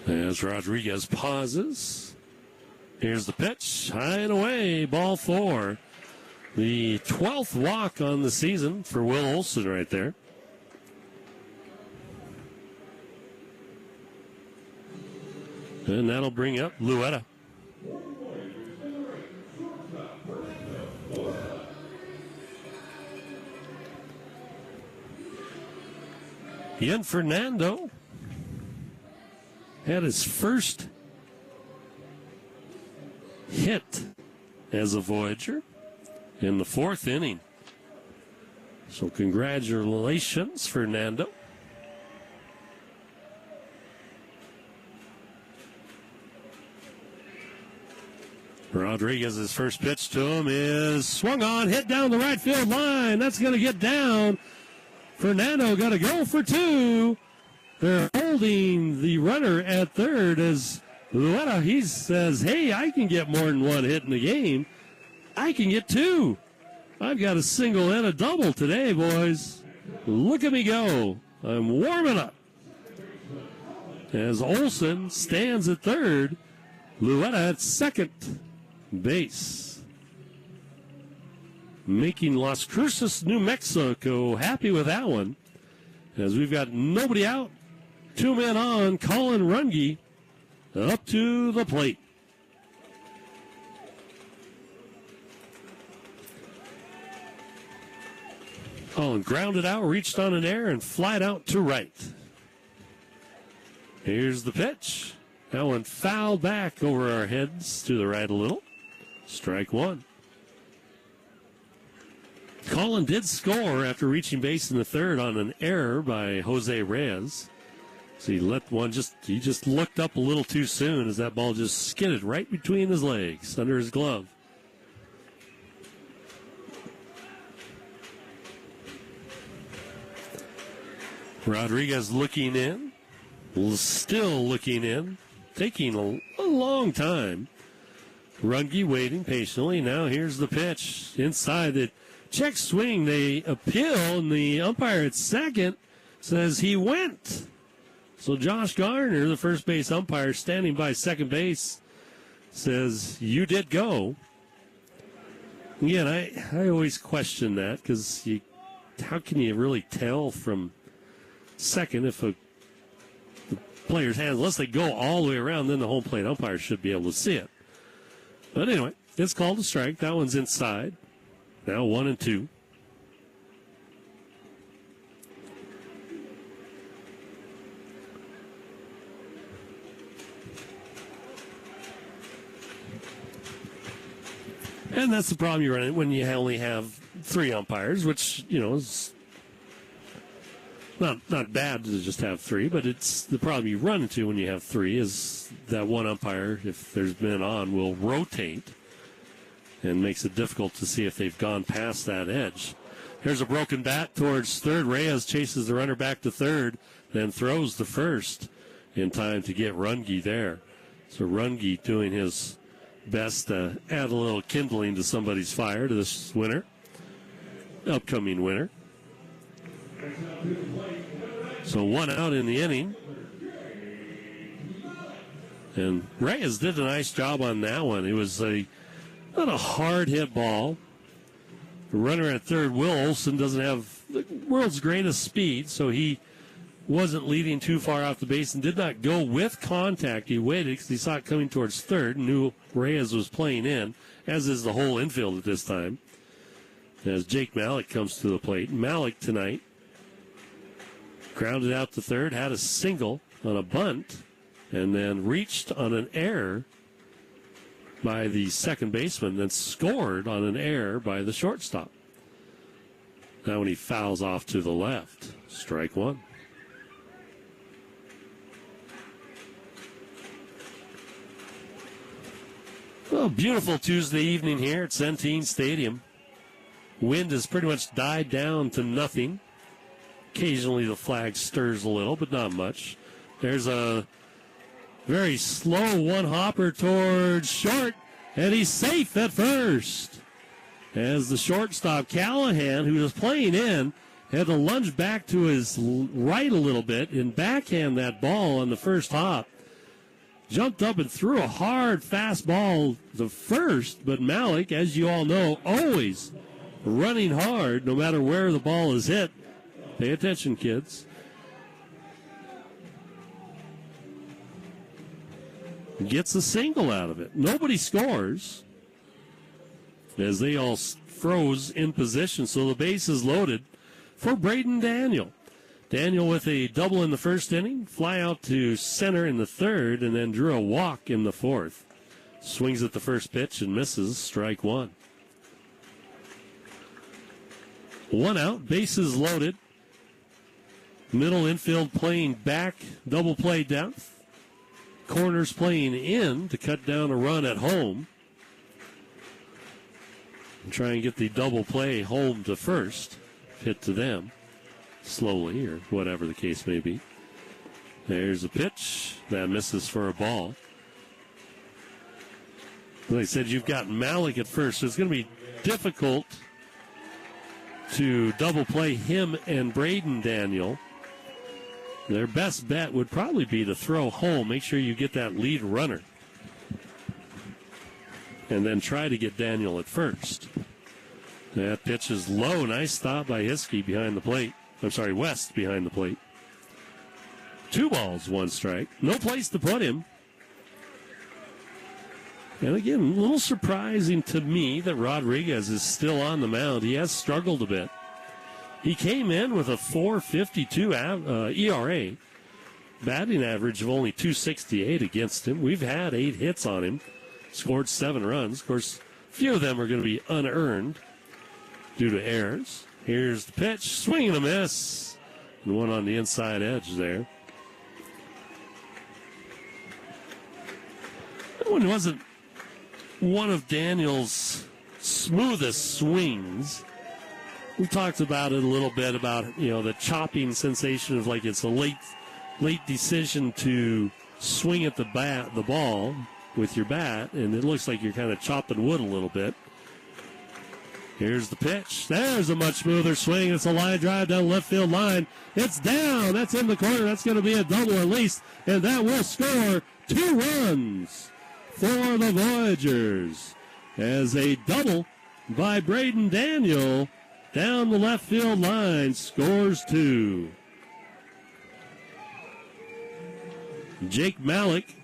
As Rodriguez pauses, here's the pitch, high and away, ball 4. The 12th walk on the season for Will Olson right there. And that'll bring up Luetta. Ian Fernando had his first hit as a Voyager in the fourth inning. So congratulations, Fernando. Rodriguez's first pitch to him is swung on, hit down the right field line. That's going to get down. Fernando got to go for two. They're holding the runner at third as Luetta, he says, hey, I can get more than one hit in the game. I can get two. I've got a single and a double today, boys. Look at me go. I'm warming up. As Olson stands at third, Luetta at second base. Making Las Cruces, New Mexico happy with that one. As we've got nobody out, 2 men on, Colin Runge up to the plate. Colin grounded out, reached on an air, and flied out to right. Here's the pitch. That one fouled back over our heads to the right a little. Strike one. Colin did score after reaching base in the third on an error by Jose Reyes. So he let one he just looked up a little too soon as that ball just skidded right between his legs, under his glove. Rodriguez looking in, still looking in, taking a long time. Runge waiting patiently. Now here's the pitch inside the check swing. They appeal, and the umpire at second says he went. So Josh Garner, the first base umpire standing by second base, says you did go. Again, I always question that because how can you really tell from second if the player's hands, unless they go all the way around, then the home plate umpire should be able to see it. But anyway, it's called a strike. That one's inside. Now 1-2. And that's the problem you run into when you only have 3 umpires, which, is not bad to just have 3, but it's the problem you run into when you have 3 is that one umpire, if there's been on, will rotate and makes it difficult to see if they've gone past that edge. Here's a broken bat towards third. Reyes chases the runner back to third, then throws the first in time to get Runge there. So Runge doing his best to add a little kindling to somebody's fire, to this winner, upcoming winner. So 1 out in the inning. And Reyes did a nice job on that one. It was not a hard hit ball. The runner at third, Will Olson, doesn't have the world's greatest speed, so he wasn't leading too far off the base and did not go with contact. He waited because he saw it coming towards third and knew Reyes was playing in, as is the whole infield at this time. As Jake Malik comes to the plate. Malik tonight grounded out to third, had a single on a bunt, and then reached on an error by the second baseman, then scored on an error by the shortstop. Now when he fouls off to the left, strike one. Well, beautiful Tuesday evening here at Centene Stadium. Wind has pretty much died down to nothing. Occasionally the flag stirs a little, but not much. There's a very slow one-hopper towards short, and he's safe at first. As the shortstop, Callahan, who was playing in, had to lunge back to his right a little bit and backhand that ball on the first hop. Jumped up and threw a hard fastball to first, but Malik, as you all know, always running hard no matter where the ball is hit. Pay attention, kids. Gets a single out of it. Nobody scores as they all froze in position, so the base is loaded for Braden Daniel. Daniel with a double in the first inning, fly out to center in the third, and then drew a walk in the fourth. Swings at the first pitch and misses, strike one. 1 out, bases loaded. Middle infield playing back, double play depth. Corners playing in to cut down a run at home. and try and get the double play home to first. Hit to them slowly, or whatever the case may be. There's a pitch. That misses for a ball. Like I said, you've got Malik at first, so it's going to be difficult to double play him and Braden Daniel. Their best bet would probably be to throw home. Make sure you get that lead runner. And then try to get Daniel at first. That pitch is low. Nice stop by Hiskey behind the plate. West behind the plate. 2 balls, 1 strike. No place to put him. And again, a little surprising to me that Rodriguez is still on the mound. He has struggled a bit. He came in with a 4.52 ERA. Batting average of only 268 against him. We've had 8 hits on him. Scored 7 runs. Of course, a few of them are going to be unearned due to errors. Here's the pitch. Swing and a miss. And one on the inside edge there. That one wasn't one of Daniel's smoothest swings. We talked about it a little bit about, the chopping sensation of like it's a late decision to swing at the ball with your bat, and it looks like you're kind of chopping wood a little bit. Here's the pitch. There's a much smoother swing. It's a line drive down left field line. It's down. That's in the corner. That's going to be a double at least, and that will score 2 runs for the Voyagers as a double by Braden Daniel down the left field line scores 2. Jake Malik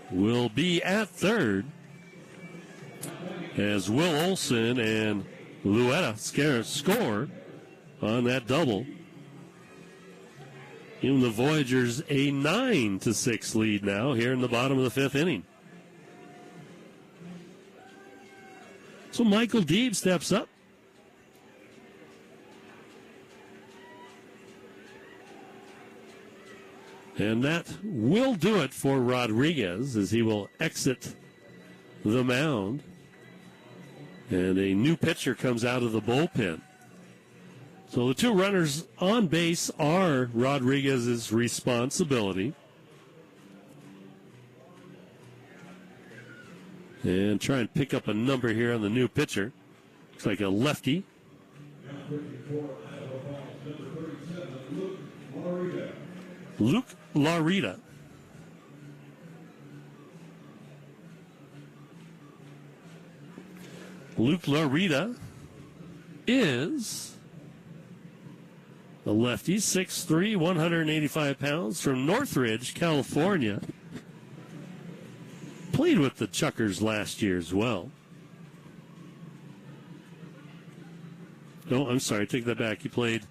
will be at third as Will Olson and Luetta score on that double. Giving the Voyagers a 9-6 lead now here in the bottom of the 5th inning. So Michael Deeb steps up. And that will do it for Rodriguez as he will exit the mound. And a new pitcher comes out of the bullpen. So the 2 runners on base are Rodriguez's responsibility. And try and pick up a number here on the new pitcher. Looks like a lefty. Luke Larita. Luke Larita is a lefty, 6'3", 185 pounds, from Northridge, California. Played with the Chukars last year as well. No, I'm sorry, take that back. He played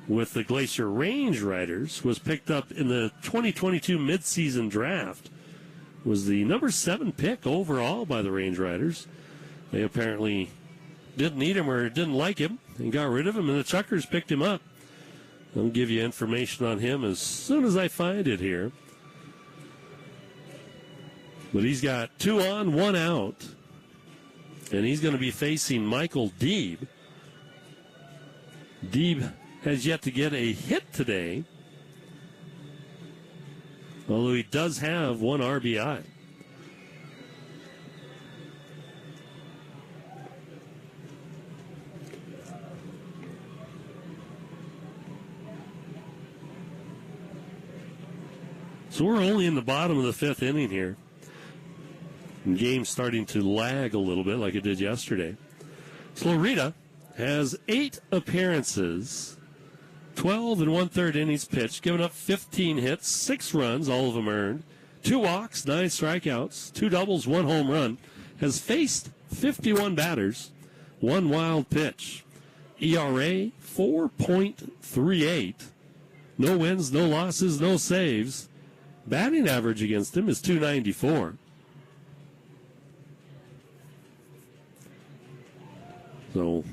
with the Glacier Range Riders, was picked up in the 2022 midseason draft, was the number 7 pick overall by the Range Riders. They apparently didn't need him or didn't like him and got rid of him, and the Chukars picked him up. I'll give you information on him as soon as I find it here. But he's got 2 on, 1 out, and he's going to be facing Michael Deeb. Deeb has yet to get a hit today, although he does have 1 RBI. So we're only in the bottom of the 5th inning here. The game's starting to lag a little bit like it did yesterday. So Larita has 8 appearances, 12 1/3 innings pitched, given up 15 hits, 6 runs, all of them earned, 2 walks, 9 strikeouts, 2 doubles, 1 home run, has faced 51 batters, 1 wild pitch. ERA 4.38, no wins, no losses, no saves. Batting average against him is .294. So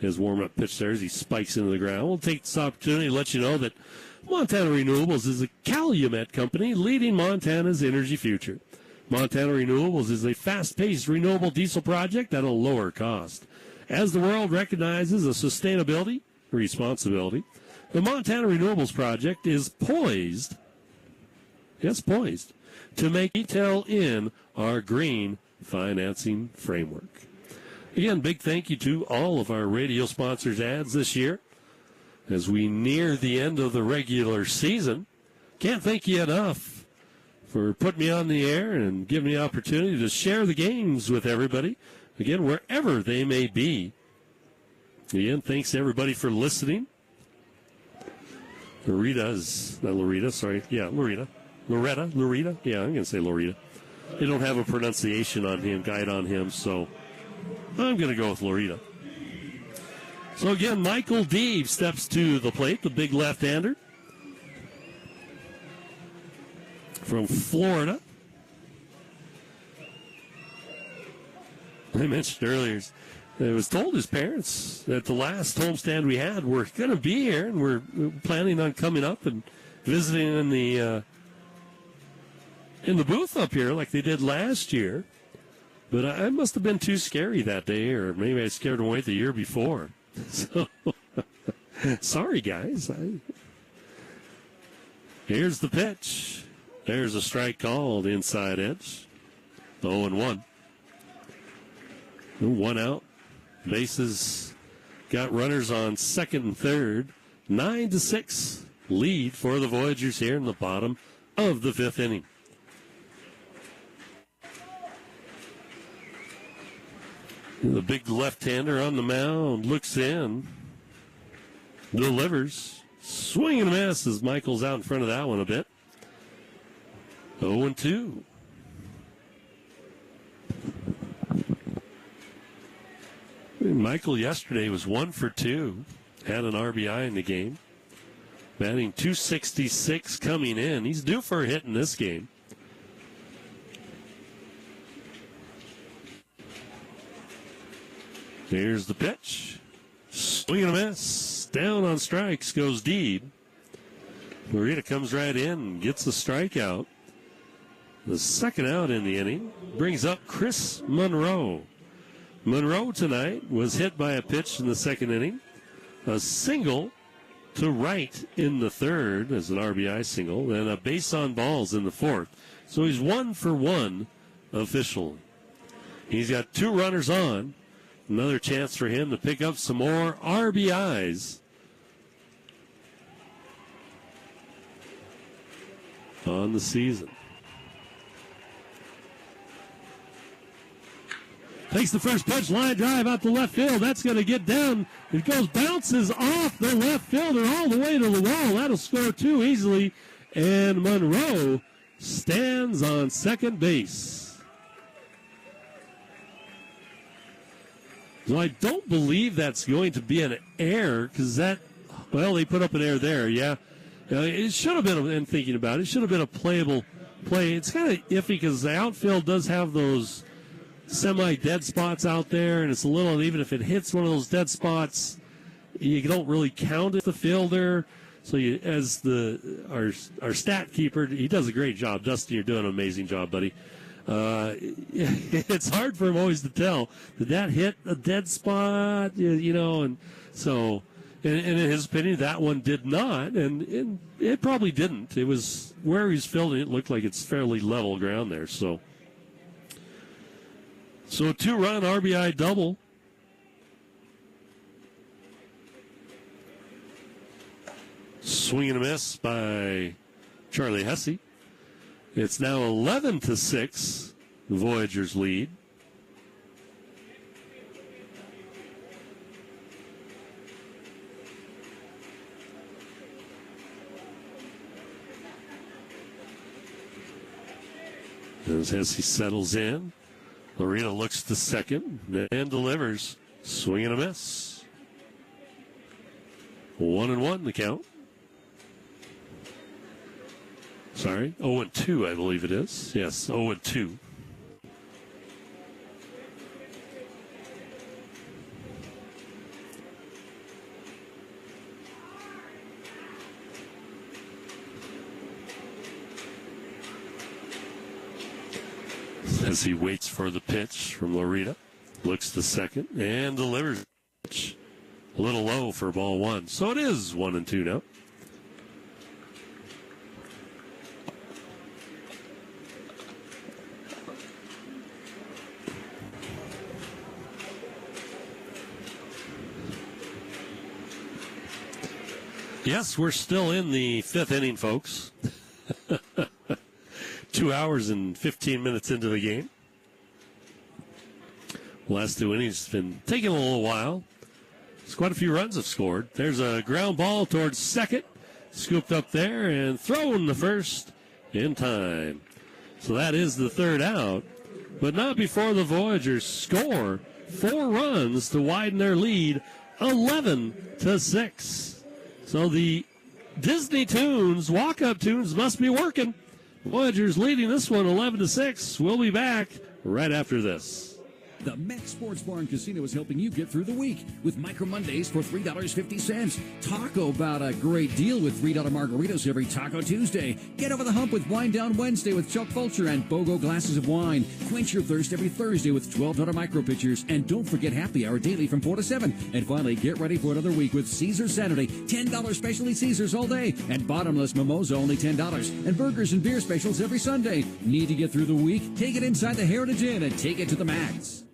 his warm-up pitch there as he spikes into the ground. We'll take this opportunity to let you know that Montana Renewables is a Calumet company leading Montana's energy future. Montana Renewables is a fast-paced renewable diesel project at a lower cost. As the world recognizes a sustainability responsibility, the Montana Renewables project is poised to make detail in our green financing framework. Again, big thank you to all of our radio sponsors ads this year. As we near the end of the regular season, can't thank you enough for putting me on the air and giving me the opportunity to share the games with everybody, again, wherever they may be. Again, thanks to everybody for listening. Loretta. Yeah, I'm going to say Loretta. They don't have a pronunciation guide on him, so I'm going to go with Loretta. So again, Michael Deeb steps to the plate, the big left-hander from Florida. I mentioned earlier, I was told his parents that the last homestand we had were going to be here, and we're planning on coming up and visiting in the booth up here like they did last year. But I must have been too scary that day, or maybe I scared them away the year before. So, sorry, guys. Here's the pitch. There's a strike called inside edge. 0-1. 1 out. Bases got runners on second and third. 9-6 lead for the Voyagers here in the bottom of the fifth inning. The big left-hander on the mound looks in, delivers, swing and a miss as Michael's out in front of that one a bit. 0-2. Michael yesterday was 1 for 2, had an RBI in the game, batting .266 coming in. He's due for a hit in this game. Here's the pitch. Swing and a miss. Down on strikes goes Deeb. Loretta comes right in and gets the strikeout. The second out in the inning brings up Chris Monroe. Monroe tonight was hit by a pitch in the second inning. A single to right in the third as an RBI single, and a base on balls in the fourth. So he's 1 for 1 officially. He's got 2 runners on. Another chance for him to pick up some more RBIs on the season. Takes the first pitch, line drive out to left field. That's going to get down. It goes, bounces off the left fielder all the way to the wall. That'll score 2 easily. And Monroe stands on second base. So I don't believe that's going to be an error because they put up an error there, yeah. It should have been, in thinking about it, should have been a playable play. It's kind of iffy because the outfield does have those semi-dead spots out there, and it's a little, even if it hits one of those dead spots, you don't really count it, the fielder. So our stat keeper, he does a great job. Dustin, you're doing an amazing job, buddy. It's hard for him always to tell. Did that hit a dead spot? And so, and in his opinion, that one did not, and it probably didn't. It was where he's fielding. It looked like it's fairly level ground there. So a 2-run RBI double. Swing and a miss by Charlie Hesse. It's now 11-6, the Voyagers lead. As Hesse settles in, Loretta looks to second and delivers. Swing and a miss. 1-1 the count. Sorry, 0-2, I believe it is. Yes, 0-2. as he waits for the pitch from Loretta. Looks the second and delivers. A little low for ball one. So it is 1-2 now. Yes, we're still in the fifth inning, folks. 2 hours and 15 minutes into the game. Last two innings have been taking a little while. There's quite a few runs have scored. There's a ground ball towards second. Scooped up there and thrown to first in time. So that is the third out. But not before the Voyagers score 4 runs to widen their lead 11-6. So the Disney tunes, walk-up tunes, must be working. Voyagers leading this one 11-6. We'll be back right after this. The Met Sports Bar and Casino is helping you get through the week with Micro Mondays for $3.50. Talk about a great deal with $3 margaritas every Taco Tuesday. Get over the hump with Wine Down Wednesday with Chuck Fulcher and BOGO glasses of wine. Quench your thirst every Thursday with $12 micro pitchers. And don't forget happy hour daily from 4 to 7. And finally, get ready for another week with Caesar Saturday. $10 specialty Caesars all day. And bottomless mimosa only $10. And burgers and beer specials every Sunday. Need to get through the week? Take it inside the Heritage Inn and take it to the max.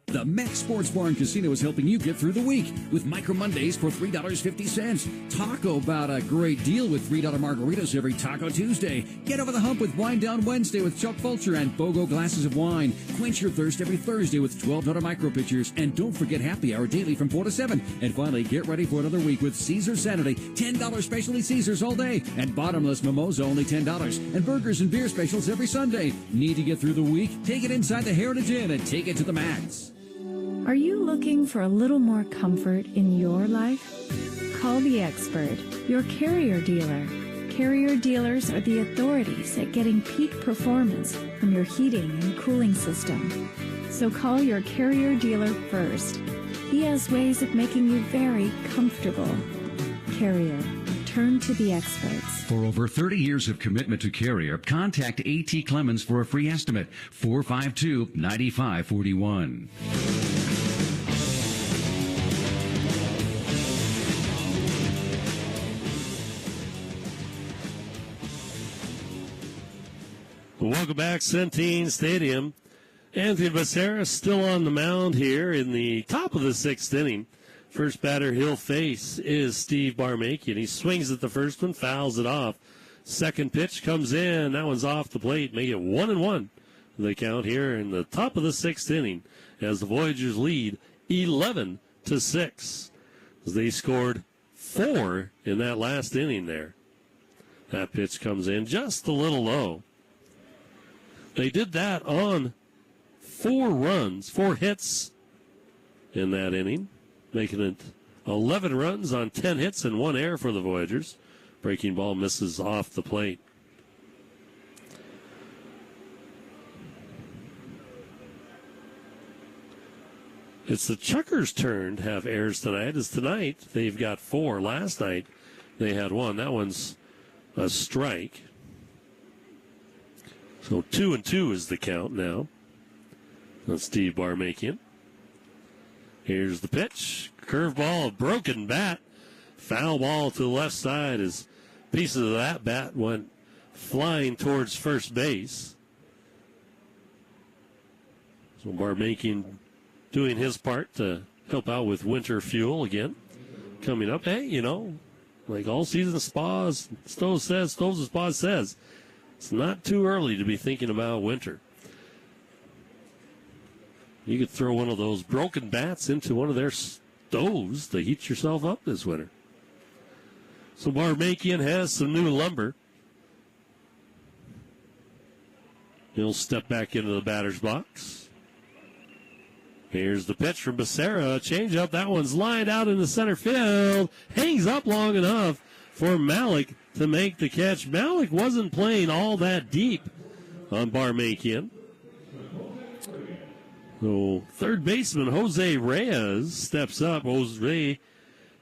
The Met Sports Bar and Casino is helping you get through the week with Micro Mondays for $3.50. Talk about a great deal with $3 margaritas every Taco Tuesday. Get over the hump with Wine Down Wednesday with Chuck Fulcher and BOGO glasses of wine. Quench your thirst every Thursday with $12 micro pitchers. And don't forget happy hour daily from 4 to 7. And finally, get ready for another week with Caesar Saturday. $10 specialty Caesars all day. And bottomless mimosa only $10. And burgers and beer specials every Sunday. Need to get through the week? Take it inside the Heritage Inn and take it to the max. Are you looking for a little more comfort in your life? Call the expert, your Carrier dealer. Carrier dealers are the authorities at getting peak performance from your heating and cooling system. So call your Carrier dealer first. He has ways of making you very comfortable. Carrier. Turn to the experts. For over 30 years of commitment to Carrier, contact A.T. Clemens for a free estimate. 452-9541. Welcome back, Centene Stadium. Anthony Becerra still on the mound here in the top of the sixth inning. First batter he'll face is Steve Barmakian. He swings at the first one, fouls it off. Second pitch comes in. That one's off the plate. Make it 1-1. The count here in the top of the sixth inning as the Voyagers lead 11-6. As they scored 4 in that last inning there. That pitch comes in just a little low. They did that on 4 hits in that inning, making it 11 runs on 10 hits and 1 error for the Voyagers. Breaking ball misses off the plate. It's the Chukars' turn to have errors tonight. As tonight, they've got 4. Last night, they had 1. That one's a strike. So 2-2 is the count now. That's Steve Barmakian. Here's the pitch. Curveball, a broken bat. Foul ball to the left side as pieces of that bat went flying towards first base. So Barmakian doing his part to help out with winter fuel again. Coming up, hey, you know, like all season spas, Stoves and Spas says, it's not too early to be thinking about winter. You could throw one of those broken bats into one of their stoves to heat yourself up this winter. So Barmakian has some new lumber. He'll step back into the batter's box. Here's the pitch from Becerra. Change up. That one's lined out in the center field. Hangs up long enough for Malik to make the catch. Malik wasn't playing all that deep on Barmakian. So third baseman Jose Reyes steps up. Jose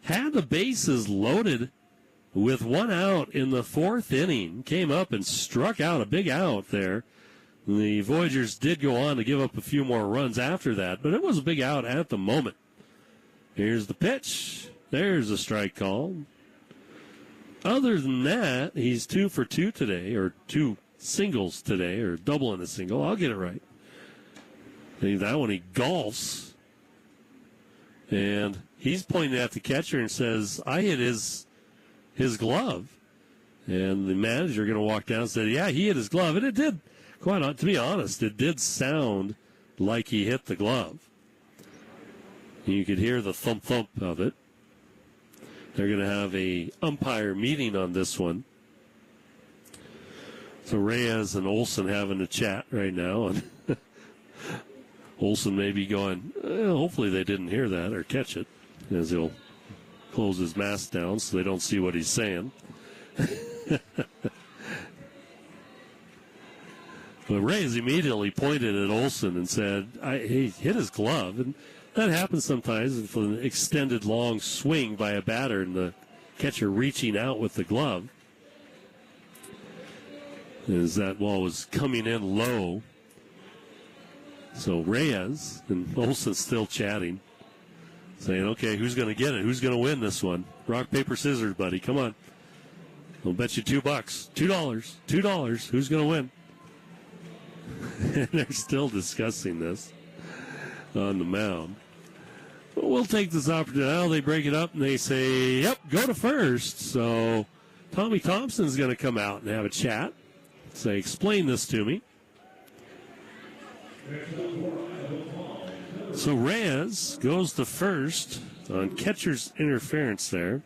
had the bases loaded with 1 out in the 4th inning. Came up and struck out a big out there The Voyagers did go on to give up a few more runs after that, but it was a big out at the moment. Here's the pitch. There's a strike call. Other than that, he's 2 for 2 today, or 2 singles today, or double and a single. I'll get it right. And that one he golfs. And he's pointing at the catcher and says, I hit his glove. And the manager going to walk down and said, yeah, he hit his glove. And it did, to be honest, it did sound like he hit the glove. You could hear the thump-thump of it. They're going to have a umpire meeting on this one. So Reyes and Olson having a chat right now. And Olson may be going, hopefully they didn't hear that or catch it, as he'll close his mask down so they don't see what he's saying. But Reyes immediately pointed at Olson and said, he hit his glove. And that happens sometimes for an extended long swing by a batter and the catcher reaching out with the glove. As that ball was coming in low. So Reyes and Olson still chatting, saying, okay, who's going to get it? Who's going to win this one? Rock, paper, scissors, buddy. Come on. I'll bet you $2. $2. Who's going to win? And they're still discussing this on the mound. We'll take this opportunity. Now they break it up and they say, yep, go to first. So Tommy Thompson's going to come out and have a chat. Say, explain this to me. So Reyes goes to first on catcher's interference there.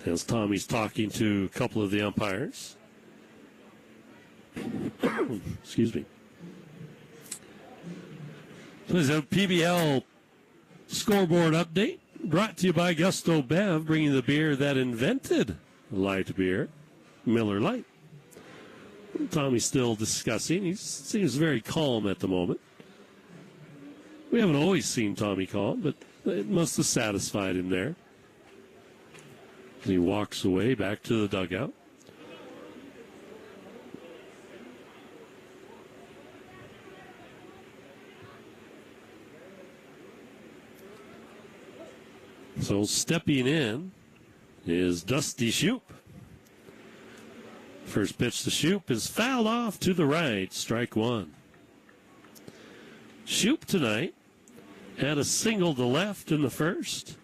As Tommy's talking to a couple of the umpires. Excuse me. There's a PBL scoreboard update brought to you by Gusto Bev, bringing the beer that invented light beer, Miller Lite. Tommy's still discussing. He seems very calm at the moment. We haven't always seen Tommy calm, but it must have satisfied him there. He walks away back to the dugout. So stepping in is Dusty Shoop. First pitch to Shoop is fouled off to the right, strike one. Shoop tonight had a single to left in the first,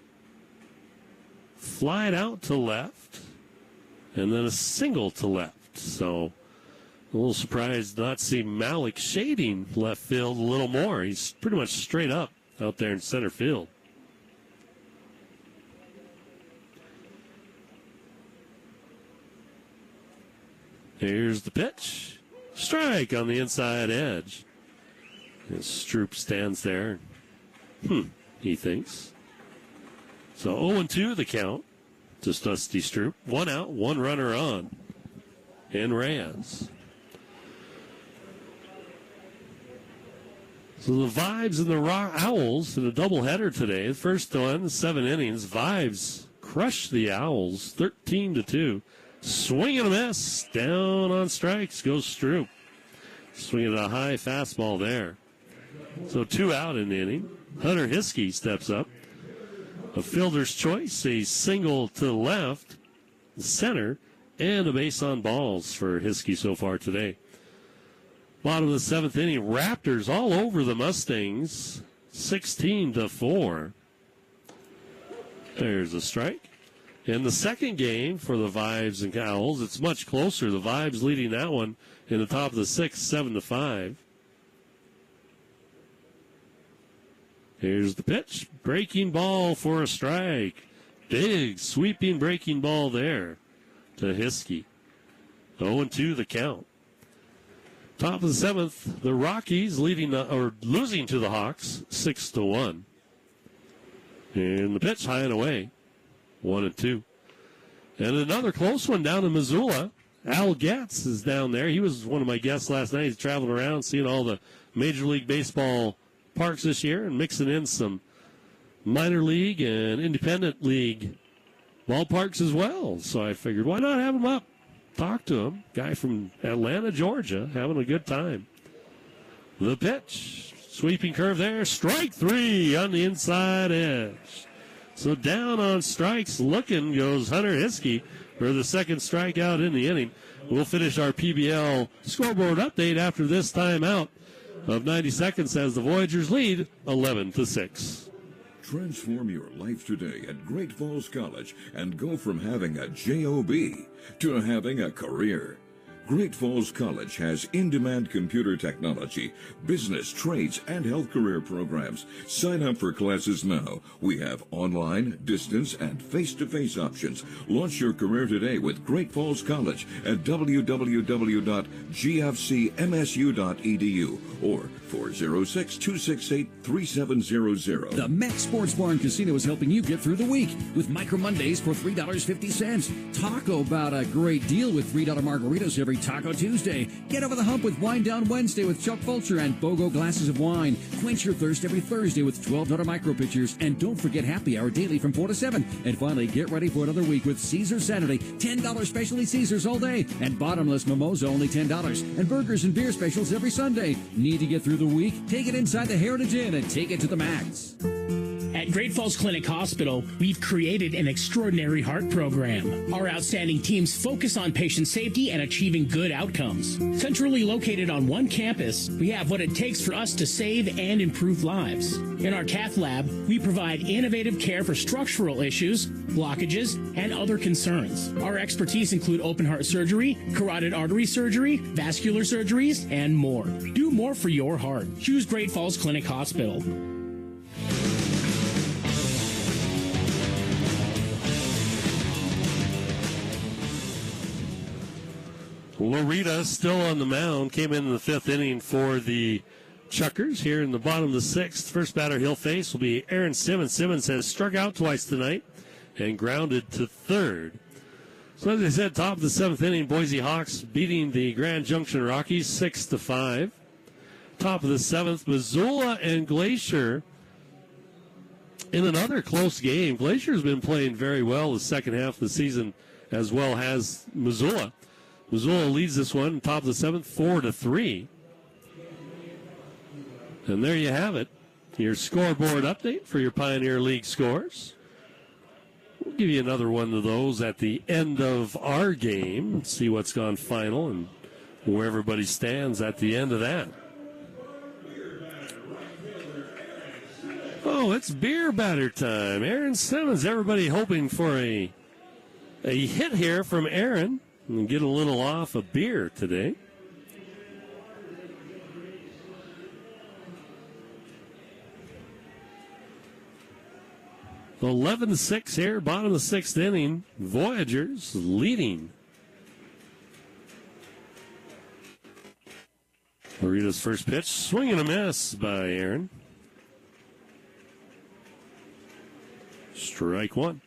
flied out to left, and then a single to left. So a little surprised not to see Malik shading left field a little more. He's pretty much straight up out there in center field. Here's the pitch. Strike on the inside edge. And Stroop stands there. He thinks. So 0-2 the count to Dusty Stroop. 1 out, 1 runner on. And Reyes. So the Vibes and the Owls in a doubleheader today. The first one, 7 innings. Vibes crushed the Owls 13-2. Swing and a miss. Down on strikes goes Stroop. Swinging a high fastball there. So 2 out in the inning. Hunter Hiskey steps up. A fielder's choice, a single to the left, center, and a base on balls for Hiskey so far today. Bottom of the 7th inning, Raptors all over the Mustangs, 16-4. There's a strike. In the second game for the Vibes and Owls, it's much closer. The Vibes leading that one in the top of the 6th, 7-5. Here's the pitch. Breaking ball for a strike. Big sweeping breaking ball there to Hiskey. 0-2 the count. Top of the 7th, the Rockies losing to the Hawks 6-1. And the pitch high and away. 1-2. And another close one down in Missoula. Al Getz is down there. He was one of my guests last night. He's traveling around seeing all the Major League Baseball parks this year and mixing in some minor league and independent league ballparks as well. So I figured, why not have him up? talk to him. Guy from Atlanta, Georgia, having a good time. The pitch. Sweeping curve there. Strike three on the inside edge. So down on strikes looking goes Hunter Hiskey for the second strikeout in the inning. We'll finish our PBL scoreboard update after this timeout of 90 seconds as the Voyagers lead 11-6. Transform your life today at Great Falls College and go from having a job to having a career. Great Falls College has in-demand computer technology, business, trades, and health career programs. Sign up for classes now. We have online, distance, and face-to-face options. Launch your career today with Great Falls College at www.gfcmsu.edu or 406-268-3700. The Met Sports Bar and Casino is helping you get through the week with Micro Mondays for $3.50. Talk about a great deal with $3 margaritas every Taco Tuesday. Get over the hump with Wine Down Wednesday with Chuck Fulcher and BOGO glasses of wine. Quench your thirst every Thursday with $12 micro pitchers. And don't forget happy hour daily from 4 to 7. And finally, get ready for another week with Caesar Saturday. $10 specialty Caesars all day. And bottomless mimosa only $10. And burgers and beer specials every Sunday. Need to get through the week? Take it inside the Heritage Inn and take it to the max. At Great Falls Clinic Hospital, we've created an extraordinary heart program. Our outstanding teams focus on patient safety and achieving good outcomes. Centrally located on one campus, we have what it takes for us to save and improve lives. In our cath lab, we provide innovative care for structural issues, blockages, and other concerns. Our expertise include open heart surgery, carotid artery surgery, vascular surgeries, and more. Do more for your heart. Choose Great Falls Clinic Hospital. Loretta still on the mound, came in the fifth inning for the Chukars here in the bottom of the sixth. First batter he'll face will be Aaron Simmons. Simmons has struck out twice tonight and grounded to third. So as I said, top of the seventh inning, Boise Hawks beating the Grand Junction Rockies 6-5. Top of the seventh, Missoula and Glacier in another close game. Glacier's been playing very well the second half of the season, as well as Missoula. Missoula leads this one, top of the seventh, 4-3. And there you have it, your scoreboard update for your Pioneer League scores. We'll give you another one of those at the end of our game, see what's gone final and where everybody stands at the end of that. Oh, it's beer batter time. Aaron Simmons, everybody hoping for a hit here from Aaron. And get a little off of beer today. The 11-6 here, bottom of the sixth inning. Voyagers leading. Loretta's first pitch, swing and a miss by Aaron. Strike one.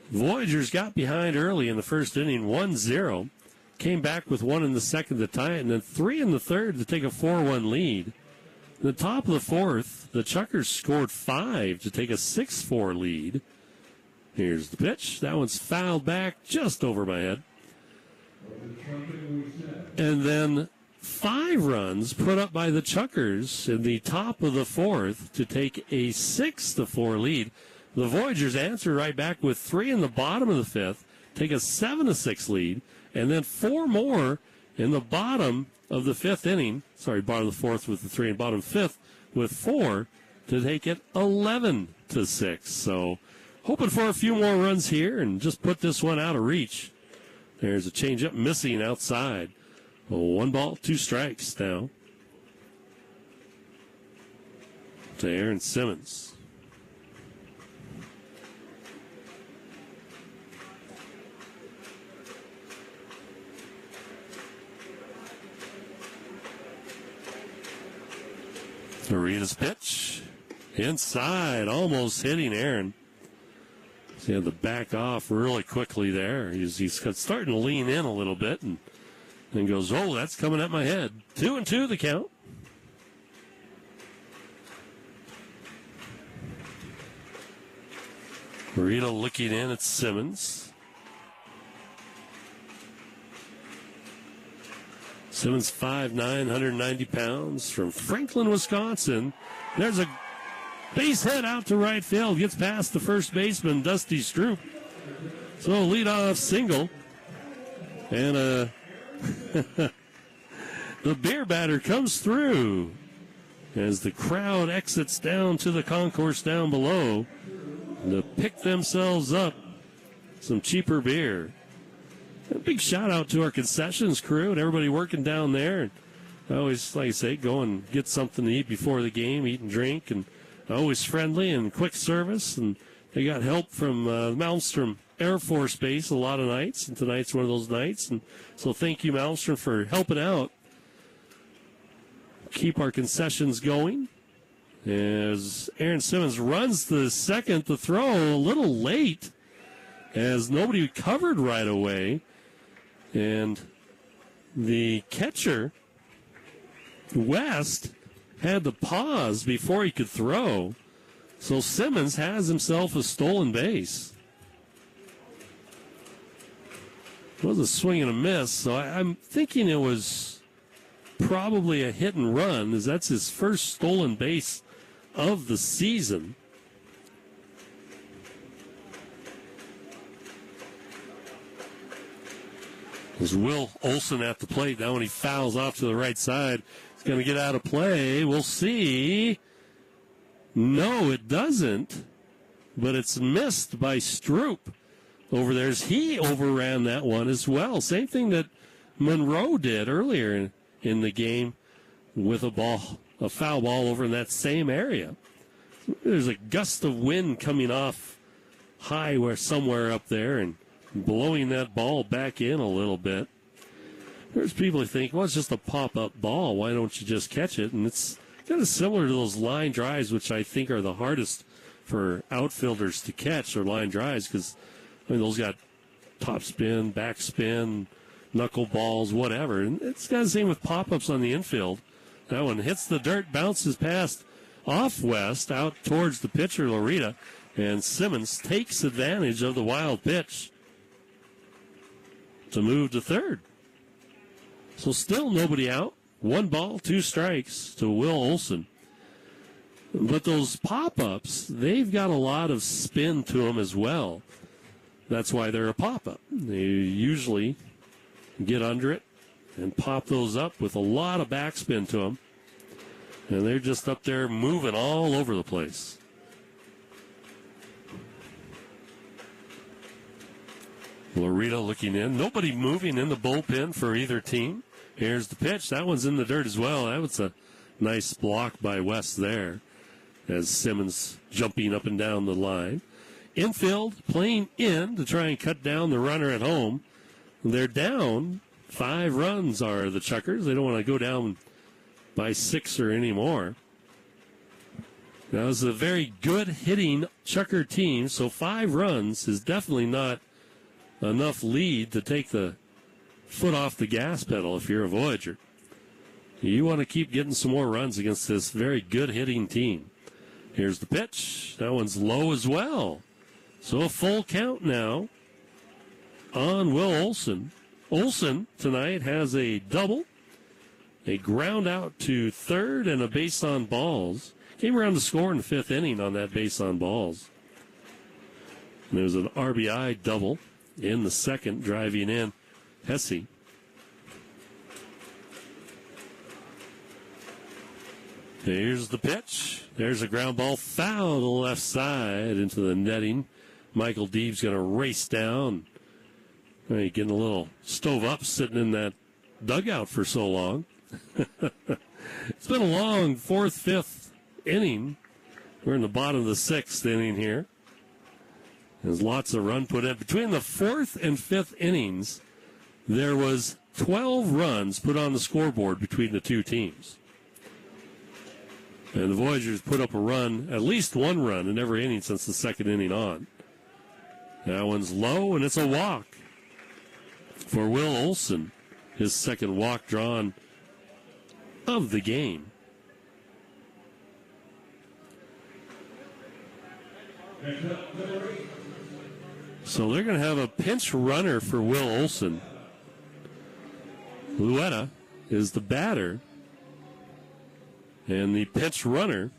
Voyagers got behind early in the first inning, 1-0. Came back with one in the second to tie it, and then three in the third to take a 4-1 lead. In the top of the fourth, the Chukars scored 5 to take a 6-4 lead. Here's the pitch. That one's fouled back just over my head. And then 5 runs put up by the Chukars in the top of the fourth to take a 6-4 lead. The Voyagers answer right back with 3 in the bottom of the fifth, take a 7-6 lead, and then 4 more in the bottom of the fifth inning. Sorry, bottom of the fourth with the 3 and bottom fifth with 4 to take it 11-6. So hoping for a few more runs here and just put this one out of reach. There's a changeup missing outside. 1 ball, 2 strikes now to Aaron Simmons. Loretta's pitch. Inside, almost hitting Aaron. He had to back off really quickly there. He's starting to lean in a little bit and then goes, oh, that's coming at my head. 2-2 the count. Loretta looking in at Simmons. Simmons 5'9", 190 pounds from Franklin, Wisconsin. There's a base hit out to right field. Gets past the first baseman, Dusty Stroop. So leadoff single. And the beer batter comes through as the crowd exits down to the concourse down below to pick themselves up some cheaper beer. A big shout out to our concessions crew and everybody working down there. I always, like I say, go and get something to eat before the game, eat and drink, and always friendly and quick service. And they got help from Malmstrom Air Force Base a lot of nights, and tonight's one of those nights. And so thank you, Malmstrom, for helping out. Keep our concessions going. As Aaron Simmons runs the second, the throw a little late as nobody covered right away. And the catcher, West, had to pause before he could throw. So Simmons has himself a stolen base. It was a swing and a miss, so I'm thinking it was probably a hit and run, as that's his first stolen base of the season. There's Will Olson at the plate. Now when he fouls off to the right side, he's going to get out of play. We'll see. No, it doesn't. But it's missed by Stroop over there. He overran that one as well. Same thing that Monroe did earlier in the game with a foul ball over in that same area. There's a gust of wind coming off high somewhere up there and blowing that ball back in a little bit. There's people who think, well, it's just a pop-up ball. Why don't you just catch it? And it's kind of similar to those line drives, which I think are the hardest for outfielders to catch, or line drives, because those got top spin, back spin, knuckle balls, whatever. And it's kind of the same with pop-ups on the infield. That one hits the dirt, bounces past off West out towards the pitcher, Loretta, and Simmons takes advantage of the wild pitch to move to third. So still nobody out. 1 ball, 2 strikes to Will Olson. But those pop-ups, they've got a lot of spin to them as well. That's why they're a pop-up. They usually get under it and pop those up with a lot of backspin to them. And they're just up there moving all over the place. Loretta looking in. Nobody moving in the bullpen for either team. Here's the pitch. That one's in the dirt as well. That was a nice block by West there as Simmons jumping up and down the line. Infield playing in to try and cut down the runner at home. They're down. 5 runs are the Chukars. They don't want to go down by 6 or any more. That was a very good hitting Chukar team, so 5 runs is definitely not enough lead to take the foot off the gas pedal if you're a Voyager. You want to keep getting some more runs against this very good hitting team. Here's the pitch. That one's low as well. So a full count now on Will Olson. Olson tonight has a double, a ground out to third, and a base on balls. Came around to score in the 5th inning on that base on balls. And there was an RBI double in the second, driving in Hesse. Here's the pitch. There's a ground ball foul to the left side into the netting. Michael Deeb's going to race down. Getting a little stove up sitting in that dugout for so long. It's been a long 4th, 5th inning. We're in the bottom of the 6th inning here. There's lots of run put in. Between the 4th and 5th innings, there was 12 runs put on the scoreboard between the two teams. And the Voyagers put up a run, at least 1 run in every inning since the 2nd inning on. That one's low, and it's a walk for Will Olson. His 2nd walk drawn of the game. So they're going to have a pinch runner for Will Olson. Luetta is the batter. And the pinch runner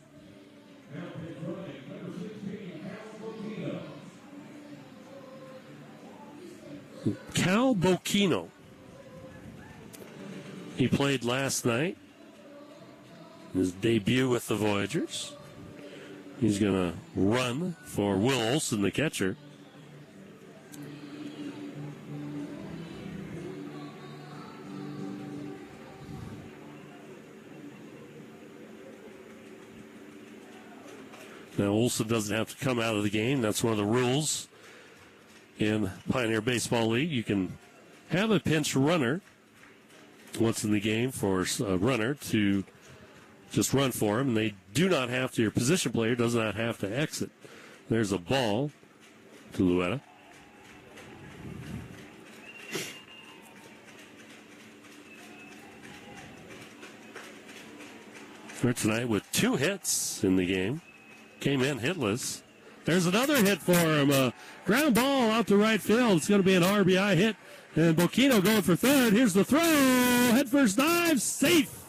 Cal Bocchino. He played last night. His debut with the Voyagers. He's going to run for Will Olson, the catcher. Now, Olson doesn't have to come out of the game. That's one of the rules in Pioneer Baseball League. You can have a pinch runner once in the game for a runner to just run for him. And they do not have to, your position player does not have to exit. There's a ball to Luetta. For tonight with 2 hits in the game. Came in hitless. There's another hit for him. A ground ball out to right field. It's going to be an RBI hit. And Bocchino going for third. Here's the throw. Head first dive. Safe.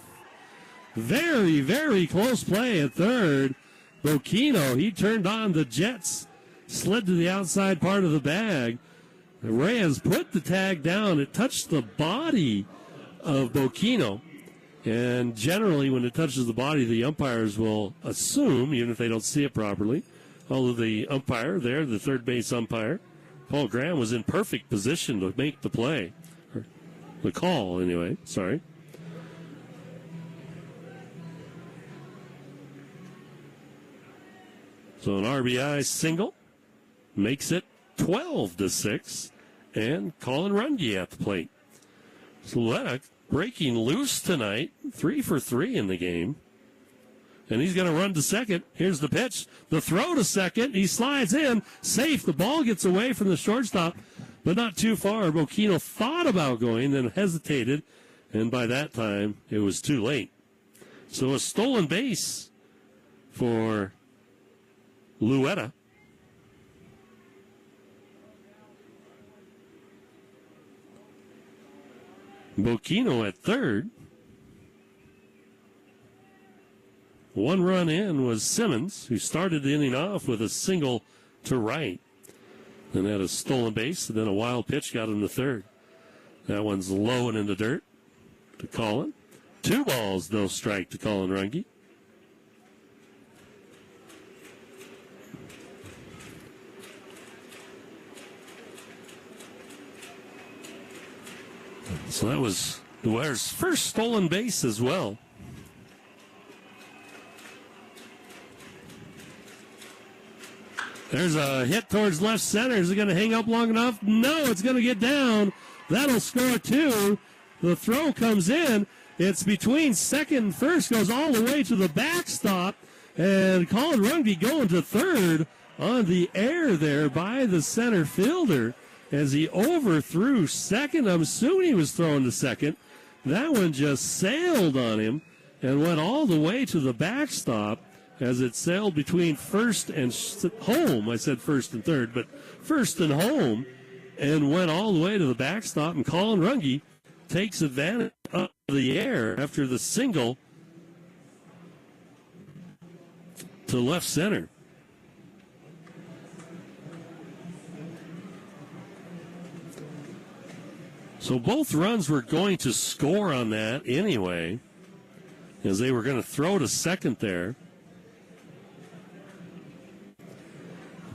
Very, very close play at third. Bocchino, he turned on the Jets. Slid to the outside part of the bag. Reyes put the tag down. It touched the body of Bocchino. And generally, when it touches the body, the umpires will assume, even if they don't see it properly, although the umpire there, the third base umpire, Paul Graham, was in perfect position to make the play. Or the call, anyway. Sorry. So an RBI single makes it 12-6, and Colin Runge at the plate. So Luetta breaking loose tonight, 3 for 3 in the game. And he's going to run to second. Here's the pitch. The throw to second. He slides in. Safe. The ball gets away from the shortstop, but not too far. Bocchino thought about going, then hesitated, and by that time, it was too late. So a stolen base for Luetta. Bocchino at third. 1 run in was Simmons, who started the inning off with a single to right. Then had a stolen base, and then a wild pitch got him to third. That one's low and in the dirt to Colin. 2 balls, no strike to Colin Runge. So that was the Ware's first stolen base as well. There's a hit towards left center. Is it going to hang up long enough? No, it's going to get down. That'll score 2. The throw comes in. It's between second and first, goes all the way to the backstop. And Colin Runge going to third on the air there by the center fielder as he overthrew second. I'm assuming he was throwing to second. That one just sailed on him and went all the way to the backstop as it sailed between first and home. I said first and third, but first and home, and went all the way to the backstop. And Colin Runge takes advantage of the air after the single to left center. So both runs were going to score on that anyway, as they were going to throw to second there.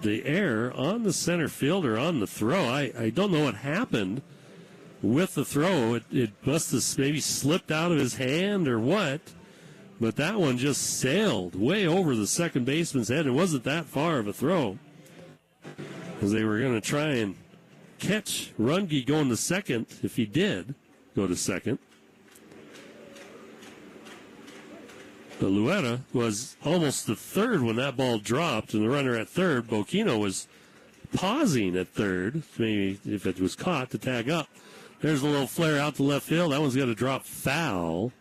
The error on the center fielder on the throw, I don't know what happened with the throw. It must have maybe slipped out of his hand or what, but that one just sailed way over the second baseman's head. It wasn't that far of a throw, as they were going to try and catch Runge going to second if he did go to second. But Luetta was almost to third when that ball dropped, and the runner at third, Bocchino, was pausing at third, maybe if it was caught, to tag up. There's a little flare out to left field. That one's going to drop foul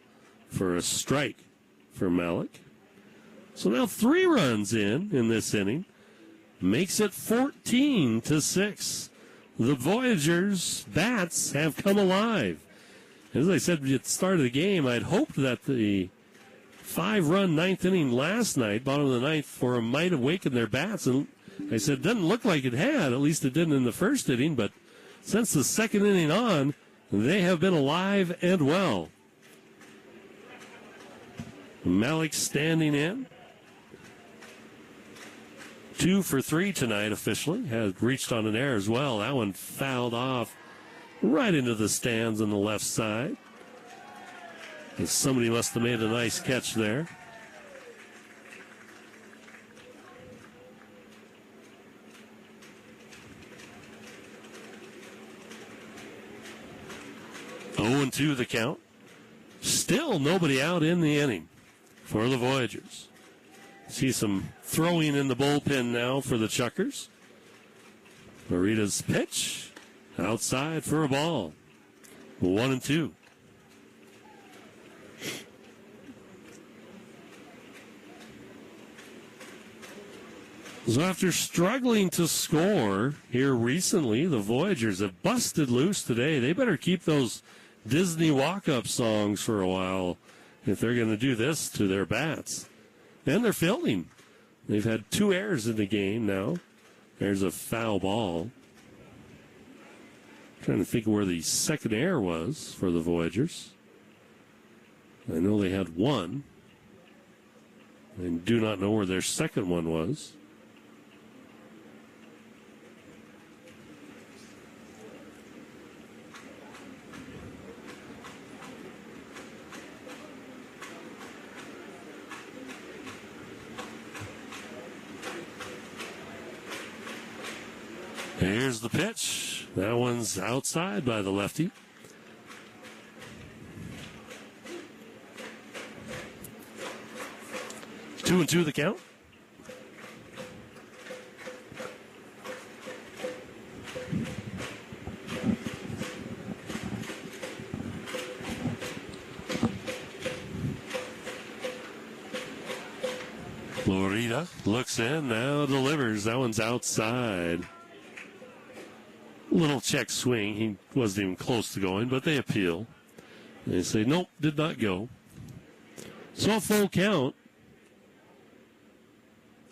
for a strike for Malik. So now 3 runs in this inning. Makes it 14-6. The Voyagers' bats have come alive. As I said at the start of the game, I'd hoped that the 5-run ninth inning last night, bottom of the ninth, for them might have wakened their bats. And I said, it doesn't look like it had. At least it didn't in the first inning. But since the second inning on, they have been alive and well. Malik standing in. 2 for 3 tonight officially. Has reached on an error as well. That one fouled off right into the stands on the left side. And somebody must have made a nice catch there. Oh, 2 the count. Still nobody out in the inning for the Voyagers. See some throwing in the bullpen now for the Chukars. Marita's pitch outside for a ball. 1-2. So after struggling to score here recently, the Voyagers have busted loose today. They better keep those Disney walk-up songs for a while if they're going to do this to their bats. And they're fielding. They've had 2 errors in the game now. There's a foul ball. Trying to think of where the second error was for the Voyagers. I know they had 1. I do not know where their second one was. Here's the pitch. That one's outside by the lefty. Two and two the count. Florida looks in, now delivers. That one's outside. Little check swing. He wasn't even close to going, but they appeal. They say, nope, did not go. So a full count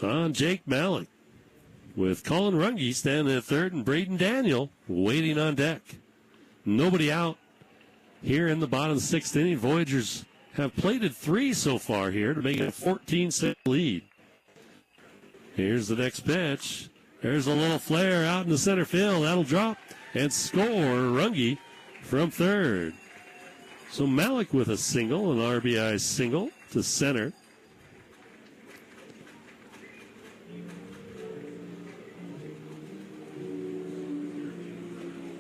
on Jake Malik, with Colin Runge standing at third and Braden Daniel waiting on deck. Nobody out here in the bottom of the sixth inning. Voyagers have plated 3 so far here to make it a 14-set lead. Here's the next pitch. There's a little flare out in the center field. That'll drop and score. Runge from third. So Malik with a single, an RBI single to center.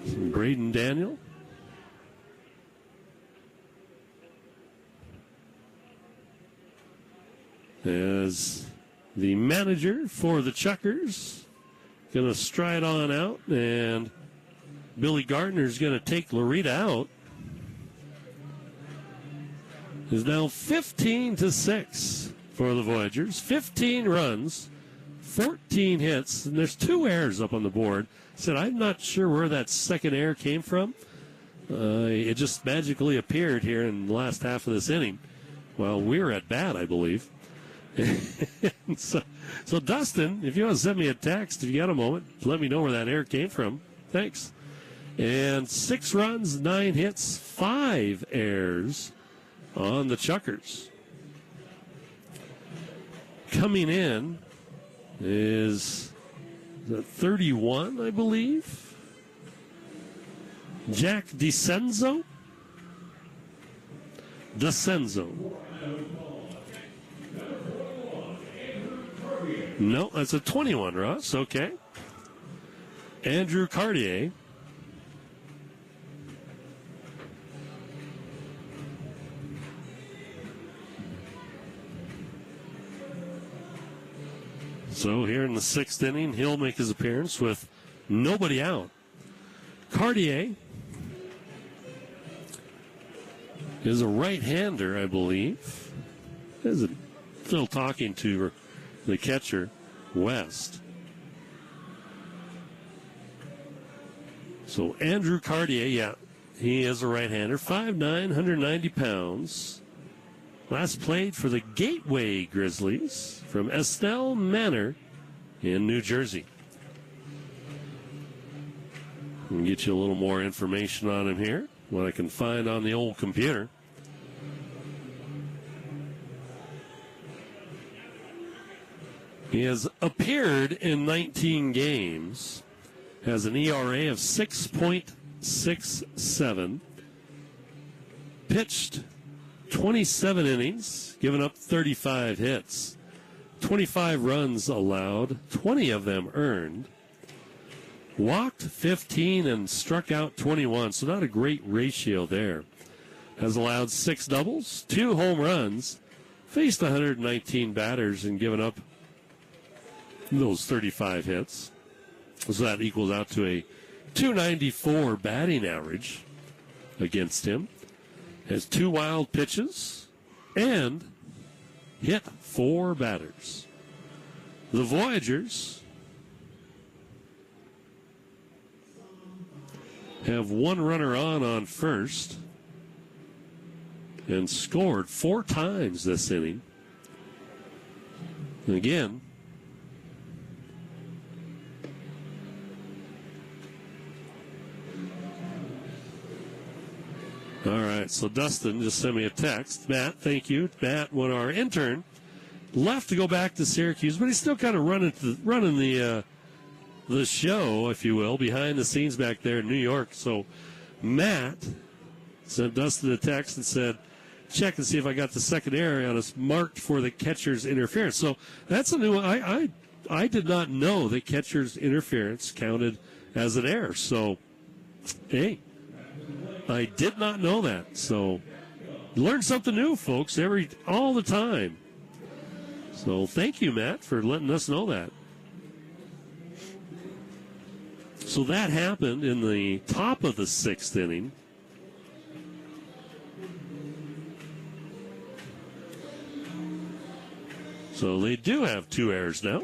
Braden Daniel. As the manager for the Chukars, going to stride on out, and Billy Gardner's going to take Loretta out. Is now 15-6 for the Voyagers. 15 runs, 14 hits, and there's 2 errors up on the board. Said, I'm not sure where that second error came from. It just magically appeared here in the last half of this inning. Well, we were at bat, I believe. so Dustin, if you want to send me a text, if you got a moment, let me know where that error came from. Thanks. And 6 runs, 9 hits, 5 errors on the Chukars. Coming in is 31, I believe. Jack DeCenzo. No, that's a 21, Ross. Okay. Andrew Cartier. So here in the 6th inning, he'll make his appearance with nobody out. Cartier is a right-hander, I believe. Is still talking to the catcher, West. So Andrew Cartier, yeah, He is a right-hander, 5'9", 190 pounds. Last played for the Gateway Grizzlies from Estelle Manor in New Jersey. I'll get you a little more information on him here, what I can find on the old computer. He has appeared in 19 games, has an ERA of 6.67, pitched 27 innings, given up 35 hits, 25 runs allowed, 20 of them earned, walked 15 and struck out 21, so not a great ratio there. Has allowed 6 doubles, 2 home runs, faced 119 batters and given up those 35 hits. So that equals out to a 294 batting average against him. Has 2 wild pitches and hit 4 batters. The Voyagers have 1 runner on first and scored 4 times this inning. And again, all right, so Dustin just sent me a text. Matt, thank you. Matt, when our intern left to go back to Syracuse, but he's still kind of running the show, if you will, behind the scenes back there in New York. So Matt sent Dustin a text and said, check and see if I got the second error on us marked for the catcher's interference. So that's a new one. I did not know that catcher's interference counted as an error. So, hey, I did not know that. So, learn something new, folks, all the time. So, thank you, Matt, for letting us know that. So that happened in the top of the 6th inning. So they do have 2 errors now.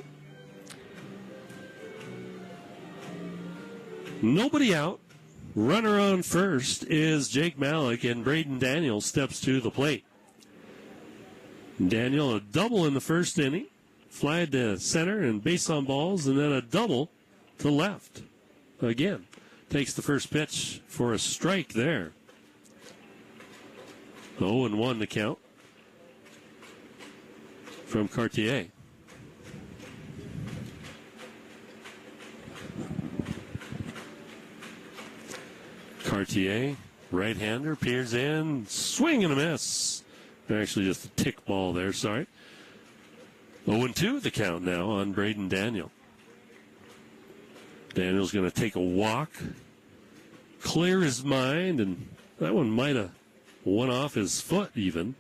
Nobody out. Runner on first is Jake Malik, and Braden Daniel steps to the plate. Daniel, a double in the first inning, fly to center and base on balls, and then a double to left. Again, takes the first pitch for a strike there. 0-1 the count from Cartier. Cartier, right-hander, peers in, swing and a miss. Actually, just a tick ball there, sorry. 0-2 the count now on Braden Daniel. Daniel's going to take a walk, clear his mind, and that one might have went off his foot even.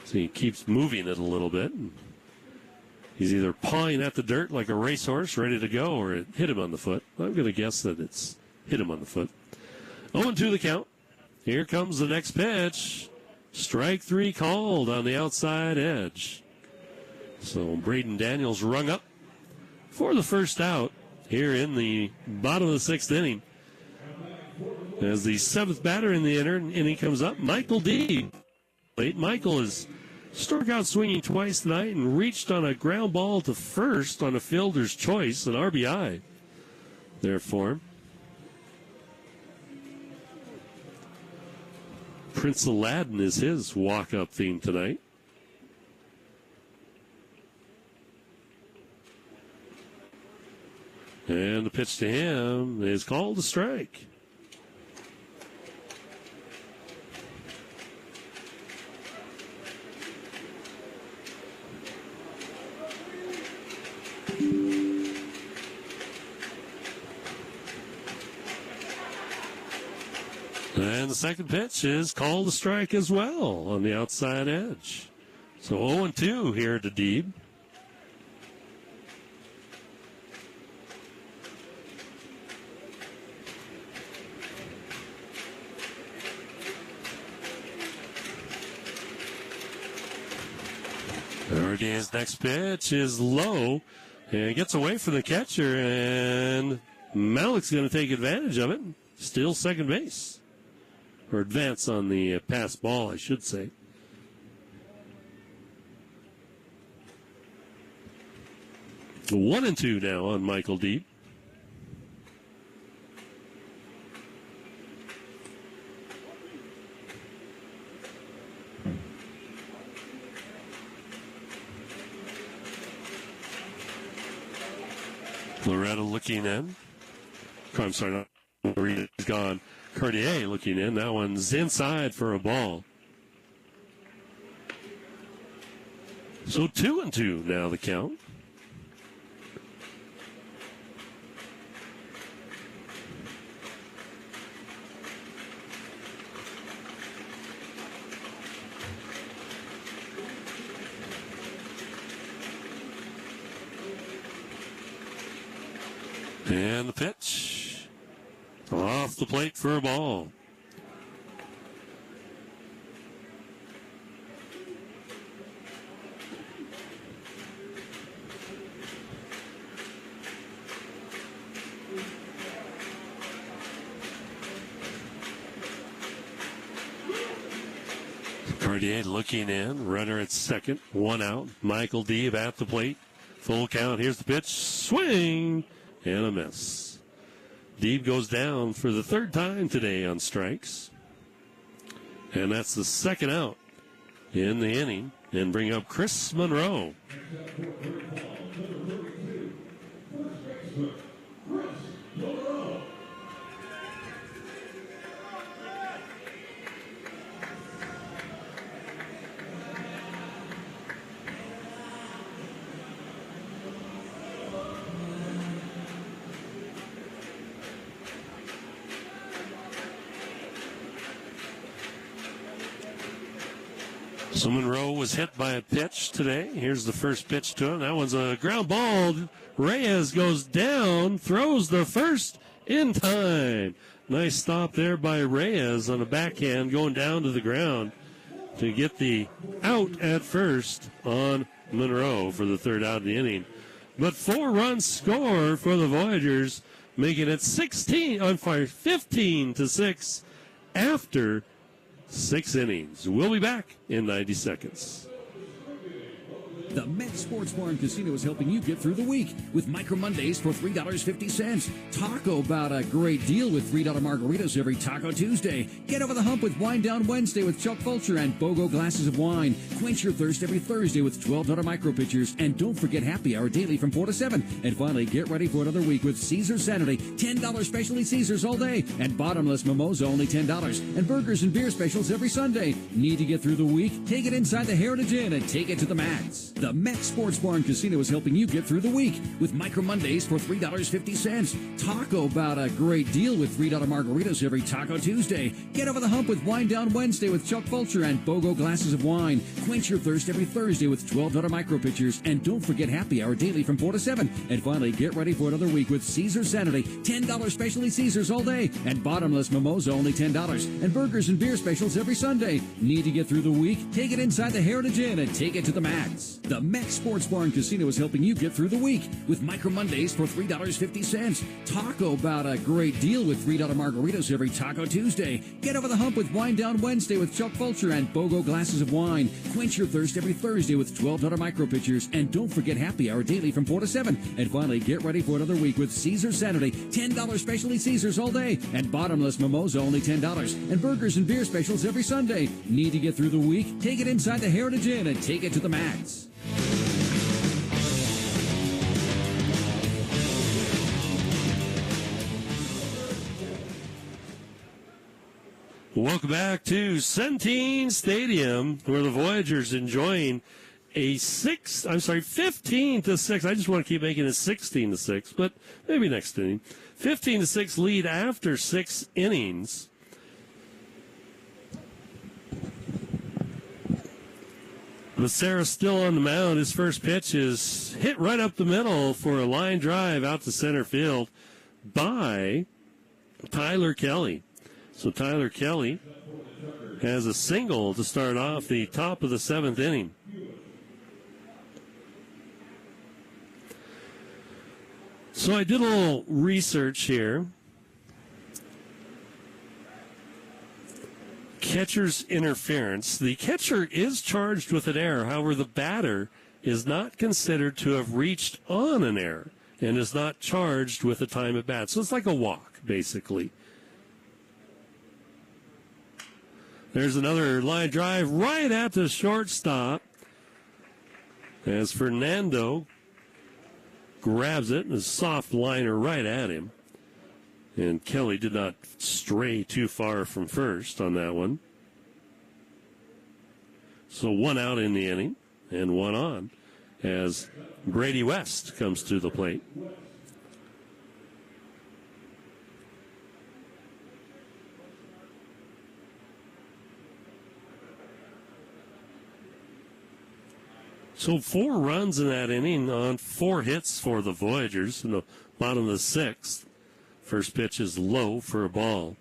So he keeps moving it a little bit. He's either pawing at the dirt like a racehorse ready to go, or it hit him on the foot. I'm going to guess that it's hit him on the foot. 0-2 the count. Here comes the next pitch. Strike 3 called on the outside edge. So Braden Daniels rung up for the first out here in the bottom of the 6th inning. As the 7th batter in the inning comes up, Michael D. Michael has struck out swinging twice tonight and reached on a ground ball to first on a fielder's choice, an RBI there for him. Prince Aladdin is his walk-up theme tonight. And the pitch to him is called a strike. And the second pitch is called a strike as well on the outside edge. So 0-2 here to Deeb. His next pitch is low and gets away from the catcher, and Malik's going to take advantage of it. Still second base. or advance on the pass ball, I should say. The 1-2 now on Michael Deep. Loretta looking in. I'm sorry, not Loretta is gone. Cartier looking in. That one's inside for a ball. So 2-2 now the count. And the pitch. Off the plate for a ball. Cartier looking in. Runner at second. One out. Michael Deeb at the plate. Full count. Here's the pitch. Swing. And a miss. Deeb goes down for the third time today on strikes. And that's the second out in the inning. And bring up Chris Monroe. So Monroe was hit by a pitch today. Here's the first pitch to him. That one's a ground ball. Reyes goes down, throws the first in time. Nice stop there by Reyes on a backhand going down to the ground to get the out at first on Monroe for the third out of the inning. But 4 runs score for the Voyagers, making it 15-6 after 6 innings. We'll be back in 90 seconds. The Met Sports Bar and Casino is helping you get through the week with Micro Mondays for $3.50. Talk about a great deal with $3 margaritas every Taco Tuesday. Get over the hump with Wine Down Wednesday with Chuck Fulcher and BOGO glasses of wine. Quench your thirst every Thursday with $12 micro pitchers. And don't forget happy hour daily from 4 to 7. And finally, get ready for another week with Caesar Saturday. $10 specialty Caesars all day. And bottomless mimosa only $10. And burgers and beer specials every Sunday. Need to get through the week? Take it inside the Heritage Inn and take it to the max. The Met Sports Bar and Casino is helping you get through the week with Micro Mondays for $3.50. Talk about a great deal with $3 margaritas every Taco Tuesday. Get over the hump with Wine Down Wednesday with Chuck Fulcher and BOGO glasses of wine. Quench your thirst every Thursday with $12 micro pitchers. And don't forget happy hour daily from 4 to 7. And finally, get ready for another week with Caesar Saturday. $10 specialty Caesars all day. And bottomless mimosa only $10. And burgers and beer specials every Sunday. Need to get through the week? Take it inside the Heritage Inn and take it to the max. The Met Sports Bar and Casino is helping you get through the week with Micro Mondays for $3.50. Talk about a great deal with $3 margaritas every Taco Tuesday. Get over the hump with Wine Down Wednesday with Chuck Fulcher and BOGO glasses of wine. Quench your thirst every Thursday with $12 micro pitchers. And don't forget happy hour daily from 4 to 7. And finally, get ready for another week with Caesar Saturday. $10 specialty Caesars all day. And bottomless mimosa only $10. And burgers and beer specials every Sunday. Need to get through the week? Take it inside the Heritage Inn and take it to the max. Welcome back to Centene Stadium, where the Voyagers enjoying a 15-6. I just want to keep making it 16-6, but maybe next inning. 15-6 lead after 6 innings. Becerra still on the mound. His first pitch is hit right up the middle for a line drive out to center field by Tyler Kelly. So Tyler Kelly has a single to start off the top of the 7th inning. So I did a little research here. catcher's interference. The catcher is charged with an error. However, the batter is not considered to have reached on an error and is not charged with a time at bat. So it's like a walk, basically. There's another line drive right at the shortstop as Fernando grabs it and a soft liner right at him. And Kelly did not stray too far from first on that one. So one out in the inning and one on as Brady West comes to the plate. So 4 runs in that inning on 4 hits for the Voyagers in the bottom of the 6th. First pitch is low for a ball.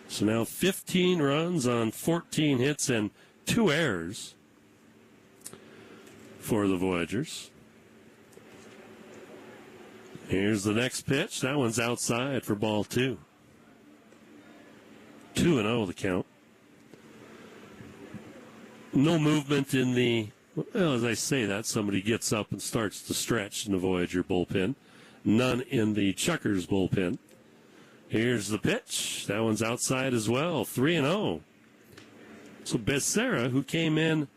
So now 15 runs on 14 hits and 2 errors for the Voyagers. Here's the next pitch. That one's outside for ball 2. 2-0 the count. No movement in the, well, as I say that, somebody gets up and starts to stretch in the Voyager bullpen. None in the Chukars bullpen. Here's the pitch. That one's outside as well. 3-0. So Becerra, who came in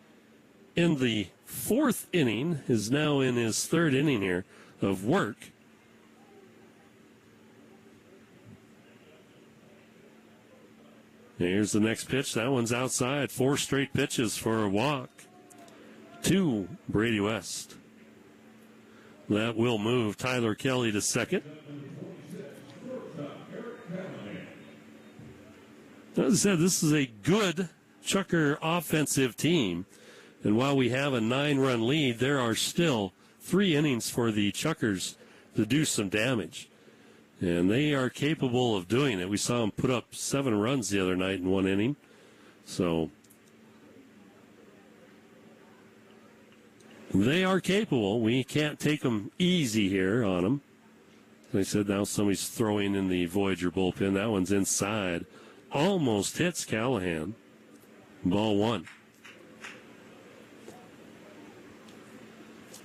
the 4th inning, is now in his 3rd inning here of work. Here's the next pitch. That one's outside. 4 straight pitches for a walk. 2, Brady West. That will move Tyler Kelly to second. As I said, this is a good Chukar offensive team. And while we have a 9-run lead, there are still 3 innings for the Chukars to do some damage. And they are capable of doing it. We saw them put up 7 runs the other night in 1 inning. So they are capable. We can't take them easy here on them. As I said, now somebody's throwing in the Voyager bullpen. That one's inside. Almost hits Callahan. Ball 1.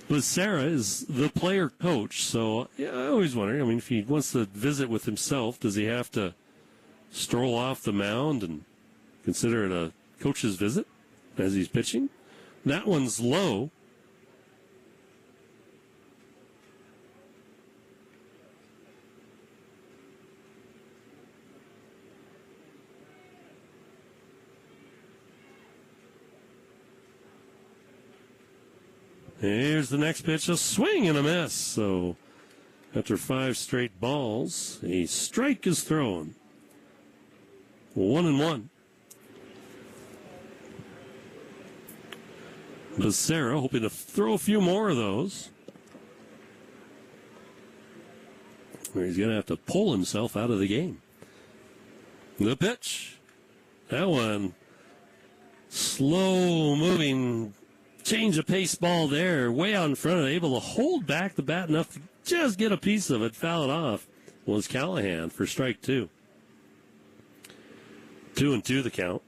Becerra is the player coach, so yeah, I always wonder, if he wants to visit with himself, does he have to stroll off the mound and consider it a coach's visit as he's pitching? That one's low. Here's the next pitch, a swing and a miss. So after 5 straight balls, a strike is thrown. 1-1. Becerra hoping to throw a few more of those. Or he's going to have to pull himself out of the game. The pitch. That one, slow moving, change of pace ball there, way out in front of it, able to hold back the bat enough to just get a piece of it, foul it off, was Callahan for strike 2. 2-2 the count.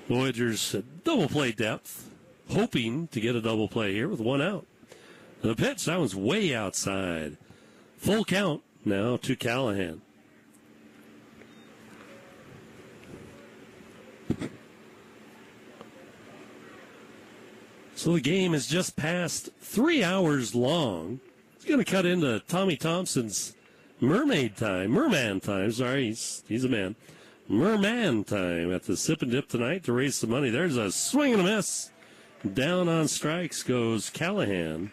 Voyagers double play depth, hoping to get a double play here with 1 out. The pitch, that one's way outside. Full count now to Callahan. So the game is just past 3 hours long. It's going to cut into Tommy Thompson's Merman time, he's a man. Merman time at the Sip and Dip tonight to raise some money. There's a swing and a miss. Down on strikes goes Callahan.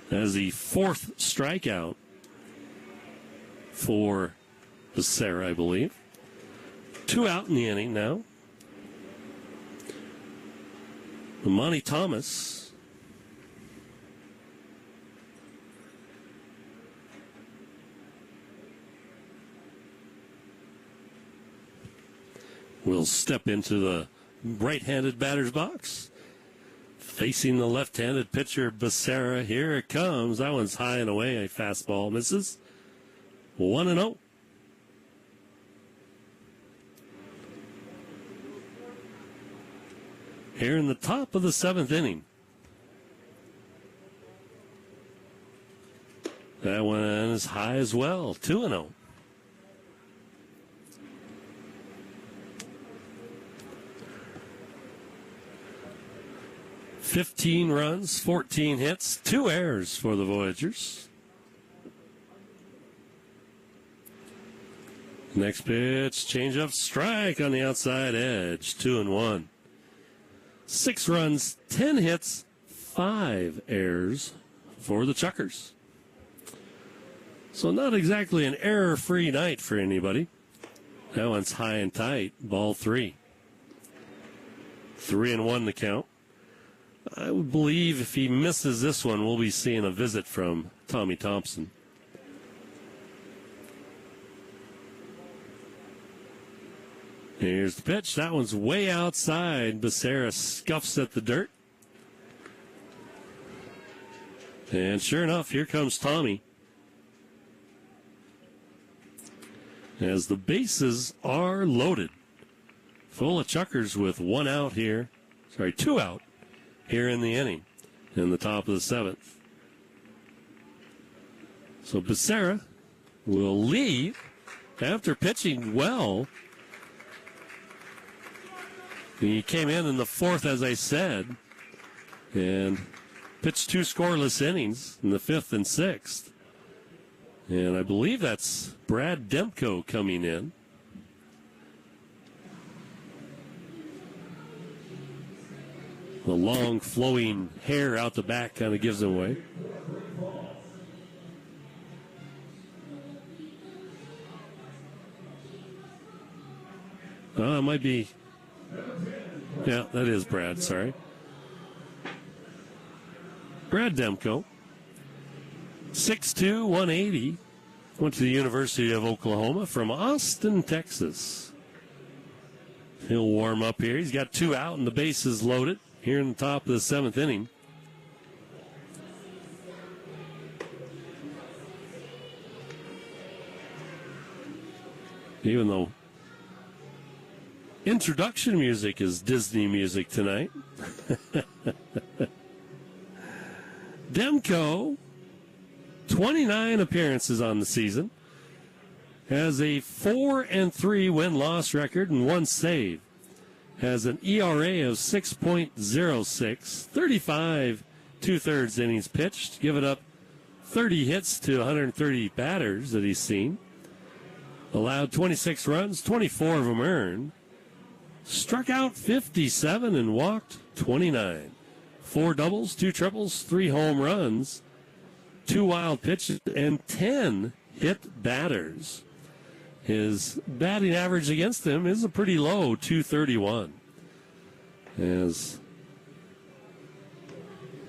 As the 4th strikeout for Becerra, I believe. 2 out in the inning now. Monty Thomas will step into the right-handed batter's box. Facing the left-handed pitcher, Becerra. Here it comes. That one's high and away. A fastball misses. 1-0. Here in the top of the 7th inning. That one is high as well. 2-0. $15 runs, 14 hits, 2 errors for the Voyagers. Next pitch, change up, strike on the outside edge, 2-1. 6 runs, 10 hits, 5 errors for the Chukars. So not exactly an error-free night for anybody. That one's high and tight, ball 3. 3-1 the count. I would believe if he misses this one, we'll be seeing a visit from Tommy Thompson. Here's the pitch. That one's way outside. Becerra scuffs at the dirt. And sure enough, here comes Tommy. As the bases are loaded. Full of Chukars with 1 out here. 2 out here in the inning. In the top of the 7th. So Becerra will leave after pitching well. He came in the 4th, as I said, and pitched 2 scoreless innings in the 5th and 6th. And I believe that's Brad Demko coming in. The long flowing hair out the back kind of gives him away. Oh, it might be. Yeah, that is Brad, sorry. Brad Demko. 6'2", 180. Went to the University of Oklahoma from Austin, Texas. He'll warm up here. He's got 2 out and the bases loaded here in the top of the 7th inning. Even though introduction music is Disney music tonight. Demko, 29 appearances on the season, has a 4-3 win-loss record and 1 save. Has an ERA of 6.06, 35 2/3 innings pitched, given up 30 hits to 130 batters that he's seen. Allowed 26 runs, 24 of them earned. Struck out 57 and walked 29. 4 doubles, 2 triples, 3 home runs, 2 wild pitches, and 10 hit batters. His batting average against him is a pretty low 231. As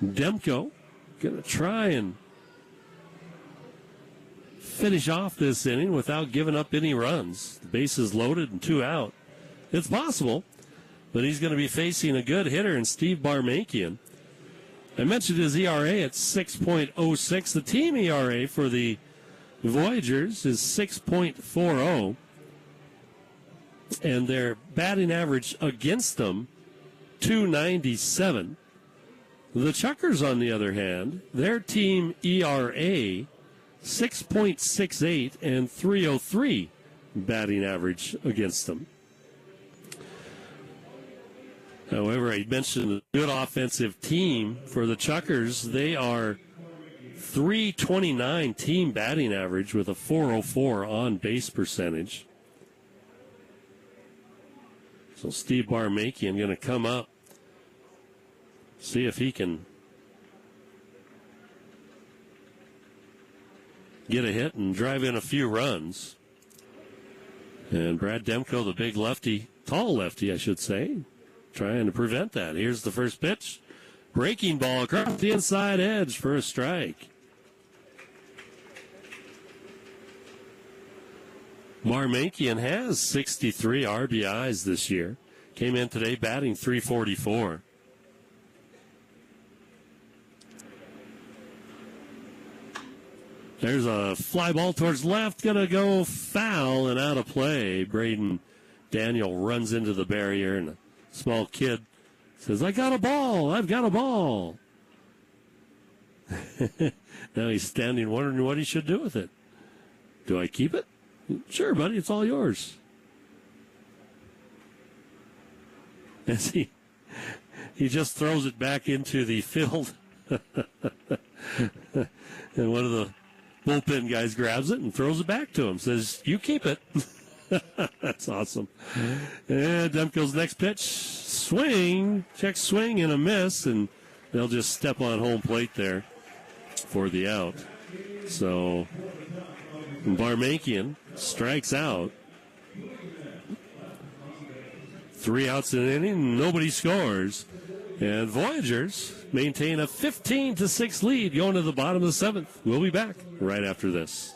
Demko going to try and finish off this inning without giving up any runs. The bases loaded and 2 out. It's possible, but he's going to be facing a good hitter in Steve Barmakian. I mentioned his ERA at 6.06. The team ERA for the Voyagers is 6.40. And their batting average against them, 297. The Chukars, on the other hand, their team ERA, 6.68 and 303 batting average against them. However, I mentioned a good offensive team for the Chukars. They are 329 team batting average with a 404 on base percentage. So Steve Barmakian going to come up, see if he can get a hit and drive in a few runs. And Brad Demko, the big lefty, tall lefty, I should say, trying to prevent that. Here's the first pitch. Breaking ball across the inside edge for a strike. Barmakian has 63 RBIs this year. Came in today batting .344. There's a fly ball towards left, going to go foul and out of play. Braden Daniel runs into the barrier, and a small kid says, I got a ball, I've got a ball. Now he's standing wondering what he should do with it. Do I keep it? Sure, buddy, it's all yours. As he just throws it back into the field. And one of the bullpen guys grabs it and throws it back to him. Says, you keep it. That's awesome. And Demko's next pitch. Swing. Check swing and a miss. And they'll just step on home plate there for the out. So Barmankian strikes out. 3 outs in an inning. Nobody scores. And Voyagers maintain a 15-6 lead going to the bottom of the 7th. We'll be back right after this.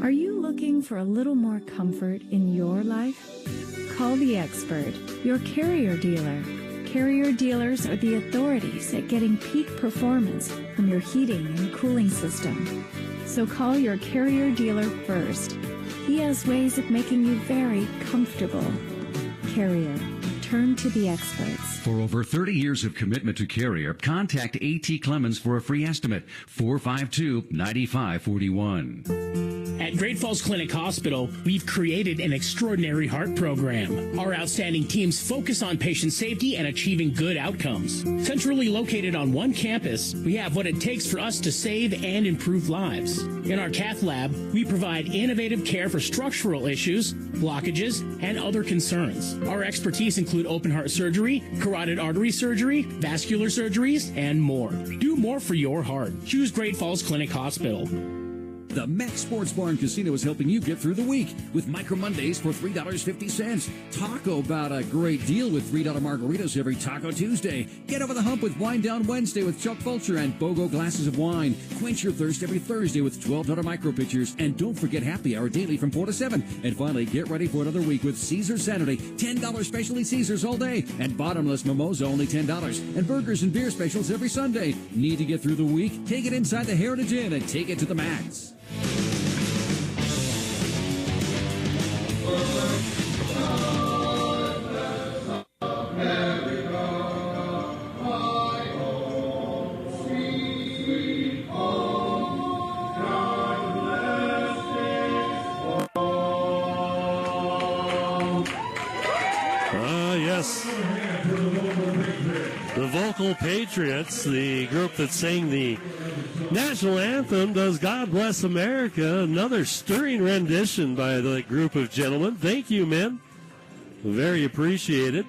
Are you looking for a little more comfort in your life? Call the expert, your Carrier dealer. Carrier dealers are the authorities at getting peak performance from your heating and cooling system. So call your Carrier dealer first. He has ways of making you very comfortable. Carrier. Turn to the experts. For over 30 years of commitment to Carrier, contact A.T. Clemens for a free estimate. 452-9541. At Great Falls Clinic Hospital, we've created an extraordinary heart program. Our outstanding teams focus on patient safety and achieving good outcomes. Centrally located on one campus, we have what it takes for us to save and improve lives. In our cath lab, we provide innovative care for structural issues, blockages, and other concerns. Our expertise include open heart surgery, carotid artery surgery, vascular surgeries, and more. Do more for your heart. Choose Great Falls Clinic Hospital. The Met Sports Bar and Casino is helping you get through the week with Micro Mondays for $3.50. Talk about a great deal with $3 margaritas every Taco Tuesday. Get over the hump with Wine Down Wednesday with Chuck Fulcher and BOGO glasses of wine. Quench your thirst every Thursday with $12 micro pitchers. And don't forget happy hour daily from 4 to 7. And finally, get ready for another week with Caesar Saturday. $10 specialty Caesars all day. And bottomless mimosa only $10. And burgers and beer specials every Sunday. Need to get through the week? Take it inside the Heritage Inn and take it to the max. Yes. The Vocal Patriots, the group that sang the national anthem, does God Bless America. Another stirring rendition by the group of gentlemen. Thank you, men. Very appreciated.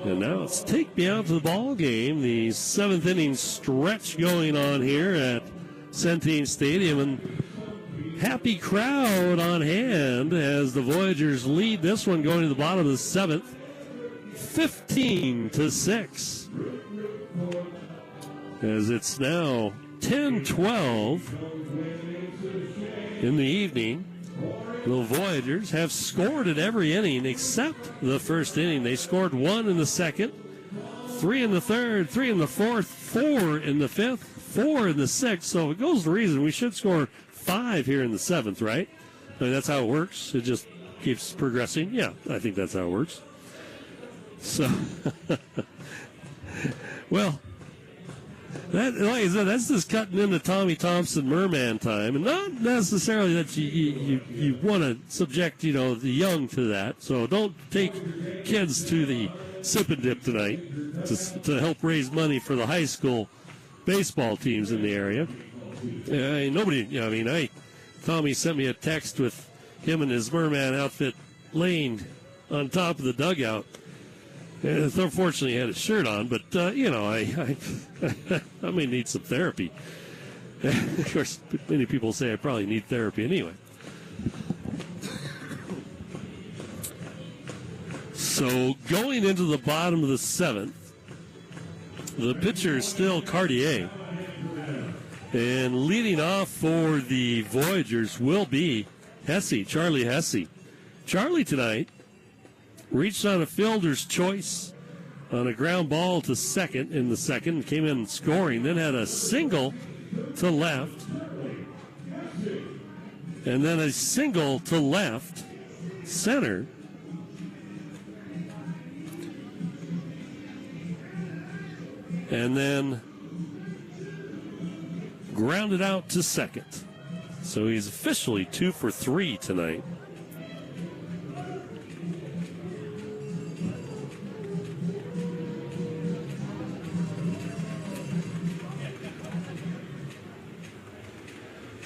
And now it's Take Me Out to the Ball Game, the 7th inning stretch going on here at Centene Stadium. And happy crowd on hand as the Voyagers lead this one going to the bottom of the 7th. 15-6. As it's now 10-12 in the evening. The Voyagers have scored at every inning except the first inning. They scored 1 in the second, 3 in the third, 3 in the fourth, 4 in the fifth, 4 in the sixth. So if it goes to reason, we should score 5 here in the 7th, right? I mean, that's how it works. It just keeps progressing. Yeah, I think that's how it works. So, well, that, like I said, that's just cutting into Tommy Thompson Merman time, and not necessarily that you want to subject, the young to that. So don't take kids to the sip and dip tonight to help raise money for the high school baseball teams in the area. Tommy sent me a text with him and his Merman outfit laying on top of the dugout. Unfortunately, he had his shirt on, but, I may need some therapy. Of course, many people say I probably need therapy anyway. So, going into the bottom of the 7th, the pitcher is still Cartier. And leading off for the Voyagers will be Hesse, Charlie Hesse. Charlie tonight reached on a fielder's choice on a ground ball to second in the second, came in scoring, then had a single to left, and then a single to left center. And then grounded out to second. So he's officially 2 for 3 tonight.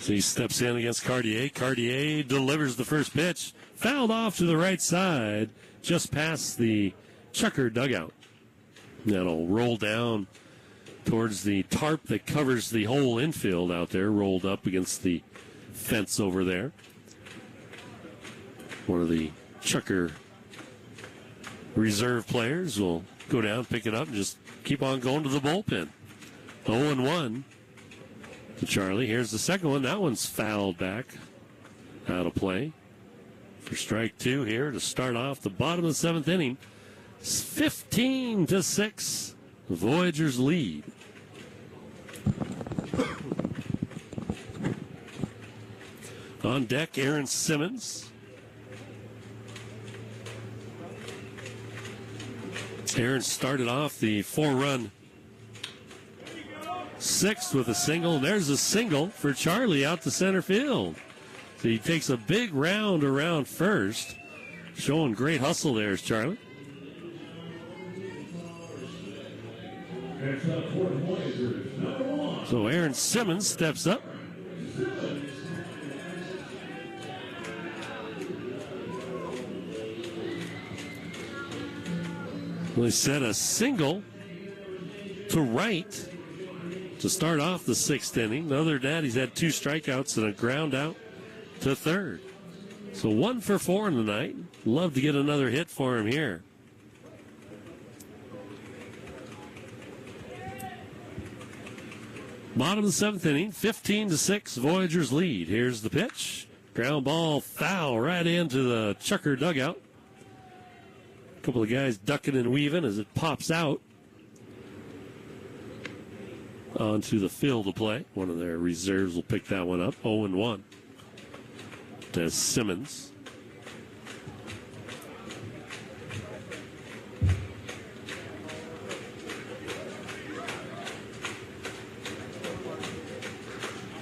So he steps in against Cartier. Cartier delivers the first pitch. Fouled off to the right side, just past the Chukar dugout. That'll roll down towards the tarp that covers the whole infield out there, rolled up against the fence over there. One of the Chukar reserve players will go down, pick it up, and just keep on going to the bullpen. 0-1 to Charlie. Here's the second one. That one's fouled back out of play for strike 2 here to start off the bottom of the 7th inning. 15-6. The Voyagers lead. On deck, Aaron Simmons. Aaron started off the 4-run 6th with a single. And there's a single for Charlie out to center field. So he takes a big round around first. Showing great hustle there is Charlie. So Aaron Simmons steps up. Well, he set a single to right to start off the 6th inning. Other than that, he's had 2 strikeouts and a ground out to third. So 1 for 4 in the night. Love to get another hit for him here. Bottom of the 7th inning, 15-6, Voyagers lead. Here's the pitch. Ground ball foul right into the Chukar dugout. A couple of guys ducking and weaving as it pops out onto the field of play. One of their reserves will pick that one up. 0-1. There's Simmons.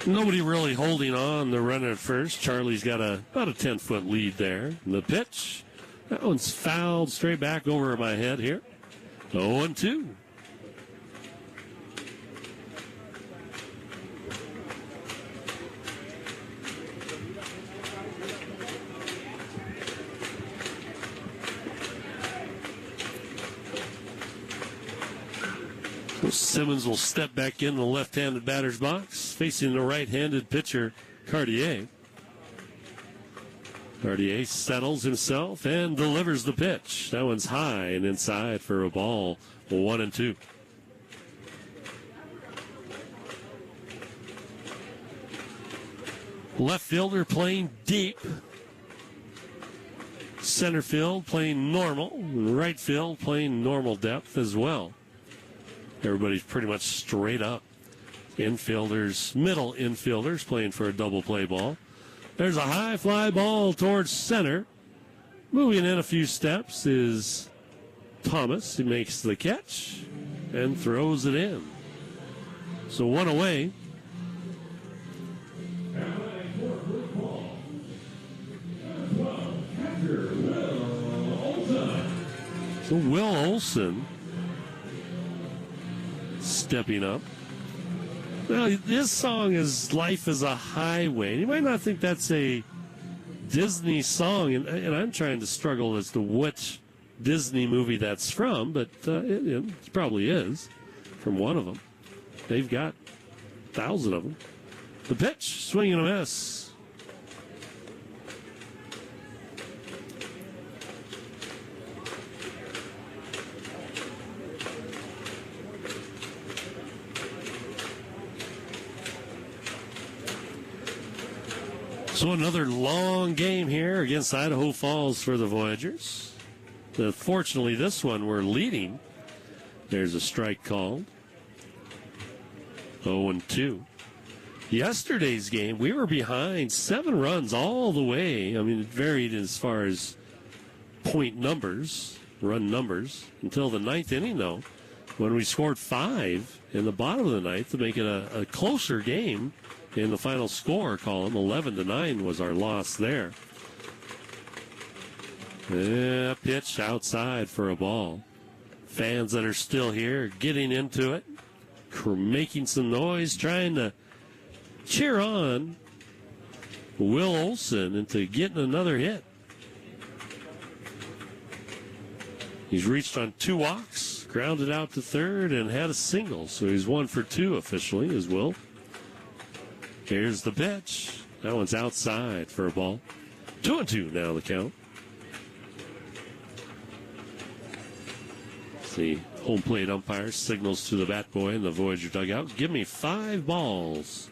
Nobody really holding on the runner at first. Charlie's got about a 10-foot lead there. And the pitch, that one's fouled straight back over my head here. 0-2. Simmons will step back in the left-handed batter's box, facing the right-handed pitcher, Cartier. Cartier settles himself and delivers the pitch. That one's high and inside for a ball. 1-2. Left fielder playing deep. Center field playing normal. Right field playing normal depth as well. Everybody's pretty much straight up. Infielders, middle infielders playing for a double play ball. There's a high fly ball towards center. Moving in a few steps is Thomas. He makes the catch and throws it in. So 1 away. So Will Olson stepping up. Now, this song is Life is a Highway. You might not think that's a Disney song, and I'm trying to struggle as to which Disney movie that's from, but it probably is from one of them. They've got 1,000 of them. The pitch, swing and a miss. So another long game here against Idaho Falls for the Voyagers. Fortunately, this one we're leading. There's a strike called. 0-2. Yesterday's game, we were behind 7 runs all the way. I mean, it varied as far as point numbers, run numbers, until the 9th inning, though, when we scored 5 in the bottom of the 9th to make it a closer game in the final score column. 11-9 was our loss there. Yeah, pitch outside for a ball. Fans that are still here getting into it, making some noise, trying to cheer on Will Olson into getting another hit. He's reached on 2 walks, grounded out to third, and had a single. So he's 1 for 2 officially, as Will. Here's the pitch. That one's outside for a ball. 2-2 now the count. The home plate umpire signals to the bat boy in the Voyager dugout, give me 5 balls.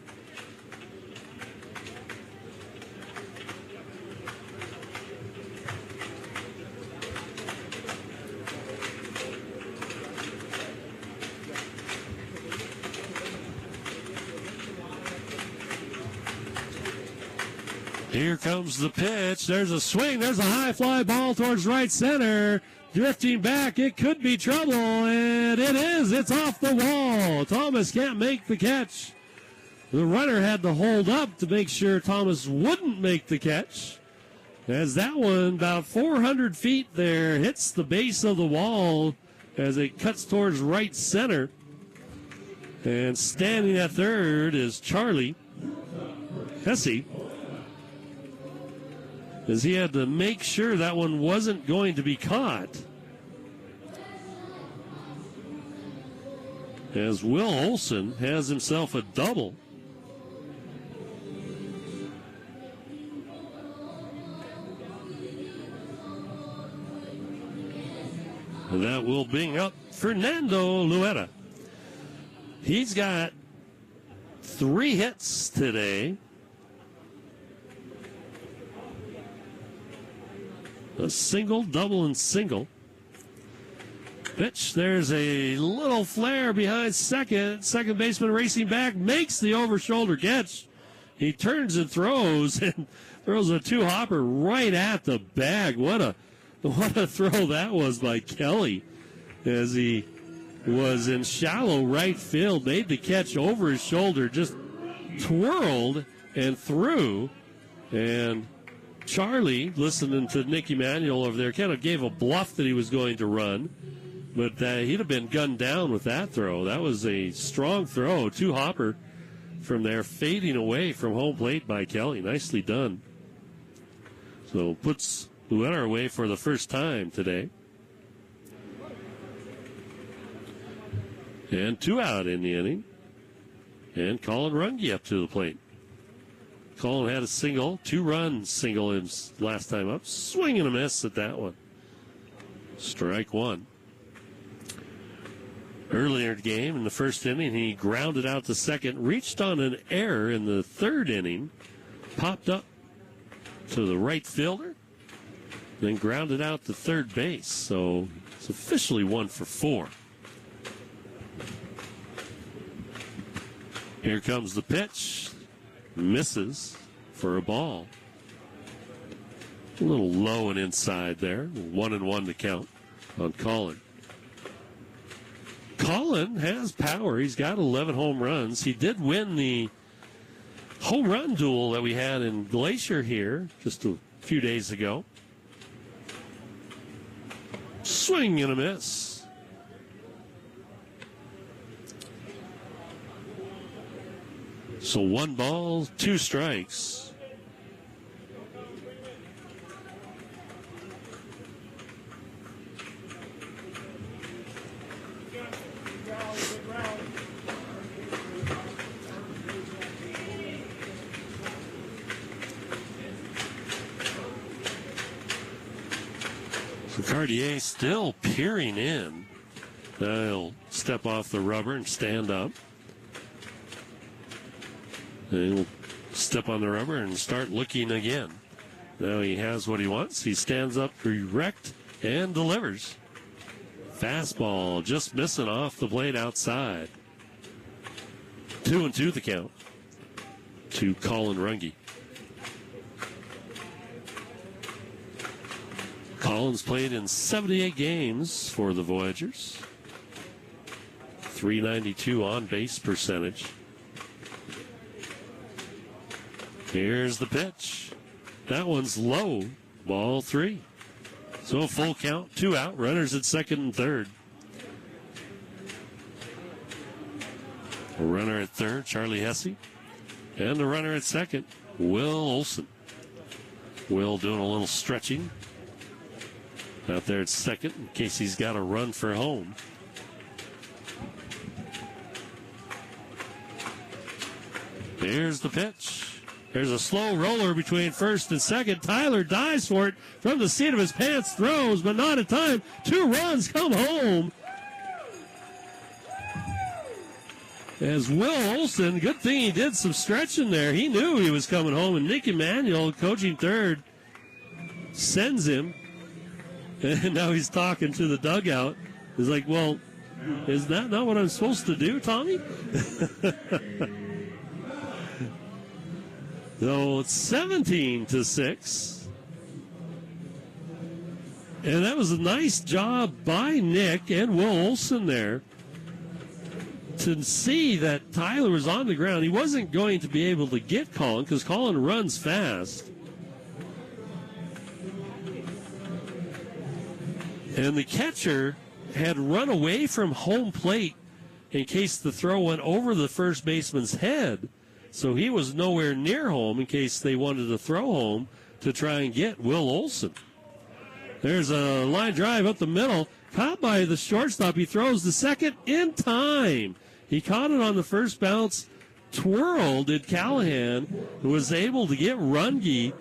Here comes the pitch. There's a swing. There's a high fly ball towards right center. Drifting back, it could be trouble, and it is. It's off the wall. Thomas can't make the catch. The runner had to hold up to make sure Thomas wouldn't make the catch. As that one, about 400 feet there, hits the base of the wall as it cuts towards right center. And standing at third is Charlie Hesse, as he had to make sure that one wasn't going to be caught. As Will Olson has himself a double. And that will bring up Fernando Luetta. He's got 3 hits today. A single, double, and single. Pitch. There's a little flare behind second. Second baseman racing back, makes the over-shoulder catch. He turns and throws, and throws a 2-hopper right at the bag. What a throw that was by Kelly, as he was in shallow right field, made the catch over his shoulder, just twirled and threw, and Charlie, listening to Nick Emanuel over there, kind of gave a bluff that he was going to run, but he'd have been gunned down with that throw. That was a strong throw, 2-hopper from there, fading away from home plate by Kelly. Nicely done. So puts Luetta away for the first time today. And 2 out in the inning. And Colin Runge up to the plate. Colin had a single, 2-run single his last time up. Swing and a miss at that one. Strike 1. Earlier in the game, in the first inning, he grounded out to second, reached on an error in the 3rd inning, popped up to the right fielder, then grounded out to third base. So it's officially 1 for 4. Here comes the pitch. Misses for a ball. A little low and inside there. 1-1 to count on Colin. Colin has power. He's got 11 home runs. He did win the home run duel that we had in Glacier here just a few days ago. Swing and a miss. So 1 ball, 2 strikes. So Cartier still peering in. He'll step off the rubber and stand up. And he'll step on the rubber and start looking again. Now he has what he wants. He stands up erect and delivers. Fastball just missing off the plate outside. 2-2 the count to Colin Runge. Collins played in 78 games for the Voyagers. .392 on-base percentage. Here's the pitch. That one's low. Ball 3. So a full count, 2 out. Runners at second and third. A runner at third, Charlie Hesse. And a runner at second, Will Olson. Will doing a little stretching out there at second in case he's got a run for home. Here's the pitch. There's a slow roller between first and second. Tyler dives for it from the seat of his pants, throws, but not in time. 2 runs come home. As Will Olson, good thing he did some stretching there. He knew he was coming home, and Nick Emanuel, coaching third, sends him. And now he's talking to the dugout. He's like, well, is that not what I'm supposed to do, Tommy? So it's 17-6. And that was a nice job by Nick and Will Olson there to see that Tyler was on the ground. He wasn't going to be able to get Colin because Colin runs fast. And the catcher had run away from home plate in case the throw went over the first baseman's head. So he was nowhere near home in case they wanted to throw home to try and get Will Olson. There's a line drive up the middle, caught by the shortstop. He throws the second in time. He caught it on the first bounce, twirled did Callahan, who was able to get Runge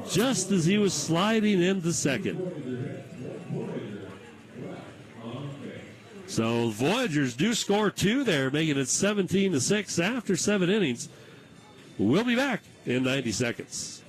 just as he was sliding into second. So Voyagers do score 2 there, making it 17-6 after 7 innings. We'll be back in 90 seconds.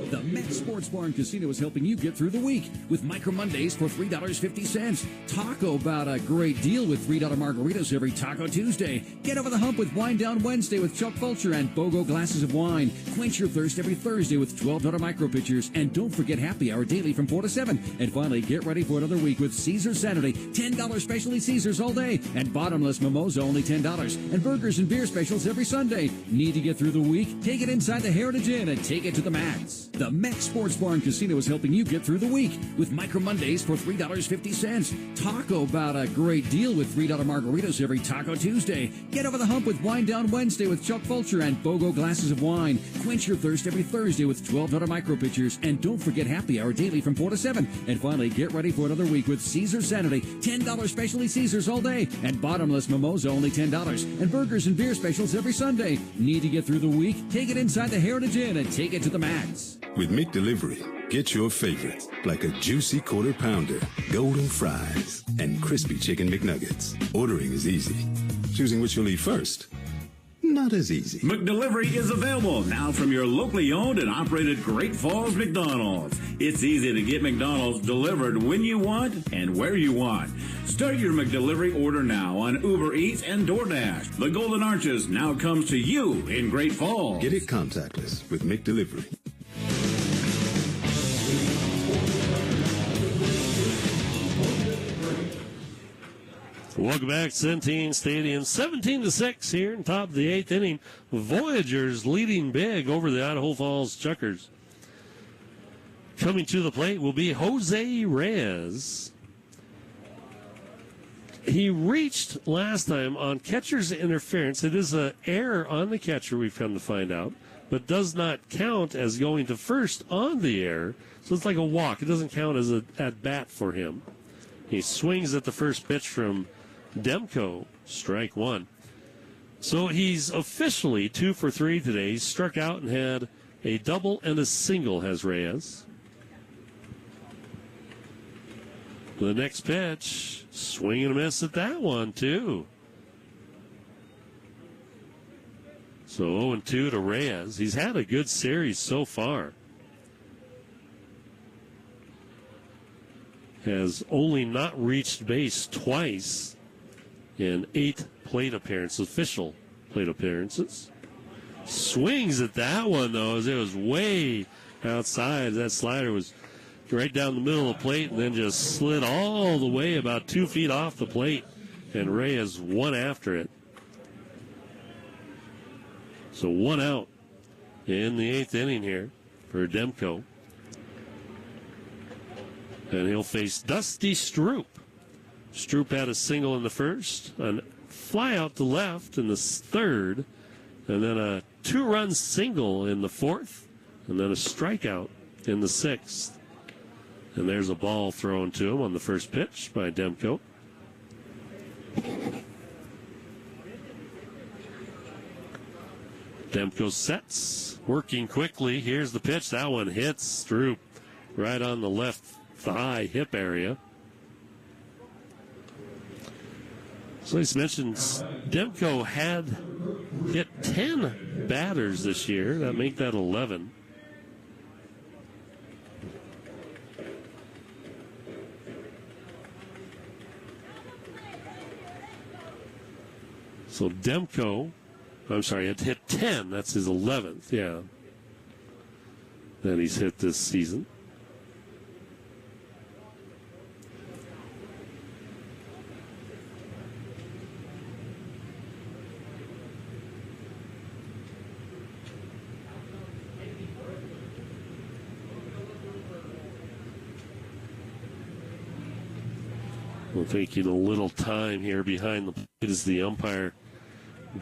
The Met Sports Bar and Casino is helping you get through the week with Micro Mondays for $3.50. Talk about a great deal with $3 margaritas every Taco Tuesday. Get over the hump with Wine Down Wednesday with Chuck Fulcher and BOGO glasses of wine. Quench your thirst every Thursday with $12 micro pitchers. And don't forget happy hour daily from 4 to 7. And finally, get ready for another week with Caesars Saturday. $10 specialty Caesars all day. And bottomless mimosa only $10. And burgers and beer specials every Sunday. Need to get through the week? Take it inside the Heritage Inn and take it to the max. The Met Sports Bar and Casino is helping you get through the week with Micro Mondays for $3.50. Talk about a great deal with $3 margaritas every Taco Tuesday. Get over the hump with Wine Down Wednesday with Chuck Fulcher and BOGO glasses of wine. Quench your thirst every Thursday with $12 micro pitchers. And don't forget happy hour daily from 4 to 7. And finally, get ready for another week with Caesars Saturday. $10 specialty Caesars all day. And bottomless mimosa only $10. And burgers and beer specials every Sunday. Need to get through the week? Take it inside the Heritage Inn and take it to the max. With McDelivery, get your favorite, like a juicy quarter pounder, golden fries, and crispy chicken McNuggets. Ordering is easy. Choosing what you'll eat first, not as easy. McDelivery is available now from your locally owned and operated Great Falls McDonald's. It's easy to get McDonald's delivered when you want and where you want. Start your McDelivery order now on Uber Eats and DoorDash. The Golden Arches now comes to you in Great Falls. Get it contactless with McDelivery. Welcome back to Centene Stadium. 17-6 here in top of the 8th inning. Voyagers leading big over the Idaho Falls Chukars. Coming to the plate will be Jose Reyes. He reached last time on catcher's interference. It is an error on the catcher, we've come to find out, but does not count as going to first on the error. So it's like a walk. It doesn't count as an at-bat for him. He swings at the first pitch from Demko, strike 1. So he's officially 2 for 3 today. He struck out and had a double and a single, has Reyes. The next pitch, swing and a miss at that one, too. So 0-2 to Reyes. He's had a good series so far. has only not reached base twice in 8 plate appearances, official plate appearances. Swings at that one, though, as it was way outside. That slider was right down the middle of the plate and then just slid all the way about 2 feet off the plate. And Reyes won after it. So 1 out in the 8th inning here for Demko. And he'll face Dusty Stroop. Stroop had a single in the first, a fly out to left in the 3rd, and then a 2-run single in the 4th, and then a strikeout in the 6th. And there's a ball thrown to him on the first pitch by Demko. Demko sets, working quickly. Here's the pitch. That one hits Stroop right on the left thigh hip area. So he's mentioned Demko had hit 10 batters this year. That make that 11. So Demko, I'm sorry, had hit 10. That's his 11th, yeah, that he's hit this season. We're taking a little time here behind the plate as the umpire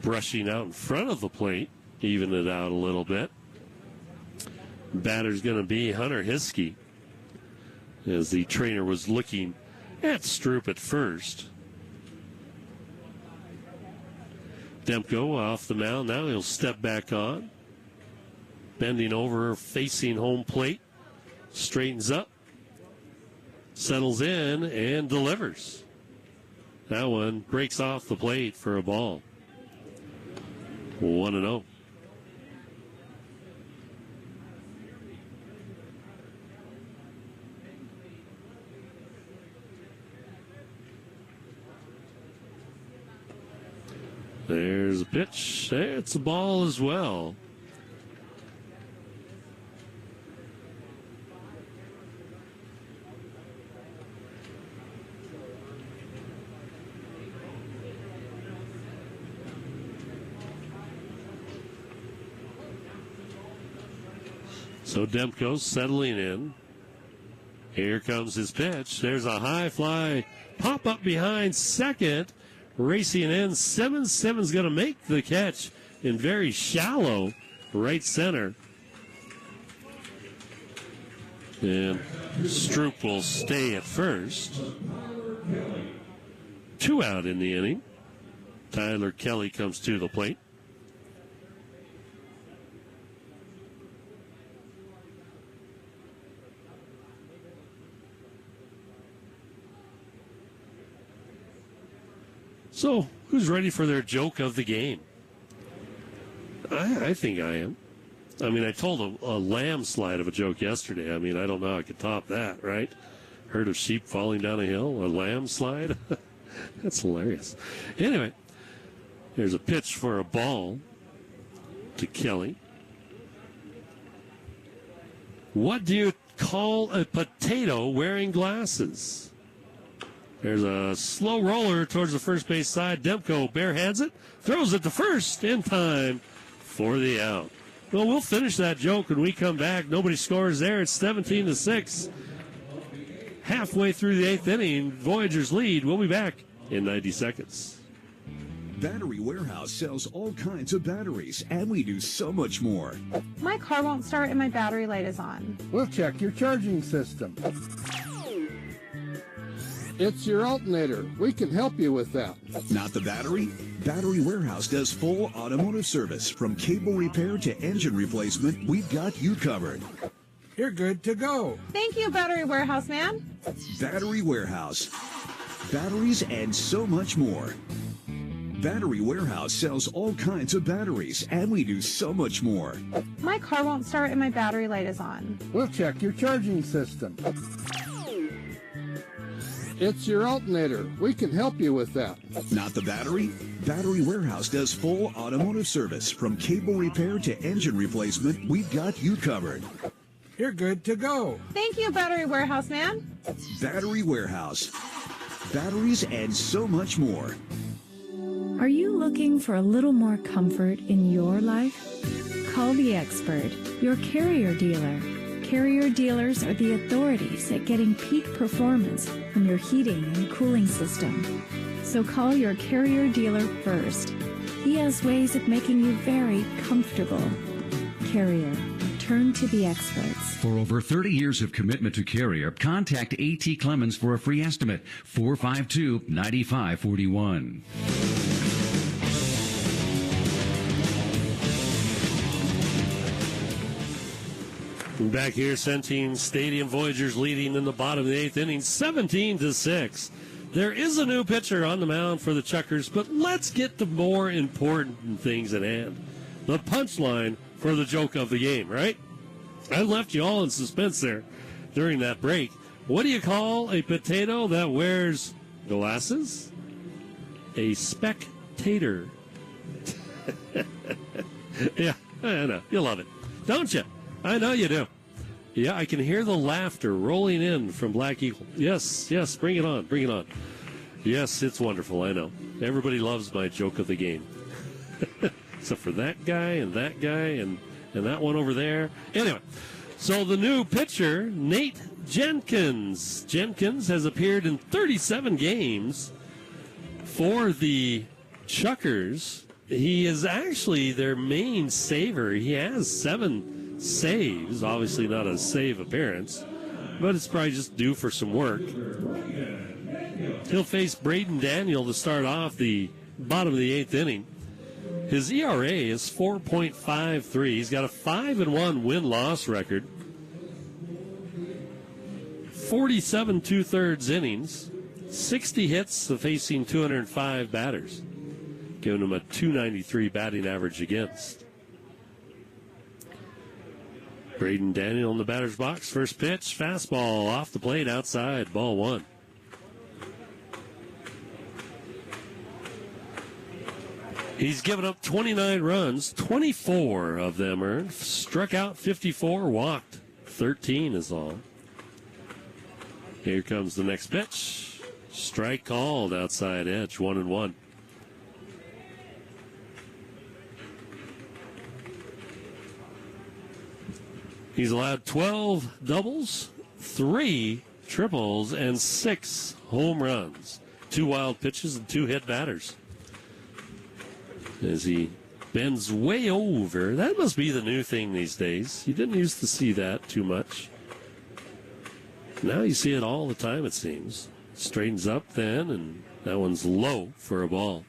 brushing out in front of the plate, even it out a little bit. Batter's going to be Hunter Hiskey, as the trainer was looking at Stroop at first. Demko off the mound. Now he'll step back on. Bending over, facing home plate. Straightens up. Settles in and delivers. That one breaks off the plate for a ball. 1-0. There's a pitch. It's a ball as well. So Demko's settling in. Here comes his pitch. There's a high fly. Pop up behind second. Racing in. Simmons going to make the catch in very shallow right center. And Stroop will stay at first. 2 out in the inning. Tyler Kelly comes to the plate. So, who's ready for their joke of the game? I think I am. I mean, I told a lamb slide of a joke yesterday. I mean, I don't know how I could top that, right? Herd of sheep falling down a hill, a lamb slide? That's hilarious. Anyway, there's a pitch for a ball to Kelly. What do you call a potato wearing glasses? There's a slow roller towards the first base side. Demko barehands it, throws it to first in time for the out. Well, we'll finish that joke when we come back. Nobody scores there. It's 17-6. Halfway through the 8th inning, Voyagers lead. We'll be back in 90 seconds. Battery Warehouse sells all kinds of batteries, and we do so much more. My car won't start and my battery light is on. We'll check your charging system. It's your alternator. We can help you with that. Not the battery? Battery Warehouse does full automotive service. From cable repair to engine replacement, we've got you covered. You're good to go. Thank you, Battery Warehouse man. Battery Warehouse. Batteries and so much more. Battery Warehouse sells all kinds of batteries, and we do so much more. My car won't start and my battery light is on. We'll check your charging system. It's your alternator. We can help you with that. Not the battery? Battery Warehouse does full automotive service. From cable repair to engine replacement, we've got you covered. You're good to go. Thank you, Battery Warehouse Man. Battery Warehouse. Batteries and so much more. Are you looking for a little more comfort in your life? Call the expert, your Carrier dealer. Carrier dealers are the authorities at getting peak performance from your heating and cooling system. So call your Carrier dealer first. He has ways of making you very comfortable. Carrier, turn to the experts. For over 30 years of commitment to Carrier, contact A.T. Clemens for a free estimate. 452-9541. Back here, Centene Stadium, Voyagers leading in the bottom of the 8th inning, 17-6. There is a new pitcher on the mound for the Chukars, but let's get to more important things at hand. The punchline for the joke of the game, right? I left you all in suspense there during that break. What do you call a potato that wears glasses? A spectator. Yeah, I know. You love it, don't you? I know you do. Yeah, I can hear the laughter rolling in from Black Eagle. Yes, yes, bring it on, bring it on. Yes, it's wonderful, I know. Everybody loves my joke of the game. Except for that guy and that guy and that one over there. Anyway, so the new pitcher, Nate Jenkins. Jenkins has appeared in 37 games for the Chukars. He is actually their main saver. He has 7 saves, obviously not a save appearance, but it's probably just due for some work. He'll face Braden Daniel to start off the bottom of the 8th inning. His ERA is 4.53. He's got a 5-1 win-loss record. 47 2/3 innings, 60 hits facing 205 batters, giving him a 293 batting average against. Braden Daniel in the batter's box. First pitch, fastball off the plate outside, ball 1. He's given up 29 runs, 24 of them earned. Struck out 54, walked 13 is all. Here comes the next pitch. Strike called outside edge, 1-1. He's allowed 12 doubles, 3 triples, and 6 home runs. 2 wild pitches and 2 hit batters. As he bends way over. That must be the new thing these days. You didn't used to see that too much. Now you see it all the time, it seems. Straightens up then, and that one's low for a ball.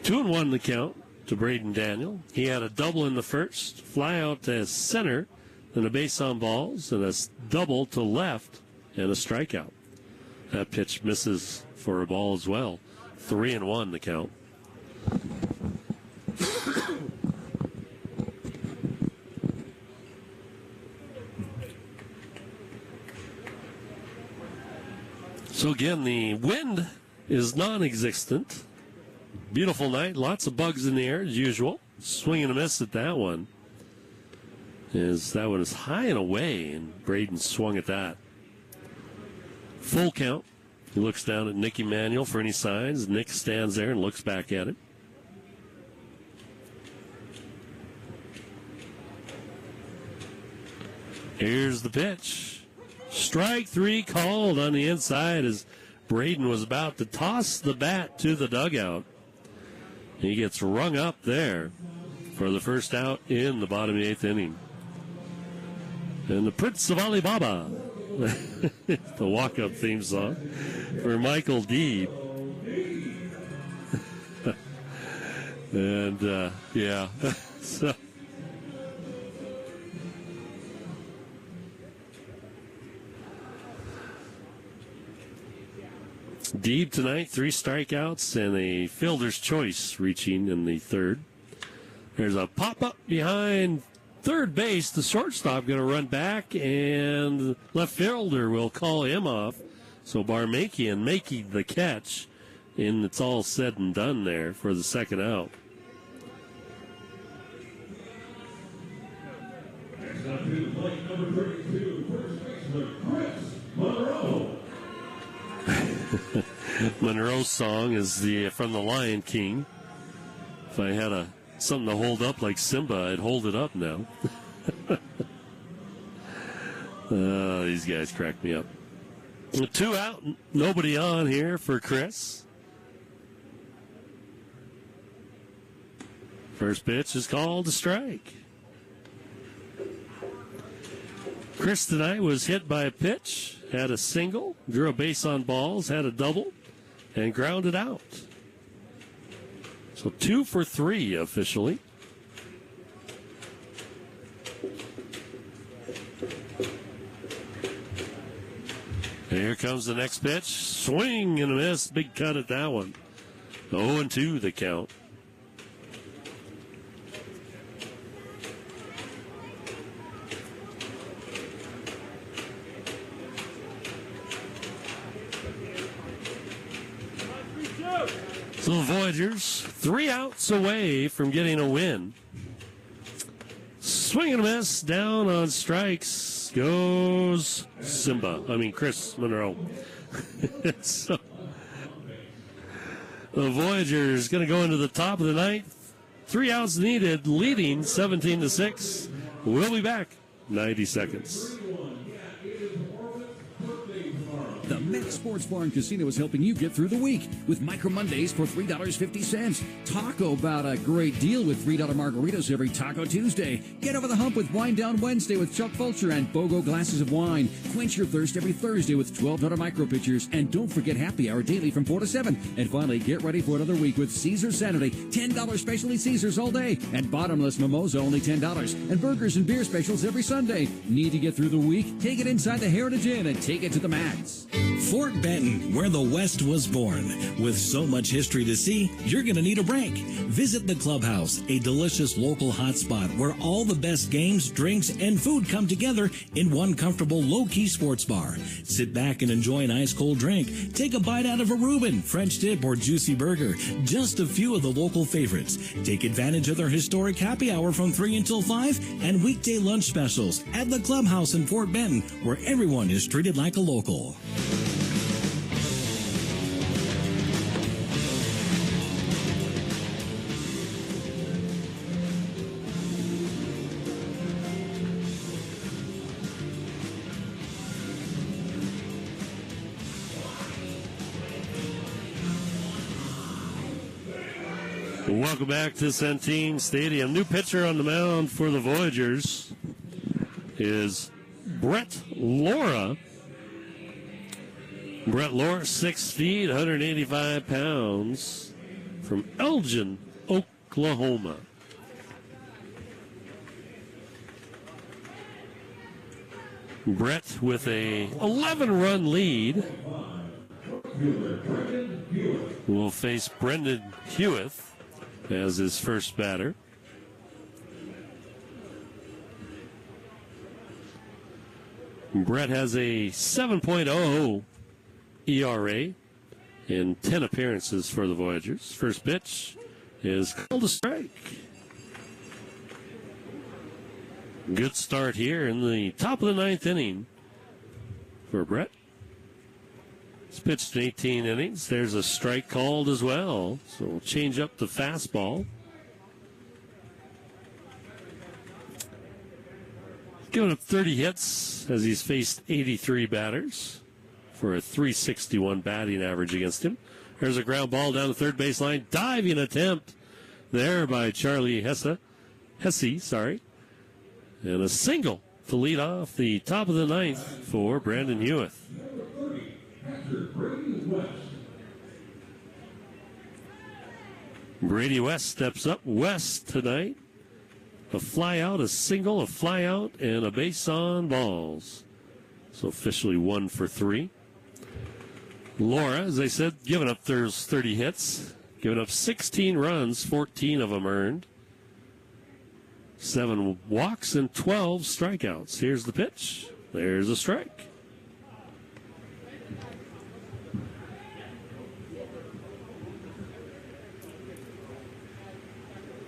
Two and 1 the count to Braden Daniel. He had a double in the first, fly out to center, then a base on balls, and a double to left, and a strikeout. That pitch misses for a ball as well. 3 and 1 the count. So again, the wind is non-existent. Beautiful night, lots of bugs in the air as usual. Swing and a miss at that one. That one is high and away, and Braden swung at that. Full count. He looks down at Nick Emanuel for any signs. Nick stands there and looks back at him. Here's the pitch. Strike 3 called on the inside as Braden was about to toss the bat to the dugout. He gets rung up there for the first out in the bottom of the 8th inning. And the Prince of Alibaba, the walk-up theme song for Michael Deeb. And, yeah. So, Deeb tonight, 3 strikeouts and a fielder's choice reaching in the third. There's a pop-up behind third base. The shortstop going to run back, and left fielder will call him off. So Barmakian making the catch, and it's all said and done there for the second out. Monroe's song is from the Lion King. If I had something to hold up like Simba, I'd hold it up now. These guys crack me up. 2 out, nobody on here for Chris. First pitch is called a strike. Chris tonight was hit by a pitch, had a single, drew a base on balls, had a double, and grounded out. So 2 for 3 officially. Here comes the next pitch. Swing and a miss. Big cut at that one. 0-2 the count. So the Voyagers, 3 outs away from getting a win. Swing and a miss, down on strikes goes Chris Monroe. So the Voyagers going to go into the top of the ninth. 3 outs needed, leading 17-6. We'll be back 90 seconds. The Met Sports Bar and Casino is helping you get through the week with Micro Mondays for $3.50. Talk about a great deal with $3 margaritas every Taco Tuesday. Get over the hump with Wine Down Wednesday with Chuck Fulcher and BOGO glasses of wine. Quench your thirst every Thursday with $12 micro pitchers. And don't forget Happy Hour daily from 4 to 7. And finally, get ready for another week with Caesar Saturday. $10 specialty Caesars all day. And bottomless mimosa only $10. And burgers and beer specials every Sunday. Need to get through the week? Take it inside the Heritage Inn and take it to the max. Fort Benton, where the West was born. With so much history to see, you're going to need a break. Visit the Clubhouse, a delicious local hotspot where all the best games, drinks, and food come together in one comfortable, low-key sports bar. Sit back and enjoy an ice-cold drink. Take a bite out of a Reuben, French dip, or juicy burger. Just a few of the local favorites. Take advantage of their historic happy hour from 3 until 5 and weekday lunch specials at the Clubhouse in Fort Benton, where everyone is treated like a local. Welcome back to Centene Stadium. New pitcher on the mound for the Voyagers is Brett Laura. Brett Laura, 6 feet, 185 pounds, from Elgin, Oklahoma. Brett with a 11-run lead will face Brendan Hewitt as his first batter. Brett has a 7.00 ERA in 10 appearances for the Voyagers. First pitch is called a strike. Good start here in the top of the ninth inning for Brett. He's pitched in 18 innings. There's a strike called as well, so we'll change up the fastball. Giving up 30 hits as he's faced 83 batters for a .361 batting average against him. There's a ground ball down the third baseline. Diving attempt there by Charlie Hesse. And a single to lead off the top of the ninth for Brandon Hewitt. Brady West steps up. West tonight. A fly out, a single, a fly out, and a base on balls. So officially 1 for 3. Laura, as I said, giving up those 30 hits, giving up 16 runs, 14 of them earned, 7 walks, and 12 strikeouts. Here's the pitch. There's a strike.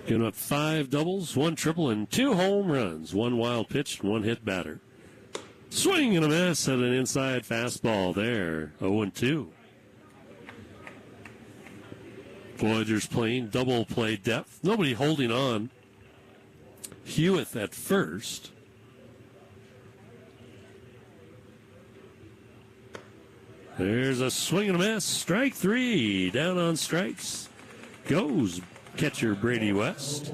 Giving up 5 doubles, 1 triple, and 2 home runs. 1 wild pitch and 1 hit batter. Swing and a miss at an inside fastball there. 0-2. Voyagers playing double play depth. Nobody holding on. Hewitt at first. There's a swing and a miss. Strike 3. Down on strikes goes catcher Brady West.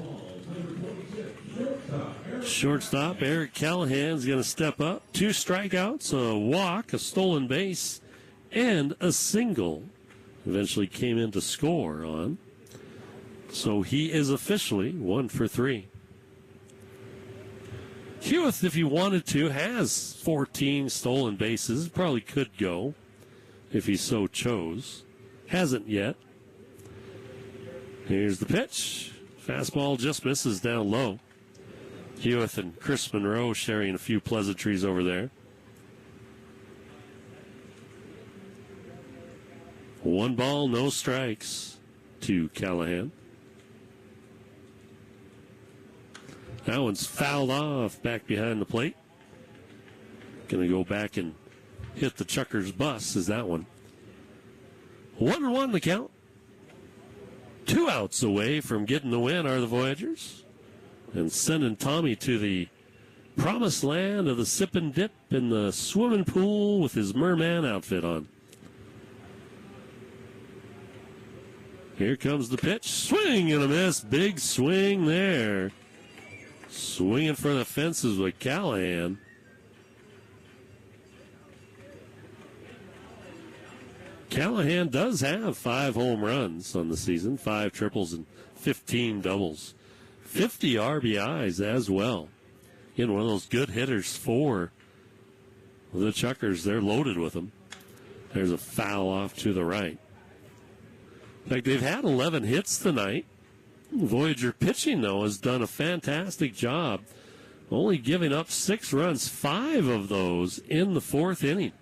Shortstop Eric Callahan's going to step up. 2 strikeouts, a walk, a stolen base, and a single. Eventually came in to score on. So he is officially 1 for 3. Hewitt, if he wanted to, has 14 stolen bases. Probably could go if he so chose. Hasn't yet. Here's the pitch. Fastball just misses down low. Hewitt and Chris Monroe sharing a few pleasantries over there. 1 ball, no strikes to Callahan. That one's fouled off back behind the plate. Going to go back and hit the Chukars bus is that one. 1-1 the count. 2 outs away from getting the win are the Voyagers. And sending Tommy to the promised land of the sip and dip in the swimming pool with his merman outfit on. Here comes the pitch. Swing and a miss. Big swing there. Swinging for the fences with Callahan. Callahan does have 5 home runs on the season, 5 triples and 15 doubles. 50 RBIs as well. One of those good hitters for the Chukars. They're loaded with them. There's a foul off to the right. In fact, they've had 11 hits tonight. Voyager pitching, though, has done a fantastic job. Only giving up 6 runs, 5 of those in the 4th inning.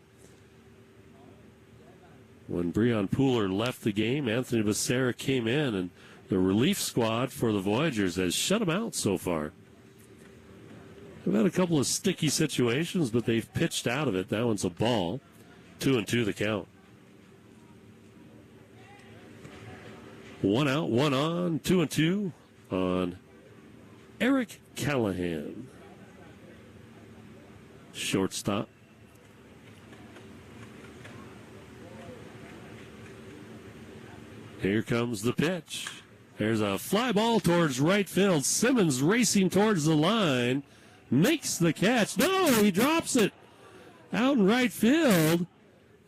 When Breon Pooler left the game, Anthony Becerra came in, and the relief squad for the Voyagers has shut them out so far. They've had a couple of sticky situations, but they've pitched out of it. That one's a ball. 2-2 the count. 1 out, 1 on, 2-2 on Eric Callahan. Shortstop. Here comes the pitch. There's a fly ball towards right field. Simmons racing towards the line. Makes the catch. No, he drops it out in right field.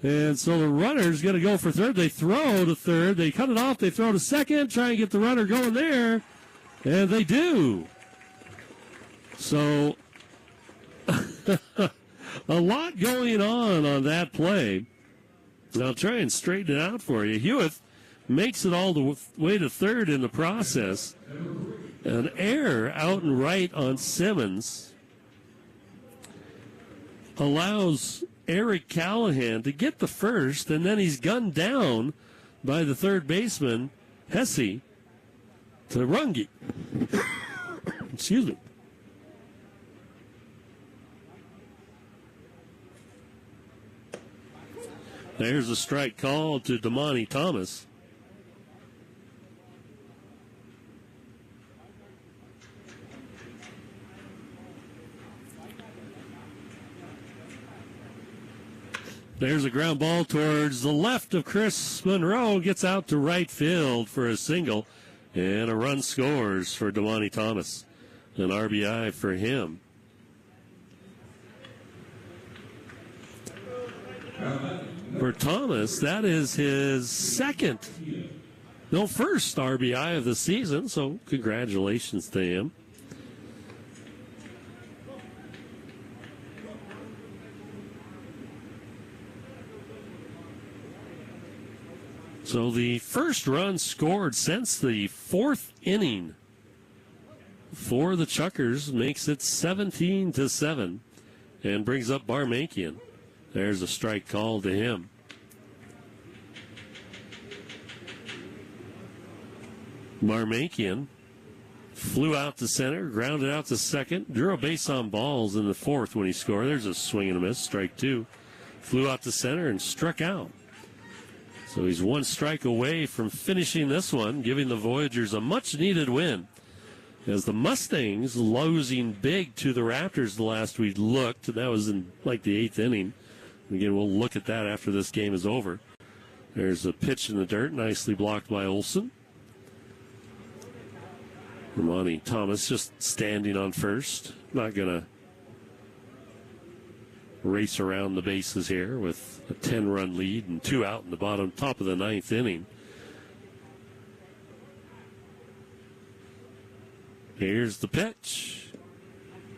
And so the runner's going to go for third. They throw to third. They cut it off. They throw to second. Try and get the runner going there. And they do. So a lot going on that play. I'll try and straighten it out for you. Hewitt makes it all the way to third in the process. An error out and right on Simmons allows Eric Callahan to get the first, and then he's gunned down by the third baseman, Hesse, to Runge. Excuse me. There's a strike called to Damani Thomas. There's a ground ball towards the left of Chris Monroe. Gets out to right field for a single. And a run scores for Damani Thomas. An RBI for him. For Thomas, that is his first RBI of the season. So congratulations to him. So the first run scored since the fourth inning for the Chukars makes it 17-7 and brings up Barmankian. There's a strike called to him. Barmankian flew out to center, grounded out to second, drew a base on balls in the fourth when he scored. There's a swing and a miss, strike two. Flew out to center and struck out. So he's one strike away from finishing this one, giving the Voyagers a much-needed win. As the Mustangs losing big to the Raptors the last we looked, that was in like the eighth inning. Again, we'll look at that after this game is over. There's a pitch in the dirt, nicely blocked by Olson. Ramani Thomas just standing on first. Not going to race around the bases here with a 10-run lead and 2 out in the top of the ninth inning. Here's the pitch.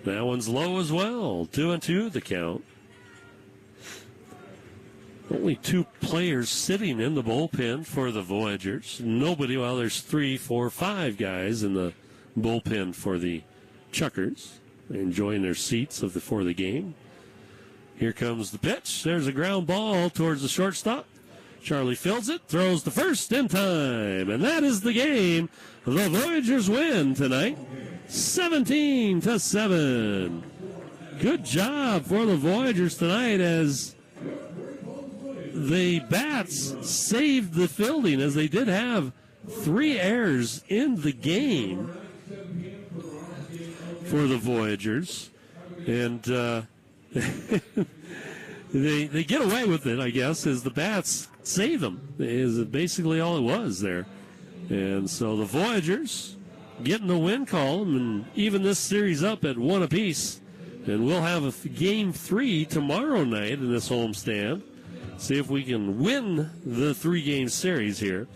That one's low as well. 2-2 the count. Only 2 players sitting in the bullpen for the Voyagers. Nobody, well, there's 3, 4, 5 guys in the bullpen for the Chukars. They're enjoying their seats for the game. Here comes the pitch. There's a ground ball towards the shortstop. Charlie fields it, throws the first in time, and that is the game. The Voyagers win tonight, 17-7. Good job for the Voyagers tonight as the bats saved the fielding, as they did have 3 errors in the game for the Voyagers, and they get away with it, I guess, as the bats save them, is basically all it was there. And so the Voyagers getting the win column and even this series up at 1 apiece, and we'll have a game 3 tomorrow night in this homestand. See if we can win the 3-game series here,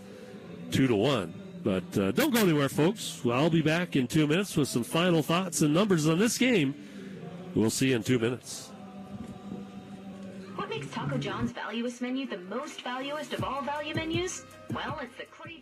2-1. But don't go anywhere, folks. I'll be back in 2 minutes with some final thoughts and numbers on this game. We'll see you in 2 minutes. What makes Taco John's Valuous menu the most valuest of all value menus? Well, it's the crazy